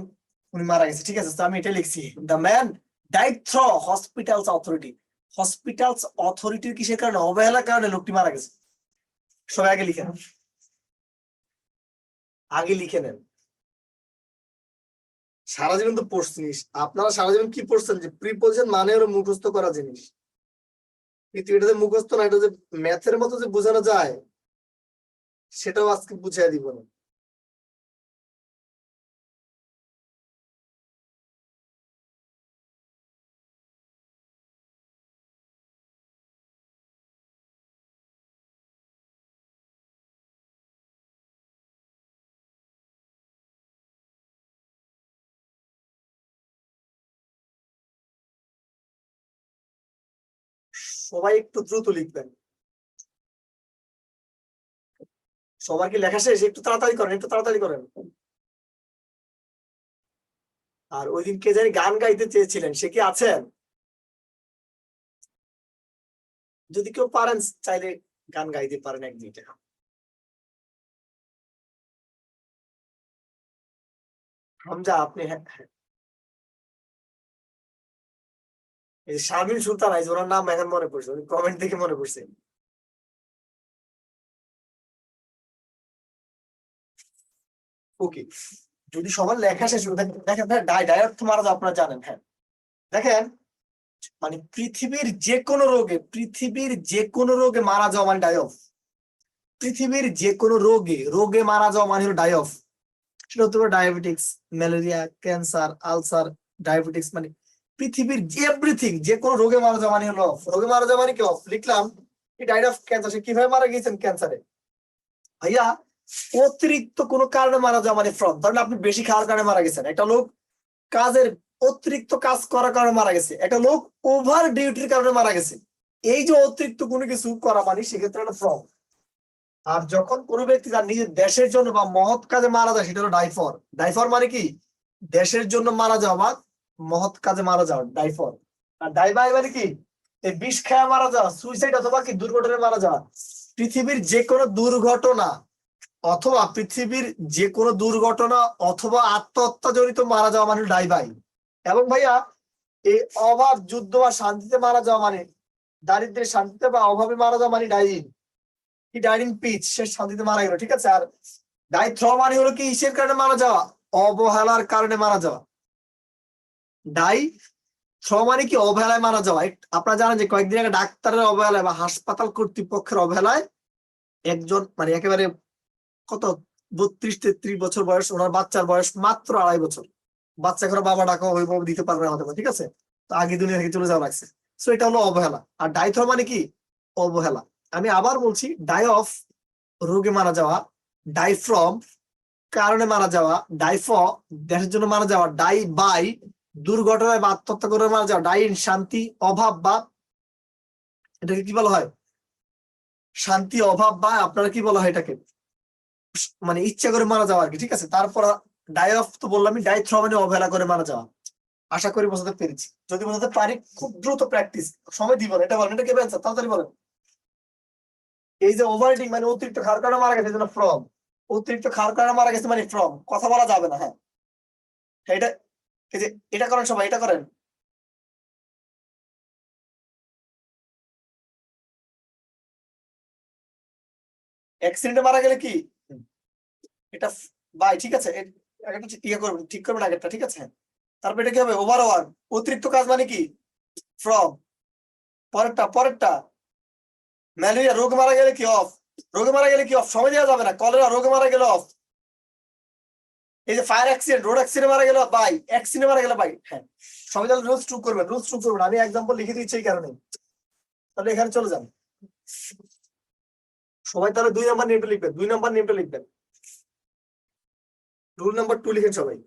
উনি মারা গেছে, ঠিক আছে? তো আমি এটা লিখছি, the man died through hospitals authority. Hospitals অথরিটির কিসের কারণে? অবহেলার কারণে লোকটি মারা গেছে। সবাই আগে লিখে নেন, আগে লিখে নেন। সারা জীবন তো পড়ছিস আপনারা, সারা জীবন কি পড়ছেন? যে প্রিপোজিশন মানে হলো মুখস্থ করা জিনিস, কিন্তু এটা যে মুখস্থ না, এটা যে ম্যাথের মতো যে বোঝানো যায়, সেটাও আজকে বুঝিয়ে দিব না। সবাই একটু দ্রুত লিখবেন। সবার কি লেখা শেষ? একটু তাড়াতাড়ি করেন, একটু তাড়াতাড়ি করেন। আর ওই দিন কে জানি গান গাইতে চেয়েছিলেন, সে কি আছেন? যদি কেউ পারেন চাইলে গান গাইতে পারেন 1-2টা। হামজা আপনি? হ্যাঁ হ্যাঁ। এই শারমিন সুলতান আইজ, ওনার নাম এখন মনে পড়ছে, উনি কমেন্ট দেখে মনে পড়ছে। ওকে, যদি সবার লেখা শেষ হয়ে থাকে, দেখেন ভাই ডাই অর্থ মারা যায় আপনারা জানেন। হ্যাঁ দেখেন, মানে পৃথিবীর যে কোনো রোগে মারা যাওয়া মানে ডাই অফ। পৃথিবীর যে কোনো রোগে মারা যাওয়া মানে হলো ডাই অফ। সেটা হতে পারে diabetics, malaria, cancer, ulcer, diabetics, মানে পৃথিবীর এভরিথিং, যে কোনো রোগে মারা যাওয়া মানে হলো অফ। রোগে মারা যাওয়া মানে কি অফ? লিখলাম হি ডাইড অফ ক্যান্সার। সে কিভাবে মারা গিয়েছেন? ক্যান্সারে। ভাইয়া অতিরিক্ত কোনো কারণে মারা যাওয়া মানে ফ্রম। ধরেন আপনি বেশি খাওয়ার কারণে মারা গেছেন, একটা লোক কাজের অতিরিক্ত কাজ করার কারণে মারা গেছে, একটা লোক ওভার ডিউটির কারণে মারা গেছে। এই যে অতিরিক্ত কোনো কিছু করা মানে সেক্ষেত্রে একটা ফ্রম। আর যখন কোনো ব্যক্তি তার নিজের দেশের জন্য বা মহৎ কাজে মারা যায় সেটা হলো ডাইফর। ডাইফর মানে কি? দেশের জন্য মারা যাওয়া বা মহৎ কাজে মারা যাওয়া, ডাইফর। আর ডাইবাই মানে কি? এই বিষ খেয়ে মারা যাওয়া, সুইসাইড অথবা কি দুর্ঘটনায় মারা যাওয়া। পৃথিবীর যে কোনো দুর্ঘটনা অথবা আত্মহত্যা জড়িত মারা যাওয়া মানে ডাইবাই। এবং ভাইয়া এই অভাব, যুদ্ধ বা শান্তিতে মারা যাওয়া মানে, দারিদ্রের শান্তিতে বা অভাবে মারা যাওয়া মানে ডাইন। কি ডাইন পিচ, সে শান্তিতে মারা গেল, ঠিক আছে। আর ডাই থ্র মানে হলো কি ইসের কারণে মারা যাওয়া? অবহেলার কারণে মারা যাওয়া। ডাই থ্র মানে কি অবহেলায় মারা যাওয়া। আপনারা জানেন যে কয়েকদিন আগে ডাক্তারের অবহেলায় বা হাসপাতাল কর্তৃপক্ষের অবহেলায় একজন, মানে একেবারে কত 32-33 বছর বয়স, ওনার বাচ্চার বয়স মাত্র 2.5 বছর। বাচ্চা করে বাবা ডাকা ওইভাবে দিতে পারবে না, ঠিক আছে। তো আগে দুনিয়া থেকে চলে যাওয়া লাগছে। সো এটা হলো অবহেলা। আর ডাইথ্র মানে কি? অবহেলা। আমি আবার বলছি, ডাই অফ রোগে মারা যাওয়া, ডাই ফ্রম কারণে মারা যাওয়া, ডাইফ দেশের জন্য মারা যাওয়া, ডাই বাই দুর্ঘটনায় বা আত্মহত্যা করে মারা যাওয়া, ডাইন শান্তি অভাব বা, এটাকে কি বলা হয়? শান্তি অভাব বা আপনারা কি বলা হয় এটাকে? মানে ইচ্ছা করে মারা যাওয়া আর কি, ঠিক আছে। তারপর ডাই অফ তো বললাম, ডাই থ্র মানে অবহেলা করে মারা যাওয়া। আশা করি বোঝাতে পেরেছি। যদি বোঝাতে পারি, খুব দ্রুত প্র্যাকটিস, সময় দিব না। এটা বলেন, এটা কে অ্যান্সার? তাড়াতাড়ি বলেন। এই যে ওভার ইটিং মানে অতিরিক্ত খাওয়ার কারণে মারা গেছে, জন্য ফ্রম। অতিরিক্ত খাওয়ার কারণে মারা গেছে মানে ফ্রম, কথা বলা যাবে না। হ্যাঁ এটা, এই যে এটা করেন সবাই, এটা করেন। অ্যাক্সিডেন্টে মারা গেলে কি? এটা বাই, ঠিক আছে। একটা ইয়ে করবেন, ঠিক করবেন আগেরটা, ঠিক আছে। তারপর এটা কি হবে? ওভারঅল। অতিরিক্ত কাজ মানে কি? ফ্রম। পরেরটা ম্যালেরিয়া রোগ মারা গেলে কি? অফ। রোগে মারা গেলে কি? অফ, সময় দেওয়া যাবে না। কলেরা রোগে মারা গেলে অফ। এই যে ফায়ার অ্যাক্সিডেন্ট, রোড অ্যাক্সিডেন্ট মারা গেল বাই, অ্যাক্সিডেন্ট মারা গেল বাই। হ্যাঁ সবাই তাহলে রোজ ট্রু করবেন, আমি এক্সাম্পল লিখে দিচ্ছি এই কারণে। তাহলে এখানে চলে যান সবাই, তাহলে 2 নাম্বার নেমটা লিখবেন, 2 নাম্বার নেমটা লিখবেন। রুল নাম্বার 2 লিখেন সবাই।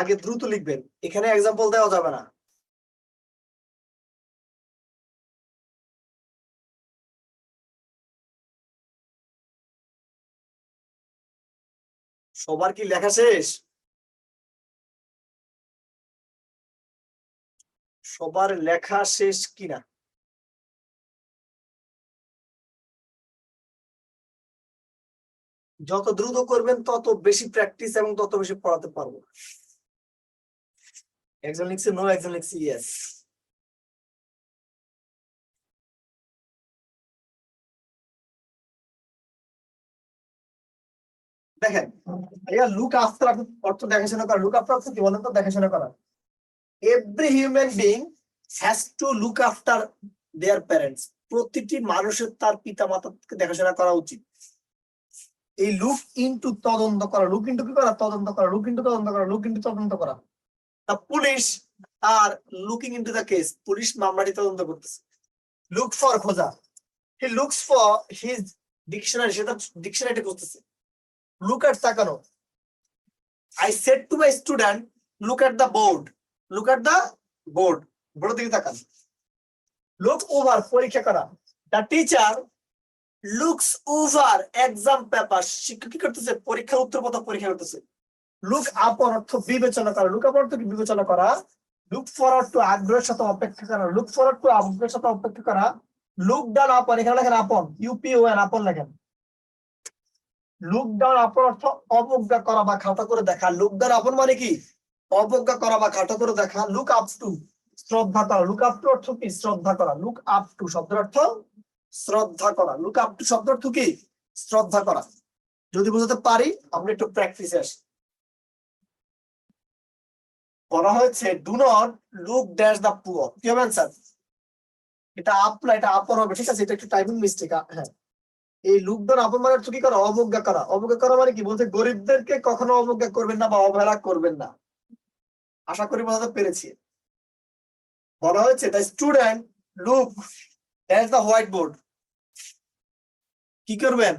আগে দ্রুত লিখবেন, এখানে এক্সাম্পল দেওয়া যাবে না। সবার কি লেখা শেষ? সবার লেখা শেষ কিনা? যত দ্রুত করবেন তত বেশি প্র্যাকটিস এবং তত বেশি পড়াতে পারবো। একজন লিখছে নো, একজন লিখছে ইয়েস। দেখেন লুক আফটার অর্থ দেখাশোনা করা। লুক আফটার অর্থ কি বলেন তো? দেখাশোনা করা। Every human being has to look after their parents. প্রতিটি মানুষের তার পিতা মাতাকে দেখাশোনা করা উচিত। এই লুক ইনটু তদন্ত করা, লুক ইনটু কি করা? তদন্ত করা, লুক ইনটু তদন্ত করা, লুক ইনটু তদন্ত করা। The police are looking into the case, police মামলাটি তদন্ত করতেছে। লুক ফর খোঁজা, he looks for his dictionary, সেটা ডিকশনারিটা খুঁজতেছে। লুক এট তাকানো, I said to my student look at the board, look at the board, বোর্ডের দিকে তাকান। লুক ওভার পরীক্ষা করা, the teacher looks over exam paper, শিক্ষক কি করতেছে? পরীক্ষার উত্তরপত্র পরীক্ষা করতেছে। লুক আপন অর্থ বিবেচনা করা, লুক আপন অর্থ কি? বিবেচনা করা। লুক ফরওয়ার্ড টু আগ্রহের সাথে অপেক্ষা করা, লুক ফরওয়ার্ড টু আগ্রহের সাথে অপেক্ষা করা। লুক ডাউন আপন, এখানে লেখেন আপন, ইউপিওএন, আপন লেখেন। লুক ডাউন আপন অর্থ অবজ্ঞা করা বা খাটো করে দেখা। লুক ডাউন আপন মানে কি? অবজ্ঞা করা বা খাটো করে দেখা। লুক আপ টু শ্রদ্ধা করা, লুক আপ টু অর্থ কি? শ্রদ্ধা করা। লুক আপ টু শব্দের অর্থ শ্রদ্ধা করা, লুক আপ টু শব্দের অর্থ কি? শ্রদ্ধা করা। যদি বুঝতে পারি আমরা একটু প্র্যাকটিসে আসি। বলা হয়েছে do not look dash the poor, কি হবে অ্যান্সার? এটা আপ না, এটা আপন হবে, ঠিক আছে? এটা একটু টাইপিং মিস্টেক। হ্যাঁ, এই লুক ডাউন আপন মানে কি করা? অবজ্ঞা করা। অবজ্ঞা করা মানে কি? বলতে গরিবদেরকে কখনো অবজ্ঞা করবেন না বা অবহেলা করবেন না। আশা করি বোঝাতে পেরেছি। বলা হয়েছে the student look dash the white board, কি করবেন?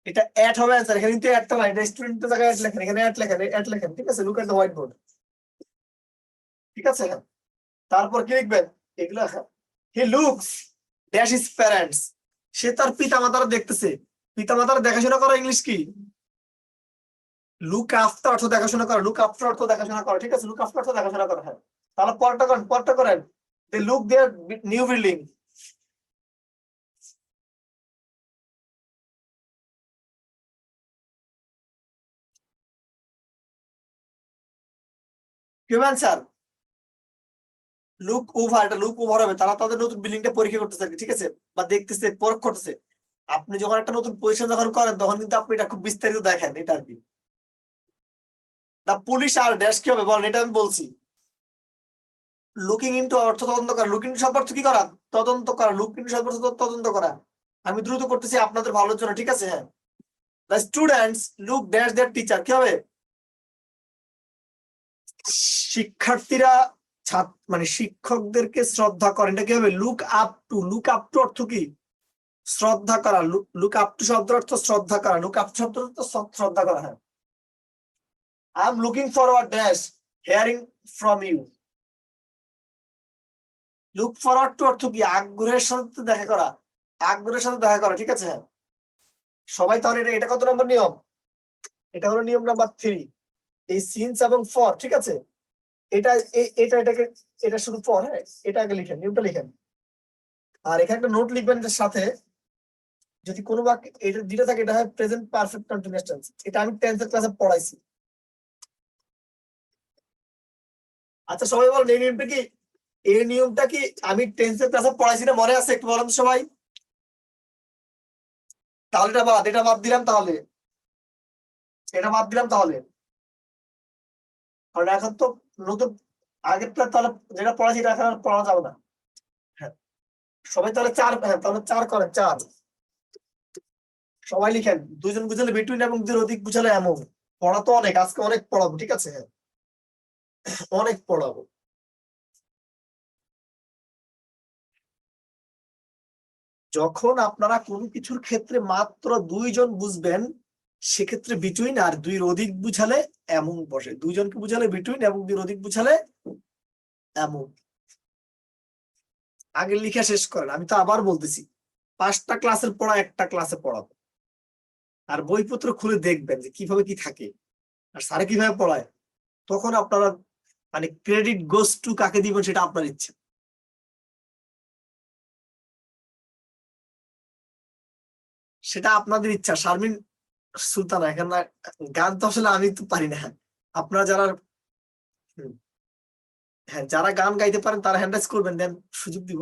এটা অ্যাট হবে অ্যান্সার। এখানে কিন্তু অ্যাটটা না, এটা স্টুডেন্টের জায়গায় অ্যাট লেখেন, এখানে অ্যাট লেখেন, অ্যাট লেখেন, ঠিক আছে? Look at the white board, ঠিক আছে? হ্যাঁ, তারপর কি লিখবেন? এগুলো he looks dash his parents, সে তার পিতা মাতারা দেখতেছে। পিতা মাতারা দেখাশোনা করা ইংলিশ কি? লুক আফটার অর্থ দেখাশোনা করা, লুক আফটার অর্থ দেখাশোনা করা, ঠিক আছে? লুক আফটার অর্থ দেখাশোনা করা। হ্যাঁ, তাহলে পরটা করেন, পরটা করেন। They look their new building, কি অ্যান্সার? লুক ওভার, এটা লুক ওভার হবে। তারা তাদের নতুন বিল্ডিংটা পরীক্ষা করতেছে, ঠিক আছে? বা দেখতেছে, পরখ করতেছে। আপনি যখন একটা নতুন পজিশন যখন করেন তখন কিন্তু আপনি এটা খুব বিস্তারিত দেখেন, এটা আর কি। দা পুলিশ আর ড্যাশ কি হবে বলেন? এটা আমি বলছি। লুকিং ইনটু অর্থ তদন্ত করা, লুকিং ইনটু শব্দ অর্থ কি করা? তদন্ত করা। লুকিং ইনটু শব্দ অর্থ তদন্ত করা। আমি দ্রুত করতেছি আপনাদের ভালোর জন্য, ঠিক আছে? হ্যাঁ, the students look dash their teacher, কি হবে? শিক্ষার্থীরা মানে শিক্ষকদেরকে শ্রদ্ধা করেন, এটা কি হবে? Look up to. Look up to অর্থ কি? শ্রদ্ধা করা। লুক আপ টু শব্দের অর্থ শ্রদ্ধা করা, লুক আপ টু শব্দের অর্থ শ্রদ্ধা করা। হ্যাঁ, I am looking forward dash hearing from you. Look forward to অর্থ কি? আগ্রহের সাথে দেখা করা, আগ্রহের সাথে দেখা করা, ঠিক আছে? হ্যাঁ, সবাই তাহলে এটা কত নম্বর নিয়ম? এটা হলো নিয়ম নাম্বার 3। এই সিন্স এবং ফর, ঠিক আছে? এটাকে এটা শুধু ফর। হ্যাঁ, এটা আগে লিখেন, নিয়মটা লিখেন। আর এখানে একটা নোট লিখবেন এটার সাথে। যদি কোনো বাক্য এটা দিতে থাকে, এটা হয় প্রেজেন্ট পারফেক্ট কন্টিনিউয়াস টেন্স। এটা আমি টেন্সের ক্লাসে পড়াইছি। আচ্ছা সবাই বলেন, এই নিয়মটা কি, এই নিয়মটা কি আমি টেন্সের ক্লাসে পড়াইছি না? মনে আছে? একটু বলেন সবাই। তাহলে এটা বাদ দিলাম, তাহলে এটা বাদ দিলাম তাহলে। কারণ এখন তো নতুন আগেরটা, তাহলে যেটা পড়াইছি এটা এখন আর পড়ানো যাবে না। হ্যাঁ, সবাই তাহলে 4, হ্যাঁ তাহলে 4 করেন, 4। সবাই লিখেন, দুইজন বুঝালে বিটুইন এবং দুইজন অধিক বুঝালে এমন। পড়া তো অনেক, আজকে অনেক পড়াবো, ঠিক আছে? হ্যাঁ, অনেক পড়াবো। যখন আপনারা কোনো কিছুর ক্ষেত্রে মাত্র 2 জন বুঝবেন, সেক্ষেত্রে বিটুইন আর 2 এর অধিক বুঝালে এমন বসে। 2 জনকে বুঝালে বিটুইন এবং 2 এর অধিক বুঝালে এমন। আগে লিখে শেষ করেন। আমি তো আবার বলতেছি, 5টা ক্লাসের পড়া একটা ক্লাসে পড়াবো। আর বইপত্র খুলে দেখবেন যে কিভাবে কি থাকে আর স্যারে কিভাবে পড়ায়। তখন আপনারা মানে ক্রেডিট গোস টু কাকে দিবেন সেটা আপনার ইচ্ছা। সেটা আপনাদের ইচ্ছা। শারমিন সুলতানা, এখানে গান তো আসলে আমি তো পারি না। আপনারা যারা হ্যাঁ, যারা গান গাইতে পারেন তারা হ্যান্ড রাইজ করবেন, দেন সুযোগ দিব।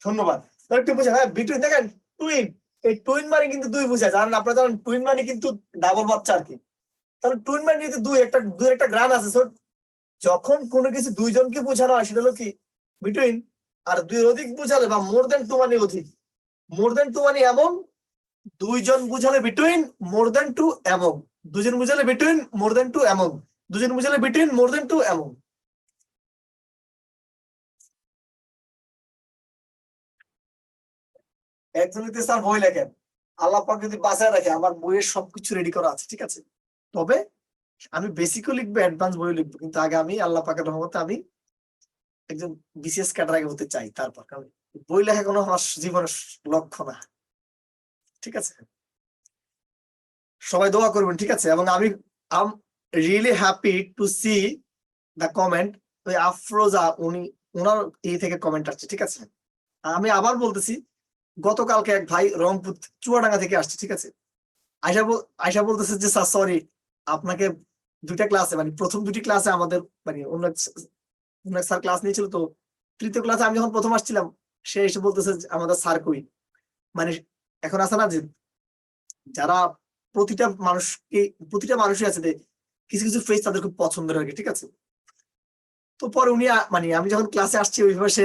ধন্যবাদ। তো একটু বুঝে, হ্যাঁ বিটুইন দেখেন টুইন, এই টুইন মানে কিন্তু দুই বুঝায়, জানেন আপনারা জানেন টুইন মানে কিন্তু ডাবল বাচ্চা আর কি। তাহলে টুইন মানে কিন্তু দুই একটা গ্রান আছে। যখন কোনো কিছু দুইজনকে বোঝানো হয় সেটা হলো কি বিটুইন, আর দুই অধিক বুঝালে বা মোর দেন টু মানে অধিক, মোর দেন টু মানে এমন, দুইজন বুঝালে বিটুইন, মোর দেন টু এমন, দুজন বুঝালে বিটুইন, মোর দেন টু এমন, দুজন বুঝালে বিটুইন, মোর দেন টু এমন। একজন যদি স্যার বই লেখেন, আল্লাহ পাক যদি বাঁচায় রাখে, আমার বইয়ের সবকিছু রেডি করা আছে, ঠিক আছে। তবে আমি বেসিকও লিখবো, অ্যাডভান্স বইও লিখবো, কিন্তু আগে আমি আল্লাহ পাকের রহমতে আমি একজন বিসিএস ক্যাডার আগে হতে চাই, তারপর। কারণ বই লেখা কোনো আমার জীবনের লক্ষ্য না, ঠিক আছে। সবাই দোয়া করবেন, ঠিক আছে। এবং আমি I'm really happy to see the comment. ওই আফরোজা, ওনার এই থেকে কমেন্ট আসছে, ঠিক আছে। আমি আবার বলতেছি, গতকালকে এক ভাই রংপুর চুয়াডাঙ্গা থেকে আসছে, ঠিক আছে। আয়সা বলতেছে যে স্যার সরি, আপনাকে দুইটা ক্লাসে, মানে প্রথম দুটি ক্লাসে আমাদের মানে অন্য এক স্যার ক্লাস নিয়েছিল, তো তৃতীয় ক্লাসে আমি যখন প্রথম আসছিলাম, সে এসে বলতেছে যে আমাদের স্যার কই। মানে এখন আছে না যে যারা প্রতিটা মানুষই আছে, কিছু কিছু ফেস তাদের খুব পছন্দের হয়, ঠিক আছে। তো পরে উনি মানে আমি যখন ক্লাসে আসছি ওইভাবে সে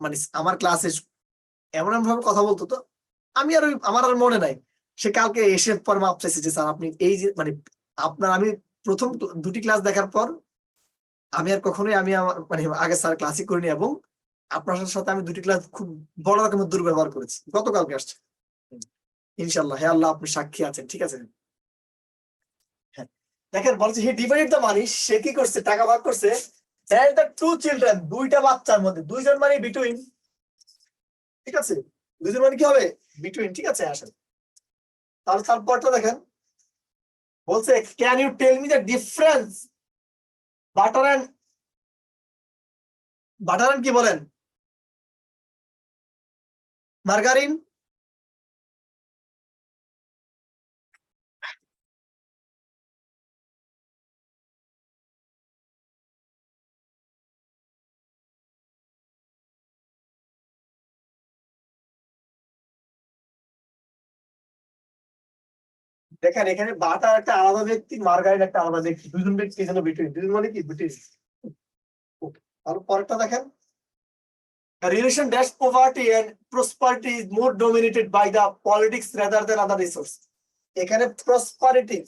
মানে আমার ক্লাসে এমন এমন ভাবে কথা বলতো, তো আমি আর আমার আর মনে নাই। সে কালকে এসে পর মাপ চাইছে যে স্যার আপনি এই যে মানে আপনার, আমি প্রথম দুটি ক্লাস দেখার পর আমি আর কখনোই আমি আমার মানে আগে স্যার ক্লাসই করিনি, এবং আপনার সাথে আমি দুটি ক্লাস খুব বড় রকমের দুর্ব্যবহার করেছি। গতকালকে আসছে, ইনশাল্লাহ। হ্যাঁ আল্লাহ, আপনি সাক্ষী আছেন, ঠিক আছে। হ্যাঁ, দেখেন বলছে হি ডিভাইডেড দ্য মানি, সে কি করছে, টাকা ভাগ করছে। টু চিলড্রেন, দুইটা বাচ্চার মধ্যে, দুইজন মানে বিটুইন, ঠিক আছে। দুইজন মানে কি হবে, বিটুইন, ঠিক আছে। আসেন তাহলে তারপরটা দেখেন, বলছে can you tell me the difference butter and, কি বলেন, মার্গারিন। দেখেন এখানে বাটার একটা আলাদা ব্যক্তি, মার্গারিন একটা আলাদা ব্যক্তি, দুজন ব্যক্তি, এই জন্য বিটুইন। দুজন মানে কি, বিটুইন। তাহলে পরেরটা দেখেন, a relation dash poverty and prosperity is more dominated by the politics rather than other resource. এখানে প্রসপারিটি,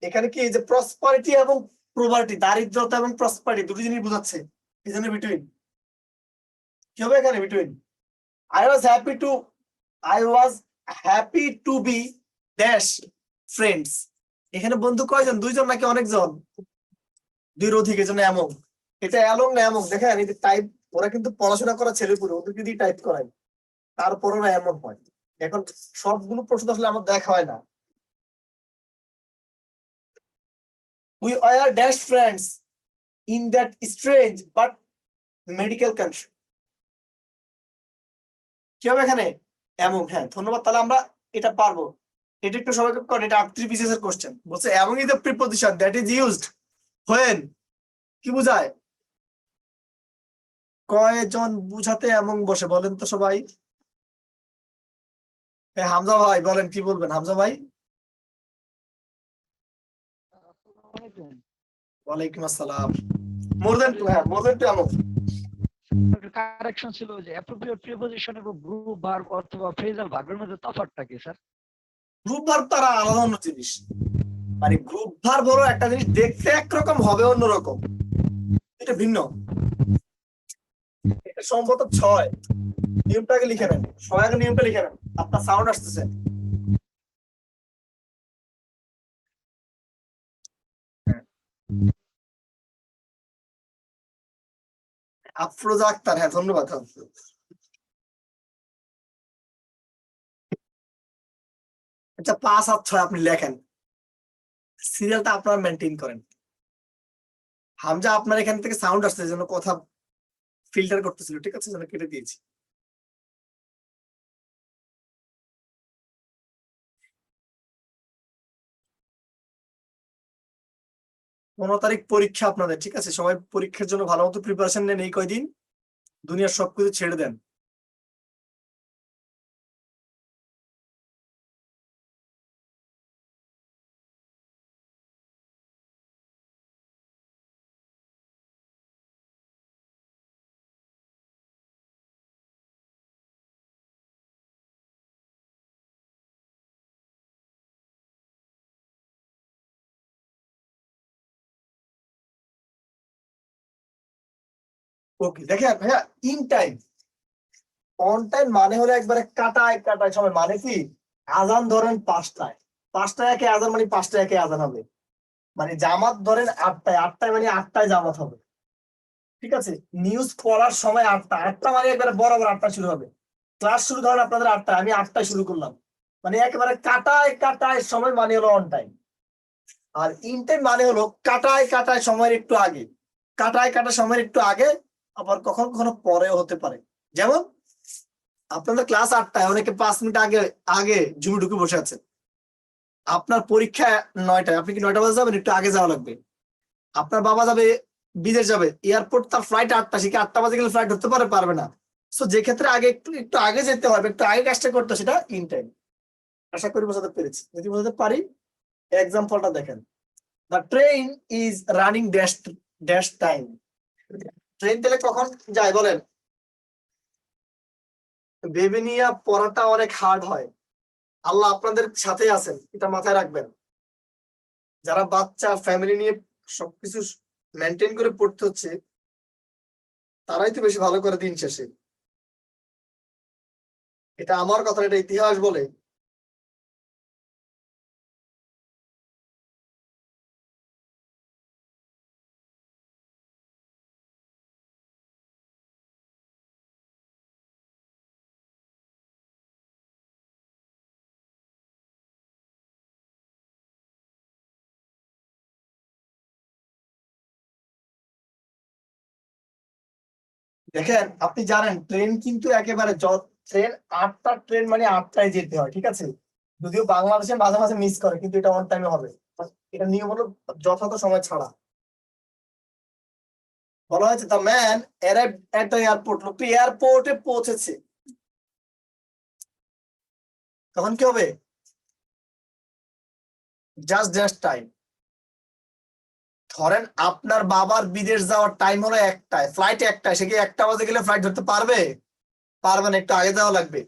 এখানে কি যে প্রসপারিটি এবং প্রভার্টি, দারিদ্রতা এবং প্রসপারিটি দুটো জিনিস বোঝাচ্ছে, এই জন্য বিটুইন। কি হবে এখানে between, I was happy to be dash friends. এখানে বন্ধু কয়জন, দুইজন নাকি অনেকজন, দুই অধিক, এজন্য এমন। এটা অ্যালং না এমন, দেখেন এই যে টাইপ, ওরা কিন্তু পড়াশোনা করা ছেলে পুরো, ওদেরকে দিয়ে টাইপ করায়, তারপর ওরা এমন হয়। এখন সবগুলো প্রশ্ন আসলে আমার দেখা হয় না। We are dash friends in that strange but medical country. কি হবে এখানে, এমন। হ্যাঁ ধন্যবাদ, তাহলে আমরা এটা পারবো। এটা একটু সবাইকে করেন, এটা 38 পিসেস এর কোশ্চেন। বলছে এবং is the preposition that is used when, কি বোঝায়, কয়জন বুঝাতে এমন বসে, বলেন তো সবাই। হ্যাঁ হামজা ভাই বলেন, কি বলবেন হামজা ভাই। ওয়ালাইকুম আসসালাম। মোর দেন টু, হ্যাঁ মোর দেন টু এমন। কারেকশন ছিল যে অ্যাপ্রোপ্রিয়েট প্রিপজিশন এবং গ্রুপ ভার্ব অথবা ফ্রেজাল ভার্বের মধ্যে তফাৎটা কি স্যার? গ্রুপ ভার্ব তারা আলাদা অন্য জিনিস, মানে গ্রুপ ভার্ব হলো একটা জিনিস, দেখতে একরকম হবে অন্যরকম, এটা ভিন্ন। এটা সম্ভবত 6 নিয়মটাকে লিখে নেন, 6 আগে নিয়মটা লিখে নেন। আপনার সাউন্ড আসতেছে। আফরোজা আক্তার, হ্যাঁ ধন্যবাদ। আচ্ছা 5 আর 6 আপনি লেখেন, সিরিয়ালটা আপনারা মেনটেন করেন। হামজা আপনার এখান থেকে সাউন্ড আসছে, যেন কথা ফিল্টার করতেছিল, ঠিক আছে, যেন কেটে দিয়েছি। 15 তারিখ পরীক্ষা আপনাদের, ঠিক আছে? সবাই পরীক্ষার জন্য ভালো মতো প্রিপারেশন নেন এই কয়দিন, দুনিয়ার সবকিছু ছেড়ে দেন। ওকে, দেখেন ভাইয়া, ইন টাইম অন টাইম মানে হলো একবারে কাটায় কাটায় সময়, মানে কি আজান ধরেন 5টায়, 5টায় একে আজান মানে 5টায় একে আজান হবে, মানে জামাত ধরেন 8টায়, 8টায় মানে 8টায় জামাত হবে, ঠিক আছে? নিউজ পড়ার সময় 8টা, 8টা মানে একবারে বরাবর 8টা শুরু হবে। ক্লাস শুরু ধরেন আপনাদের 8টায়, আমি 8টায় শুরু করলাম, মানে একেবারে কাটায় কাটায় সময় মানে হলো অন টাইম। আর ইন টাইম মানে হলো কাটায় কাটায় সময়ের একটু আগে, কাটায় কাটায় সময়ের একটু আগে, আবার কখনো কখনো পরেও হতে পারে। যেমন আপনাদের ক্লাস 8টায়, অনেকে 5 মিনিট আগে আগে জুমে ঢুকে বসে আছেন, আপনার পরীক্ষা 9টায়, আপনি কি 9টা বাজে যাবেন? একটু আগে যাওয়া লাগবে। আপনার বাবা যাবে বিদেশ যাবে, এয়ারপোর্ট, তার ফ্লাইট 8টা, সে কি 8টা বাজে গেলে ফ্লাইট ধরতে পারবে না। সো যে ক্ষেত্রে আগে একটু একটু আগে যেতে হবে, একটু আগে কাজটা করতে, সেটা ইন টাইম। আশা করি বোঝাতে পেরেছি। যদি বোঝাতে পারি, এক্সাম্পলটা দেখেন। The train is running dash dash time. Train তাহলে কখন যায় বলেন? ভেবে নিয়ে পড়াটা অনেক হার্ড হয়। আল্লাহ আপনাদের সাথে আছেন, এটা মাথায় রাখবেন। যারা বাচ্চা ফ্যামিলি নিয়ে সবকিছু মেনটেন করে পড়তে হচ্ছে, তারাই তো বেশি ভালো করে দিন শেষে। এটা আমার কথা, এটা ইতিহাস বলে। দেখেন, আপনি জানেন ট্রেন কিন্তু একেবারে ট্রেন 8টা ট্রেন মানে 8টায় যেতে হয়, ঠিক আছে? যদিও বাংলাদেশে মাঝে মাঝে মিস করে, কিন্তু এটা অন টাইমে হবে। এটা নিয়ম হলো যথাযথ সময় ছাড়া। বলা হয়েছে the man arrived at the airport, লোকটি এয়ারপোর্টে পৌঁছেছে। তখন কি হবে? Just just time. ধরেন আপনার বাবার বিদেশ যাওয়ার টাইম হলো 1টায়, ফ্লাইট 1টায়, সে কি 1টা বাজে গেলে ফ্লাইট ধরতে পারবে? পারবে না, একটু আগে যাওয়া লাগবে।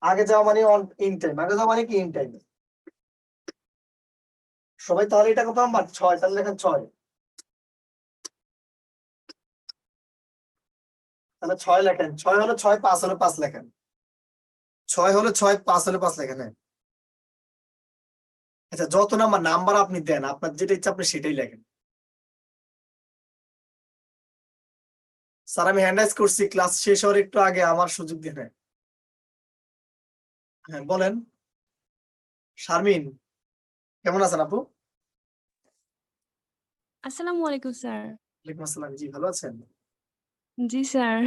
আগে যাওয়া মানে অন ইন টাইম, আগে যাওয়া মানে কি ইন টাইম। সবাই তাহলে এটা কত নাম্বার? 6, তাহলে লেখেন 6। তাহলে 6 লেখেন, 6 হলো 6, 5 হলো 5 লেখেন, 6 হলো 6, 5 হলো 5 লেখেন। হ্যাঁ, আচ্ছা, যত নাম্বার নাম্বার আপনি দেন, আপনার যেটা ইচ্ছা আপনি সেটাই লেখেন। স্যার আমি হ্যান্ড রাইজ করছি, ক্লাস শেষ হওয়ার একটু আগে আমার সুযোগ দিন। হ্যাঁ হ্যাঁ, বলেন। শারমিন, কেমন আছেন আপু? আসসালামু আলাইকুম স্যার। ওয়ালাইকুম আসসালাম, জি ভালো আছেন? জি স্যার।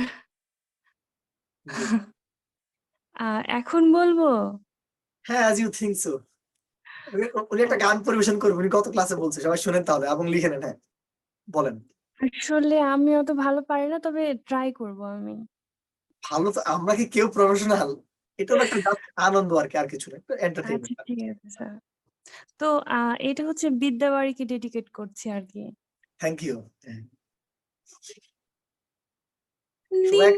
জি। এখন বলবো? হ্যাঁ, অ্যাজ ইউ থিঙ্ক সো। উনি একটা গান পরিবেশন করবেন, উনি কত ক্লাসে বলছে, সবাই শুনেন তাহলে এবং লিখে নেন। হ্যাঁ বলেন। আসলে আমি অত ভালো পারি না, তবে ট্রাই করব আমি। ভালো তো, আমরা কি কেউ প্রফেশনাল? এটা হলো একটা just আনন্দ আর কি, আর কিছু না, একটা আচ্ছা এন্টারটেইনমেন্ট। ঠিক আছে স্যার। তো এটা হচ্ছে বিদ্যাবাড়িকে ডেডিকেট করছি আরকি। Thank you. সবাই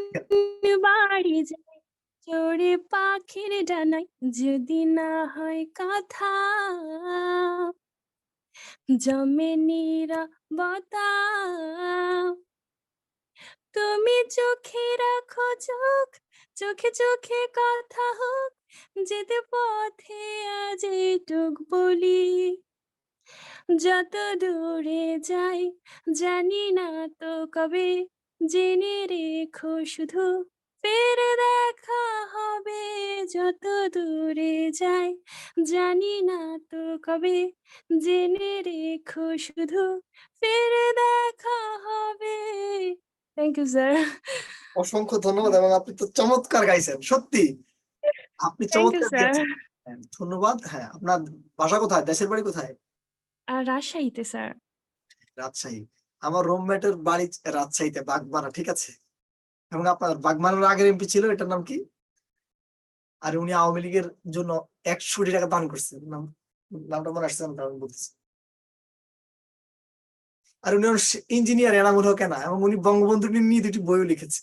দিন বাড়ি যায় চড়ে পাখির ডানায়, যদি না হয় কথা জমে নীরবতা। তুমি চোখে রাখো চোখ, চোখে চোখে কথা হোক, যেতে পথে আজ এইটুক বলি, যত দূরে যাই জানি না তো কবে, জেনে রেখো শুধু ফিরে দেখা হবে। যত দূরে যাই জানি না তো কবে, জেনে রেখো শুধু ফিরে দেখা হবে। Thank you sir. অসংখ্য ধন্যবাদ, এবং আপনি তো চমৎকার গাইছেন সত্যি, আপনি থ্যাংক ইউ চমৎকার স্যার। গেয়েছেন। হ্যাঁ, ধন্যবাদ। হ্যাঁ, আপনার বাসা কোথায়, দেশের বাড়ি কোথায়? আর রাজশাহীতে স্যার। রাজশাহী। আমার রুমমেটের বাড়ি রাজশাহীতে, বাগমারা, ঠিক আছে। এবং আপনার বাগমারার আগের এমপি ছিল, এটার নাম কি? আর উনি আওয়ামী লীগের জন্য 100 কোটি টাকা দান করছে, নামটা মনে আসছে না, আমি বলতেছি। আর উনি ইঞ্জিনিয়ার এনামুল হক না, এবং উনি বঙ্গবন্ধু নিয়ে 2টি বইও লিখেছে,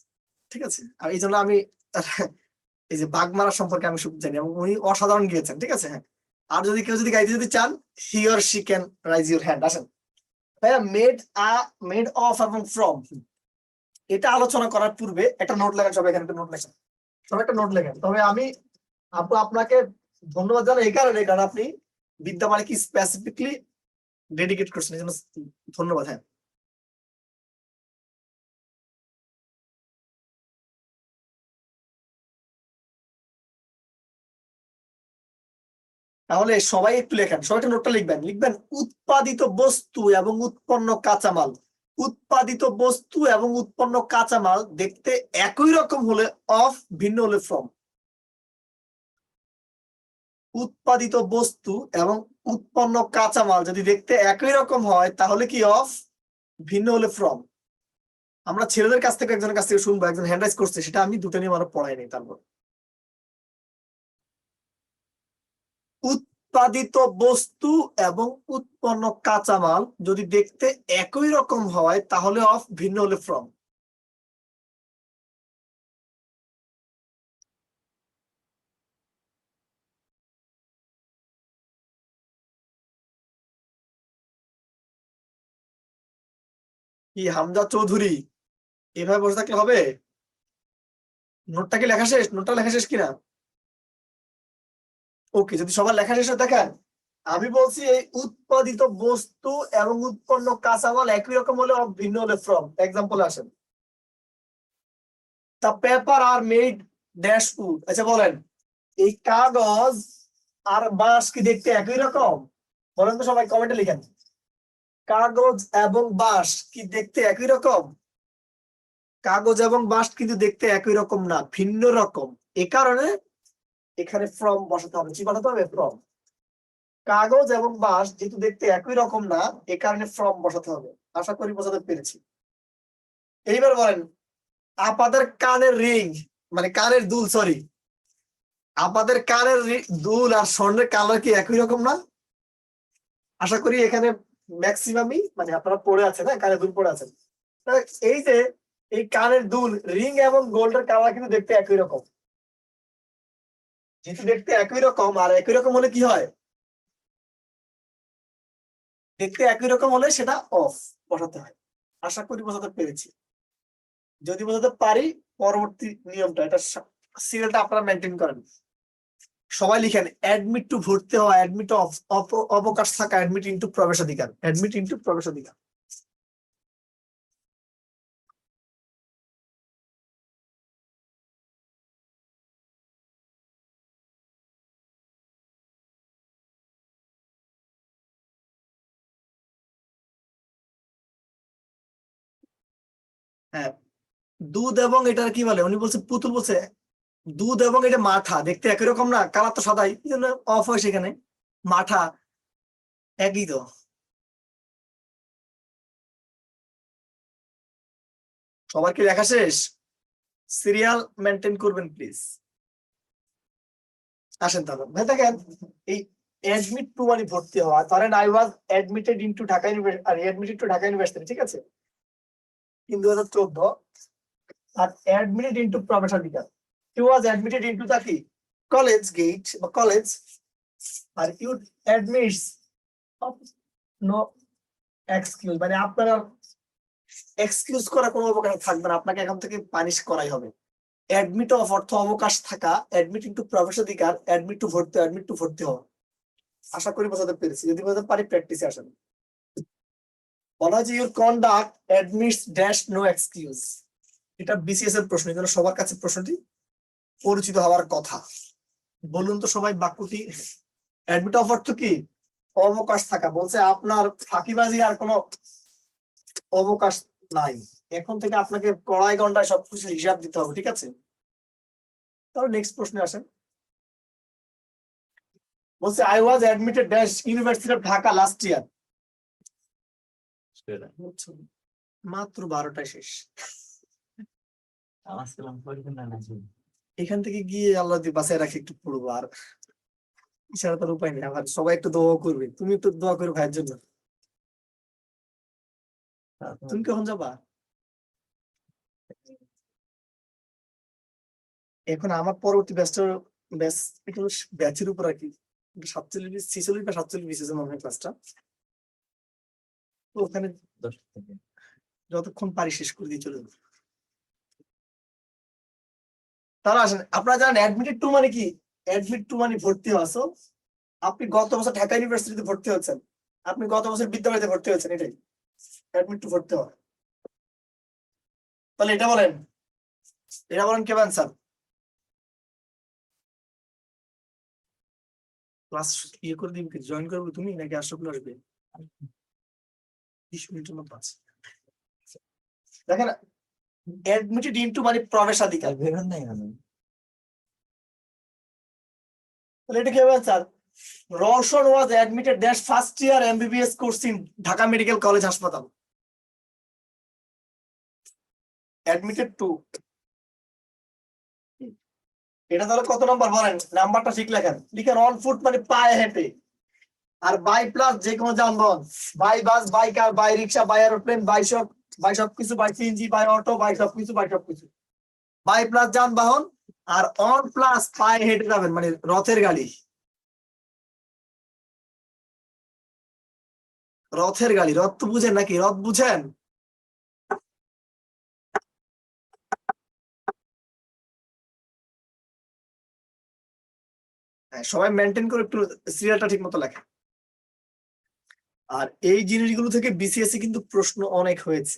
ঠিক আছে। আর এই জন্য আমি এই যে বাগমারা সম্পর্কে আমি সব জানি, এবং উনি অসাধারণ গিয়েছেন, ঠিক আছে। হ্যাঁ, আর যদি কেউ যদি গাইতে যদি চান, he or she can rise your hand. আসেন ভাইয়া। মেড অফ এবং ফ্রম, এটা আলোচনা করার পূর্বে একটা নোট লেখেন সবাই, এখানে একটা নোট লেখেন, সবাই একটা নোট লেখেন। তবে আমি আপনাকে ধন্যবাদ জানাই এই কারণে, কারণ আপনি বিদ্যামালিকে স্পেসিফিকলি ডেডিকেট করছেন, এই জন্য ধন্যবাদ। হ্যাঁ, তাহলে সবাই একটু লেখেন, সবাই একটা নোটটা লিখবেন উৎপাদিত বস্তু এবং উৎপন্ন কাঁচামাল। উৎপাদিত বস্তু এবং উৎপন্ন কাঁচামাল দেখতে একই রকম হলে অফ, ভিন্ন হলে ফ্রম। উৎপাদিত বস্তু এবং উৎপন্ন কাঁচামাল যদি দেখতে একই রকম হয় তাহলে কি অফ, ভিন্ন হলে ফ্রম। আমরা ছেলেদের কাছ থেকে একজনের কাছ থেকে শুনবো, একজন হ্যান্ড রাইজ করছে, সেটা আমি দুটো নিয়ে আরো পড়াইনি। তারপর উৎপাদিত বস্তু এবং উৎপন্ন কাঁচামাল যদি দেখতে একই রকম হয় তাহলে অফ, ভিন্ন হলে ফ্রম। কি হামজা চৌধুরী, এভাবে বসে থাকলে হবে? নোটটা কি লেখা শেষ? নোটটা লেখা শেষ কিনা? ওকে, যদি সবার লেখা শেষ হয় দেখেন, আমি বলছি এই উৎপাদিত বস্তু এবং উৎপন্ন কাঁচামাল একই রকম হলে অফ, ভিন্ন হলে ফ্রম। এক্সাম্পল আসেন, the paper are made dash wood. আচ্ছা বলেন, এই কাগজ আর বাঁশ কি দেখতে একই রকম? বলেন তো সবাই, কমেন্টে লিখেন, কাগজ এবং বাঁশ কি দেখতে একই রকম? কাগজ এবং বাঁশ কিন্তু দেখতে একই রকম না, ভিন্ন রকম। এ কারণে এখানে ফ্রম বসাতে হবে। কি বসাতে হবে? ফ্রম। কাগজ এবং বাঁশ যেহেতু দেখতে একই রকম না, এ কারণে ফ্রম বসাতে হবে। আশা করি বোঝাতে পেরেছি। এইবার বলেন, আপাদের কানের রিং, মানে কানের দুল, সরি, আপাদের কানের দুল আর স্বর্ণের কালার কি একই রকম না? আশা করি এখানে ম্যাক্সিমামই, মানে আপনারা পড়ে আছেন, হ্যাঁ, কানের দুল পড়ে আছেন। এই যে এই কানের দুল, রিং এবং গোল্ডের কালার কিন্তু দেখতে একই রকম। যেহেতু দেখতে একই রকম, আর একই রকম হলে কি হয়? দেখতে একই রকম হলে সেটা অফ বসাতে হয়। আশা করি বোঝাতে পেরেছি। যদি বোঝাতে পারি, পরবর্তী নিয়মটা, এটা সিরিয়ালটা আপনারা মেনটেন করেন। সবাই লিখেন, অ্যাডমিট টু ভর্তি হওয়া, অ্যাডমিট অবকাশ থাকা, অ্যাডমিট ইনটু প্রবেশাধিকার, অ্যাডমিট ইনটু প্রবেশাধিকার। হ্যাঁ, দুধ এবং এটার কি বলে, উনি বলছে, পুতুল বলছে দুধ এবং এটা মাঠা দেখতে একই রকম না, কালার তো সাদাই, এই জন্য অফ হয় সেখানে। মাঠা একই তো। সবার কি লেখা শেষ? সিরিয়াল মেনটেন করবেন প্লিজ। আসেন তাহলে ভাই, দেখেন এই অ্যাডমিট টু মানে ভর্তি হওয়া। ধরেন I was admitted into Dhaka university, আর অ্যাডমিটেড টু ঢাকা ইউনিভার্সিটি, ঠিক আছে, in 2014, আর অ্যাডমিটেড ইনটু প্রবেশাধিকার, হি ওয়াজ অ্যাডমিটেড ইনটু দা কি কলেজ গেট বা কলেজ, আর ইউ অ্যাডমিটস নো এক্সকিউজ, মানে আপনারা এক্সকিউজ করা কোনো অবকাশ থাকবে না, আপনাকে এখন থেকে পানিশ করাই হবে। অ্যাডমিট অফ অর্থ অবকাশ থাকা, অ্যাডমিট ইনটু প্রবেশাধিকার, অ্যাডমিট টু ভর্তি, অ্যাডমিট টু ভর্তি হওয়া। আশা করি বোঝাতে পেরেছি। যদি বোঝাতে পারি, প্র্যাকটিসে আসেন। বলা হয়েছে your conduct admits dash no excuse. এটা বিসিএস এর প্রশ্ন, এই জন্য সবার কাছে প্রশ্নটি পরিচিত হওয়ার কথা। বলুন তো সবাই বাক্যটি। অ্যাডমিট অফ অর্থ কি? অবকাশ থাকা। বলছে আপনার ফাঁকিবাজি আর কোনো অবকাশ নাই, এখন থেকে আপনাকে কড়াই ঘন্টায় সবকিছু হিসাব দিতে হবে, ঠিক আছে। তাহলে নেক্সট প্রশ্নে আসেন। বলছে I was admitted dash university of Dhaka last year. বুঝছো? মাত্র 12টায় শেষ। এখান থেকে গিয়ে আল্লাহ যদি বাঁচায় রাখি একটু পড়বো, আর এছাড়া তার উপায় নেই। আবার সবাই একটু দোয়া করবে, তুমি একটু দোয়া করবে ভাইয়ের জন্য। তুমি কখন যাবা? এখন আমার পরবর্তী ব্যাচের উপর আর কি 47 বা 47 বিসিএস মনে হয় ক্লাসটা। তো ওখানে যতক্ষণ পারি শেষ করে দিয়ে চলে যাবো। তারা আসেন, আপনারা জানেন অ্যাডমিটেড টু মানে কি? অ্যাডমিট টু মানে ভর্তি হওয়া। So, আপনি গত বছর ঢাকা ইউনিভার্সিটিতে ভর্তি হচ্ছেন, আপনি গত বছর বিদ্যালয়তে ভর্তি হচ্ছেন, এটাই অ্যাডমিট টু ভর্তি হওয়া। তাহলে এটা বলেন কেমন অ্যান্সার? ক্লাস ইয়ে করে দিবি, জয়েন করবে তুমি নাকি আশরাফুল আসবে? 20 মিনিটের মতো আছে। দেখেন অ্যাডমিটেড ইনটু মানে প্রবেশাধিকার। তাহলে এটা কি হবে sir? Roushan was admitted dash first year MBBS course in Dhaka medical college হাসপাতাল। অ্যাডমিটেড টু, এটা তাহলে কত নাম্বার বলেন? নাম্বারটা ঠিক লেখেন। লিখেন অন ফুট মানে পায়ে হেঁটে, আর বাই প্লাস যে কোনো যানবাহন, by bus, by car, by rickshaw, by aeroplane, by সবকিছু, by CNG, by auto, by সবকিছু, বাই প্লাস যানবাহন, আর অন প্লাস পায়ে হেঁটে যাবেন মানে রথের গাড়ি। রথ তো বুঝেন নাকি? রথ বুঝেন? সবাই মেনটেন করে একটু সিরিয়ালটা ঠিক মতো লেখা। আর এই জিনিসগুলো থেকে বিসিএসসি কিন্তু প্রশ্ন অনেক হয়েছে।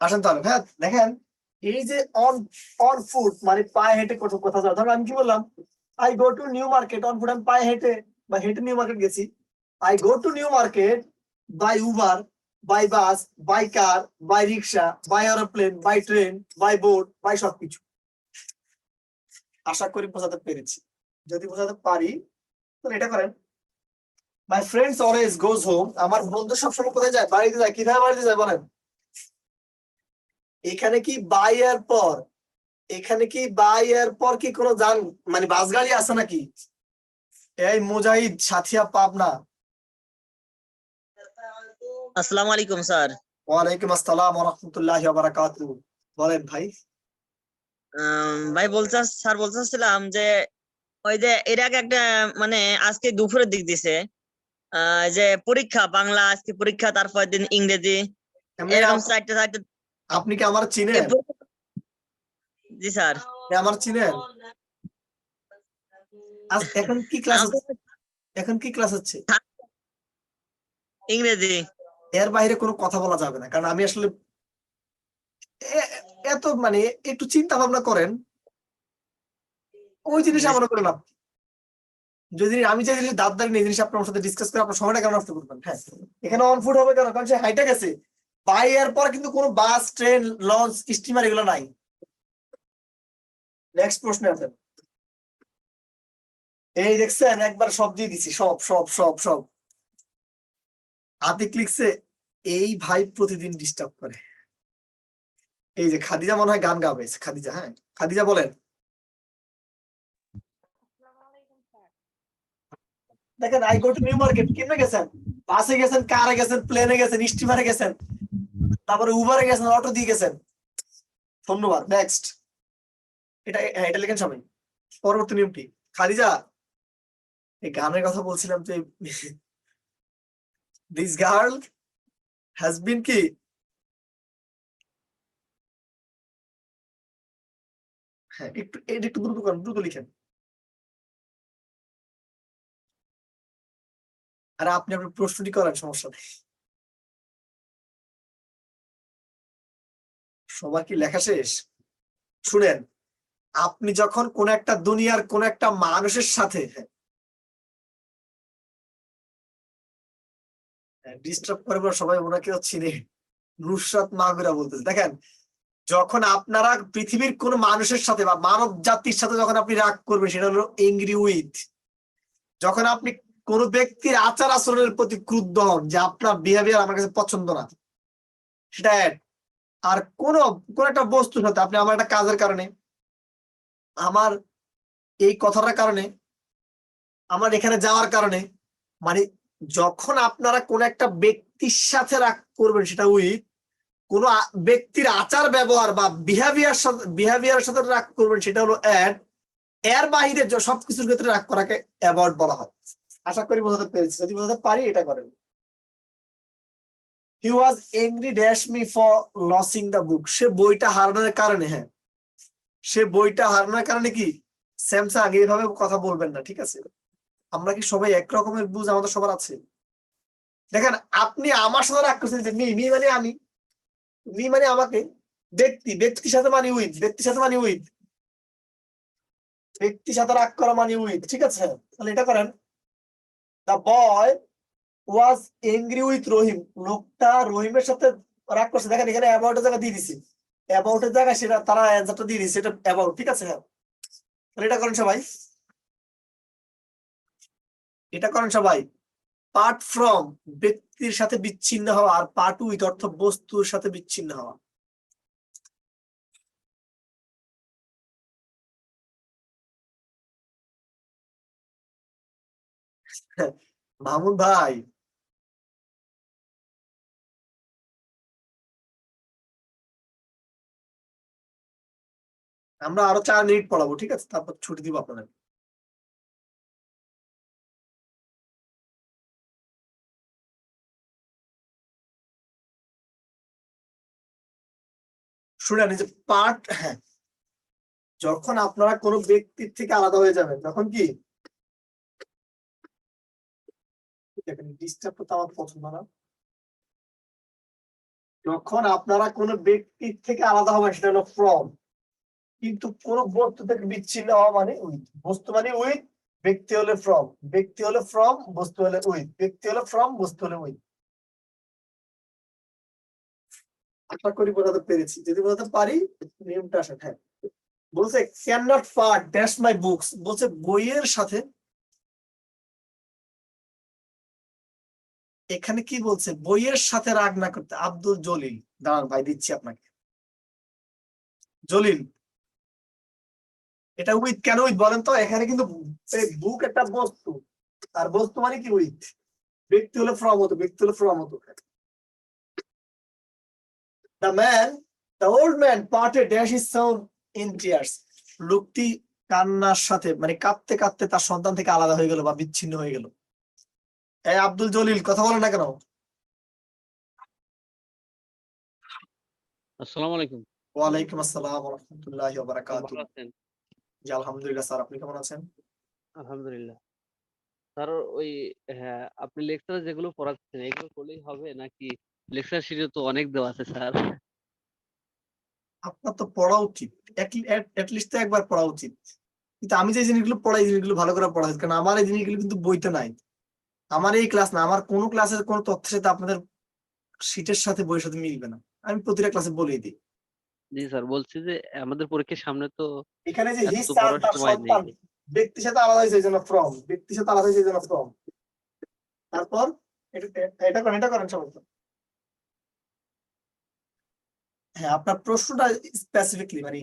আসেন তাহলে, হ্যাঁ দেখেন এই যে অন ফুট মানে পায়ে হেঁটে কোথাও যাওয়া। ধরো আমি কি বললাম, I go to New Market on foot, আমি পায়ে হেঁটে বা হেঁটে নিউ মার্কেট গেছি। I go to New Market by Uber, by bus, by car, by rickshaw, by aeroplane, by train, by boat, by সবকিছু। আশা করি বোঝাতে পেরেছি। যদি বোঝাতে পারি তাহলে এটা করেন, my friends always goes home, আমার বন্ধু সবসময় কোথায় যায়? বাড়িতে যায়। কিভাবে বাড়িতে যায় বলেন? এখানে কি বাই এর পর কি কোনো যান মানে বাস গাড়ি আছে নাকি? এই মুজাহিদ সাথিয়া পাবনা। আসসালামু আলাইকুম স্যার। ওয়ালাইকুম আসসালাম ওয়া রাহমাতুল্লাহি ওয়া বারাকাতুহু। বলেন ভাই। ভাই স্যার বলতেছিলাম যে ওই যে এর আগে একটা মানে আজকে দুপুরের দিক দিছে যে পরীক্ষা, বাংলা আজকে পরীক্ষা, তারপর দিন ইংরেজি, এরকম চারটে। আপনি কি আমার চিনেন? জি স্যার। আমার চিনেন? এখন কি ক্লাস হচ্ছে? ইংরেজি। এর বাইরে কোনো কথা বলা যাবে না, কারণ আমি আসলে এত মানে একটু চিন্তা ভাবনা করেন, ওই জিনিস মনে করেন আপনি যদি আমি যে জিনিস দাঁত দাঁড়িয়ে এই জিনিস আপনার সাথে ডিসকাস করে আপনার সময়টা কেন নষ্ট করবেন? হ্যাঁ, এখানে অন ফুট হবে কেন? কারণ সে হাইটে গেছে। বাই এর পর কিন্তু কোনো বাস, ট্রেন, লঞ্চ, স্টিমার এগুলো নাই। নেক্সট প্রশ্ন আসেন। এই দেখছেন একবার সব দিয়ে দিছি, সব আতিক লিখছে এই ভাই প্রতিদিন ডিস্টার্ব করে। এই যে খাদিজা মনে হয় গান গাবে। খাদিজা, হ্যাঁ খাদিজা বলেন। দেখেন I go to New market কেমনে গেছেন? বাসে গেছেন, কারে গেছেন, প্লেনে গেছেন, স্টিমারে গেছেন, তারপরে উবারে গেছেন, অটো দিয়ে গেছেন। ধন্যবাদ। নেক্সট, এটা লেখেন সবাই। পরবর্তী নিয়মটি খাদিজা, এই গানের কথা বলছিলাম তো, দিস গার্ল হ্যাজ বিন কি হ্যাঁ একটু দ্রুত করেন, দ্রুত লিখেন। আর আপনি আপনার প্রশ্নটি করেন, সমস্যা নেই। সবার কি লেখা শেষ? শুনেন, আপনি যখন কোন একটা দুনিয়ার কোন একটা মানুষের সাথে ডিস্টার্ব করে, সবাই ওনাকে চিনে, নুসরাত মাগুরা বলতেছে। দেখেন যখন আপনারা পৃথিবীর কোন মানুষের সাথে বা মানব জাতির সাথে যখন আপনি রাগ করবেন, সেটা হলো এংরি উইথ। যখন আপনি কোন ব্যক্তির আচার আচরণের প্রতি ক্রুদ্ধ হন যে আপনার বিহেভিয়ার আমার কাছে পছন্দ না, সেটা অ্যাড। আর কোন একটা বস্তুর সাথে আপনি আমার একটা কাজের কারণে, আমার এই কথাটার কারণে, আমার এখানে যাওয়ার কারণে, মানে যখন আপনারা কোন একটা ব্যক্তির সাথে রাগ করবেন সেটা উইথ, কোন ব্যক্তির আচার ব্যবহার বা বিহেভিয়ারের সাথে রাগ করবেন সেটা হলো অ্যাড। এর বাহিরে সবকিছুর ক্ষেত্রে রাগ করাকে অ্যাভয়েড বলা হয়। আশা করি বোঝাতে পেরেছি, যদি বোঝাতে পারি এটা করেন। He was angry dash me for losing the book. সে বইটা হারানোর কারণে, হ্যাঁ সে বইটা হারানোর কারণে কি স্যামসাং এইভাবে কথা বলবেন না, ঠিক আছে? আমরা কি সবাই একরকমের বুঝ আমাদের সবার আছে? দেখেন আপনি আমার সাথে রাগ করছেন যে মি মানে আমি, মি মানে আমাকে, ব্যক্তির সাথে মানে উইথ, ব্যক্তির সাথে মানে উইথ, ব্যক্তির সাথে রাগ করা মানে উইথ, ঠিক আছে? তাহলে এটা করেন। The boy was angry with Rahim. লোকটা রহিমের সাথে রাগ করছে। দেখেন এখানে অ্যাবাউটের জায়গা দিয়ে দিছি, অ্যাবাউটের জায়গা সেটা তারা অ্যান্সারটা দিয়ে দিচ্ছে, এটা অ্যাবাউট, ঠিক আছে? হ্যাঁ তাহলে এটা করেন সবাই, এটা করেন সবাই। পার্ট ফ্রম ব্যক্তির সাথে বিচ্ছিন্ন হওয়া, আর পার্ট উইথ অর্থ বস্তুর সাথে বিচ্ছিন্ন হওয়া। মামুন ভাই, আমরা আরো 4 মিনিট পড়াবো, ঠিক আছে? তারপর ছুটি দিব আপনাদের। শুনেন যে পার্ট, হ্যাঁ যখন আপনারা কোনো ব্যক্তির থেকে আলাদা হয়ে যাবেন, তখন কি ডিস্টার্ব করতে আমার পছন্দ না। যখন আপনারা কোনো ব্যক্তির থেকে আলাদা হবেন সেটা হলো ফ্রম, কিন্তু কোন বস্তু থেকে বিচ্ছিন্ন হওয়া মানে উইথ। বস্তু মানে উইথ, ব্যক্তি হলে ফ্রম, ব্যক্তি হলে ফ্রম, বস্তু হলে উইথ, ব্যক্তি হলে ফ্রম, বস্তু হলে উইথ। আশা করি বোঝাতে পেরেছি, যদি বোঝাতে পারি নিয়মটা আসে। হ্যাঁ বলছে can not part dash my books, বলছে বইয়ের সাথে, এখানে কি বলছে বইয়ের সাথে রাগ না করতে। আব্দুল জলিল, দাঁড়ান ভাই দিচ্ছি আপনাকে। জলিল, এটা উইথ কেন উইথ বলেন তো? এখানে কিন্তু বুক একটা বস্তু, আর বস্তু মানে কি উইথ। ব্যক্তি হলে ফ্রম হতো, ব্যক্তি হলে ফ্রম হতো। The old man parted dash his son in tears. লোকটি কান্নার সাথে মানে কাঁদতে কাঁদতে তার সন্তান থেকে আলাদা হয়ে গেল বা বিচ্ছিন্ন হয়ে গেল। এই আব্দুল জলিল কথা বলেন না কেন? আসসালামু আলাইকুম। ওয়ালাইকুম আসসালাম ওয়া রাহমাতুল্লাহি ওয়া ভালো বারাকাতুহু। আছেন? জি আলহামদুলিল্লাহ স্যার, আপনি কেমন আছেন? আলহামদুলিল্লাহ। স্যার ওই হ্যাঁ, আপনি লেকচারে যেগুলো পড়াচ্ছেন এগুলো করলেই হবে নাকি লেকচার শিটে তো অনেক দেওয়া আছে স্যার? আপনার তো পড়া উচিত, লিস্ট তো একবার পড়া উচিত। কিন্তু আমি যে জিনিসগুলো পড়াই, জিনিসগুলো ভালো করে পড়া উচিত, কারণ আমার এই জিনিসগুলো কিন্তু বইতে নাই। আমার এই ক্লাস না, আমার কোনো ক্লাসের কোনো তথ্যের সাথে আপনাদের শীটের সাথে বইয়ের সাথে মিলবে না। আমি প্রতিটা ক্লাসে বলে দিই। জি স্যার, বলছি যে আমাদের পরীক্ষার সামনে তো এখানে যে এত হিজ তো তার পড়ার সময় নেই। সন্তান, ব্যক্তির সাথে আলাদা হয়েছে এই জন্য ফ্রম, ব্যক্তির সাথে আলাদা হয়েছে এই জন্য ফ্রম। তারপর এটা করেন, এটা করেন সবাই। হ্যাঁ আপনার প্রশ্নটা স্পেসিফিকলি মানে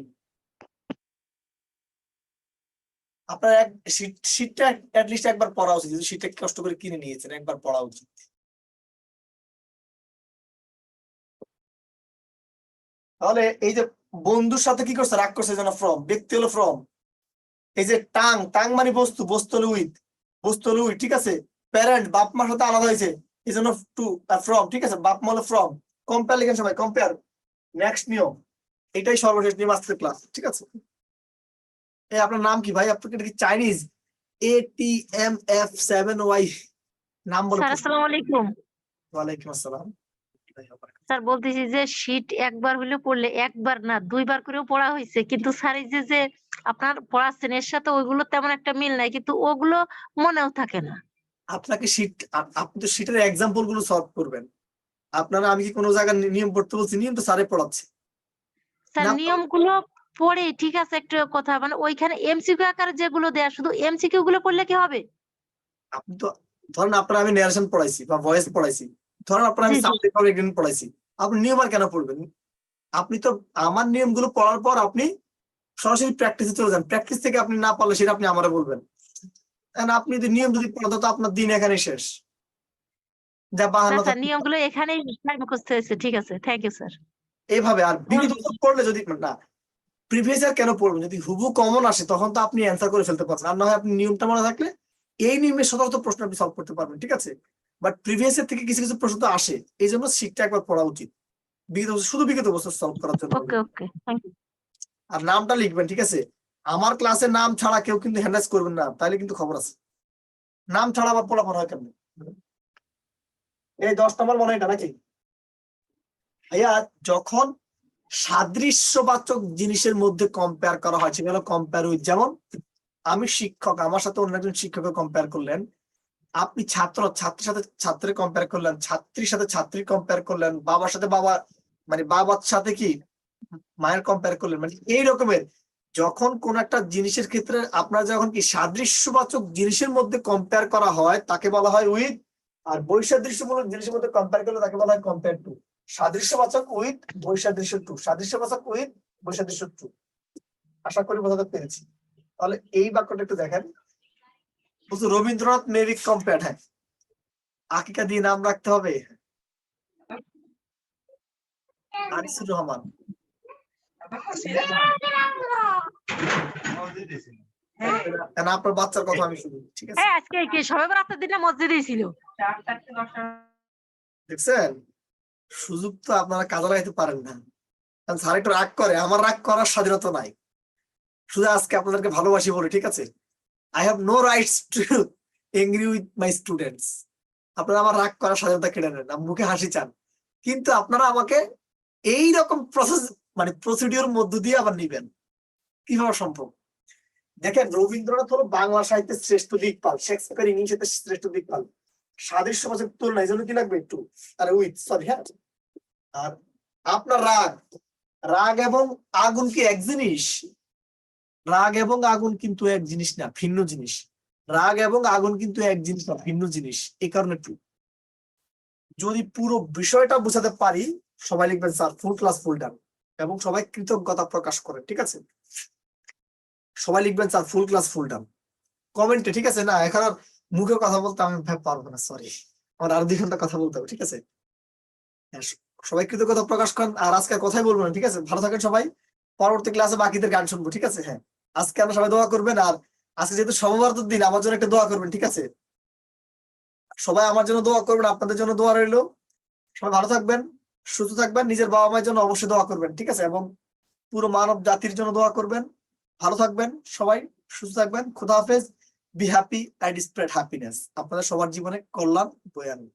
আপনার শীটটা লিস্ট একবার পড়া উচিত। যদি শীটটা কষ্ট করে কিনে নিয়েছেন একবার পড়া উচিত। তাহলে এই যে বন্ধুর সাথে কি করছে, রাগ করছে যেন ফ্রম, ব্যক্তি হলো ফ্রম। এই যে টাং মানে বস্তু, বস্তু হলো উইথ, বস্তু হলো উইথ, ঠিক আছে? প্যারেন্ট বাপ মার সাথে আলাদা হয়েছে এই জন্য টু ফ্রম, ঠিক আছে? বাপ মা হলো ফ্রম। কম্পেয়ার লিখেন সবাই, কম্পেয়ার। নেক্সট নিয়ম, এটাই সর্বশেষ নিয়ম আজকের ক্লাস, ঠিক আছে? এই আপনার নাম কি ভাই? আপনাকে কি চাইনিজ ATMF7Y নাম বলে? স্যার আসসালামু আলাইকুম। ওয়ালাইকুম আসসালাম। স্যার বলতেছি যে শীট একবার হলেও পড়লে, একবার না 2বার করেও পড়া হয়েছে, কিন্তু স্যার এই যে আপনার পড়াচ্ছেন এর সাথে ওইগুলো তেমন একটা মিল নাই, কিন্তু ওগুলো মনেও থাকে না। আপনাকে আপনি তো শীটের এক্সাম্পল গুলো সলভ করবেন। আপনারা আমি কি কোনো জায়গায় নিয়ম পড়তে বলছি? নিয়ম তো স্যারে পড়াচ্ছে। স্যার না নিয়মগুলো পড়ে ঠিক আছে, একটা কথা মানে ওইখানে এমসিকিউ আকারে যেগুলো দেয়া, শুধু এমসিকিউ গুলো পড়লে কি হবে? আপনি তো ধরেন আপনার আমি ন্যারেশন পড়াইছি বা ভয়েস পড়াইছি, ধরেন আপনার আমি জি, জি। সাউন্ড রেকর্ডিং পড়াইছি, আপনি নিয়ম আর কেন পড়বেন? আপনি তো আমার নিয়মগুলো পড়ার পর আপনি সরাসরি প্র্যাকটিসে চলে যান, প্র্যাকটিস থেকে আপনি না পারলে সেটা আপনি আমারে বলবেন। আপনি যদি নিয়ম যদি পড়াতো তো আপনার দিন এখানে শেষ। যা বাহান্ন স্যার নিয়মগুলো এখানেই মুখস্থ হয়েছে, ঠিক আছে, থ্যাংক ইউ স্যার। এইভাবে। আর বিগত বছর পড়লে যদি না, প্রিভিয়াস ইয়ার কেন পড়বেন? যদি হুবু কমন আসে তখন তো আপনি অ্যান্সার করে ফেলতে পারছেন, আর না হয় আপনি নিয়মটা মনে থাকলে এই নিয়মের শত শত প্রশ্ন আপনি সলভ করতে পারবেন, ঠিক আছে। বাট প্রিভিয়াস ইয়ার থেকে কিছু কিছু প্রশ্ন তো আসে, এই জন্য শিখটা একবার পড়া উচিত বিগত বছর, শুধু বিগত বছর সলভ করার জন্য। ওকে ওকে, থ্যাংক ইউ। আর নামটা লিখবেন, ঠিক আছে। আমার ক্লাসে নাম ছাড়া কেউ কিন্তু হ্যান্ডাইজ করবেন না, তাইলে কিন্তু খবর আছে। নাম ছাড়া আবার পড়াপড় হয় কেমন? এই 10 নম্বর মনে হয় এটা নাকি ভাইয়া? যখন সাদৃশ্যবাচক জিনিসের মধ্যে কম্পেয়ার করা হয়, সেটা হলো কম্পেয়ার উইথ। যেমন আমি শিক্ষক, আমার সাথে অন্য একজন শিক্ষককে কম্পেয়ার করলেন, আপনি ছাত্র, ছাত্রের সাথে ছাত্রী কম্পেয়ার করলেন, ছাত্রীর সাথে ছাত্রী কম্পেয়ার করলেন, বাবার সাথে বাবা, মানে বাবার সাথে কি মায়ের কম্পেয়ার করলেন, মানে এই রকমের। যখন কোন একটা জিনিসের ক্ষেত্রে আপনার যখন কি সাদৃশ্যবাচক জিনিসের মধ্যে কম্পেয়ার করা হয় তাকে বলা হয় উইথ, আর বৈসাদৃশ্যমূলক জিনিসের মধ্যে কম্পেয়ার করলে তাকে বলা হয় কম্পেয়ার টু। সাদৃশ্যবাচক উইথ, বৈসাদৃশ্য টু, সাদৃশ্যবাচক উইথ, বৈসাদৃশ্য টু। আশা করি বোঝাতে পেরেছি। তাহলে এই বাক্যটা একটু দেখেন, রবীন্দ্রনাথ মেবি কম্পেয়ার। হ্যাঁ, আকিকা দিয়ে নাম রাখতে হবে। আনিসুর রহমান, আপনার বাচ্চার কথা আমি শুনি, ঠিক আছে। হ্যাঁ, আজকে কি সবে বরাতের দিনে মসজিদেই ছিল। দেখছেন, সুযোগ তো আপনারা কাজে লাগাইতে পারেন না, কারণ স্যার একটু রাগ করে। আমার রাগ করার স্বাধীনতা নাই, শুধু আজকে আপনাদেরকে ভালোবাসি বলে, ঠিক আছে। I have no rights to angry with my students. আপনারা আমার রাগ করার স্বাধীনতা কেড়ে নেন, মুখে হাসি চান, কিন্তু আপনারা আমাকে এই রকম প্রসেস, মানে প্রসিডিওর মধ্য দিয়ে আবার নিবেন, কিভাবে সম্ভব? দেখেন, রবীন্দ্রনাথ হলো বাংলা সাহিত্যের শ্রেষ্ঠ দিকপাল, শেক্সপিয়ার ইংলিশ সাহিত্যের শ্রেষ্ঠ দিকপাল। সাদৃশ্যবাচক তুলনা, এই জন্য কি লাগবে একটু, আর উইথ, সরি। হ্যাঁ, আর আপনার রাগ, রাগ এবং আগুন কি এক জিনিস? রাগ এবং আগুন কিন্তু এক জিনিস না, ভিন্ন জিনিস। রাগ এবং আগুন কিন্তু এক জিনিস না, ভিন্ন জিনিস। এই কারণে টু। যদি পুরো বিষয়টা বোঝাতে পারি, সবাই লিখবেন স্যার ফুল ক্লাস ফুল ডান, এবং সবাই কৃতজ্ঞতা প্রকাশ করে, ঠিক আছে। সবাই লিখবেন স্যার ফুল ক্লাস ফুল ডান কমেন্টে, ঠিক আছে। না এখন আর মুখে কথা বলতে আমি পারবো না, সরি, আমার আরো 2 ঘন্টা কথা বলতে হবে, ঠিক আছে। সবাই কৃতজ্ঞতা প্রকাশ করেন, আর আজকে কথাই বলবো না, ঠিক আছে। ভালো থাকেন সবাই, পরবর্তী ক্লাসে বাকিদের গান শুনবো, ঠিক আছে। হ্যাঁ, আজকে আমরা সবাই দোয়া করবেন, আর আজকে যেহেতু সর্বভারতের দিন, আমার জন্য একটা দোয়া করবেন, ঠিক আছে। সবাই আমার জন্য দোয়া করবেন, আপনাদের জন্য দোয়া রইলো। সবাই ভালো থাকবেন, সুস্থ থাকবেন, নিজের বাবা মায়ের জন্য অবশ্যই দোয়া করবেন, ঠিক আছে, এবং পুরো মানব জাতির জন্য দোয়া করবেন। ভালো থাকবেন সবাই, সুস্থ থাকবেন। খোদা হাফেজ। Be happy and spread happiness. আপনাদের সবার জীবনে কল্যাণ বয়ে আনুন।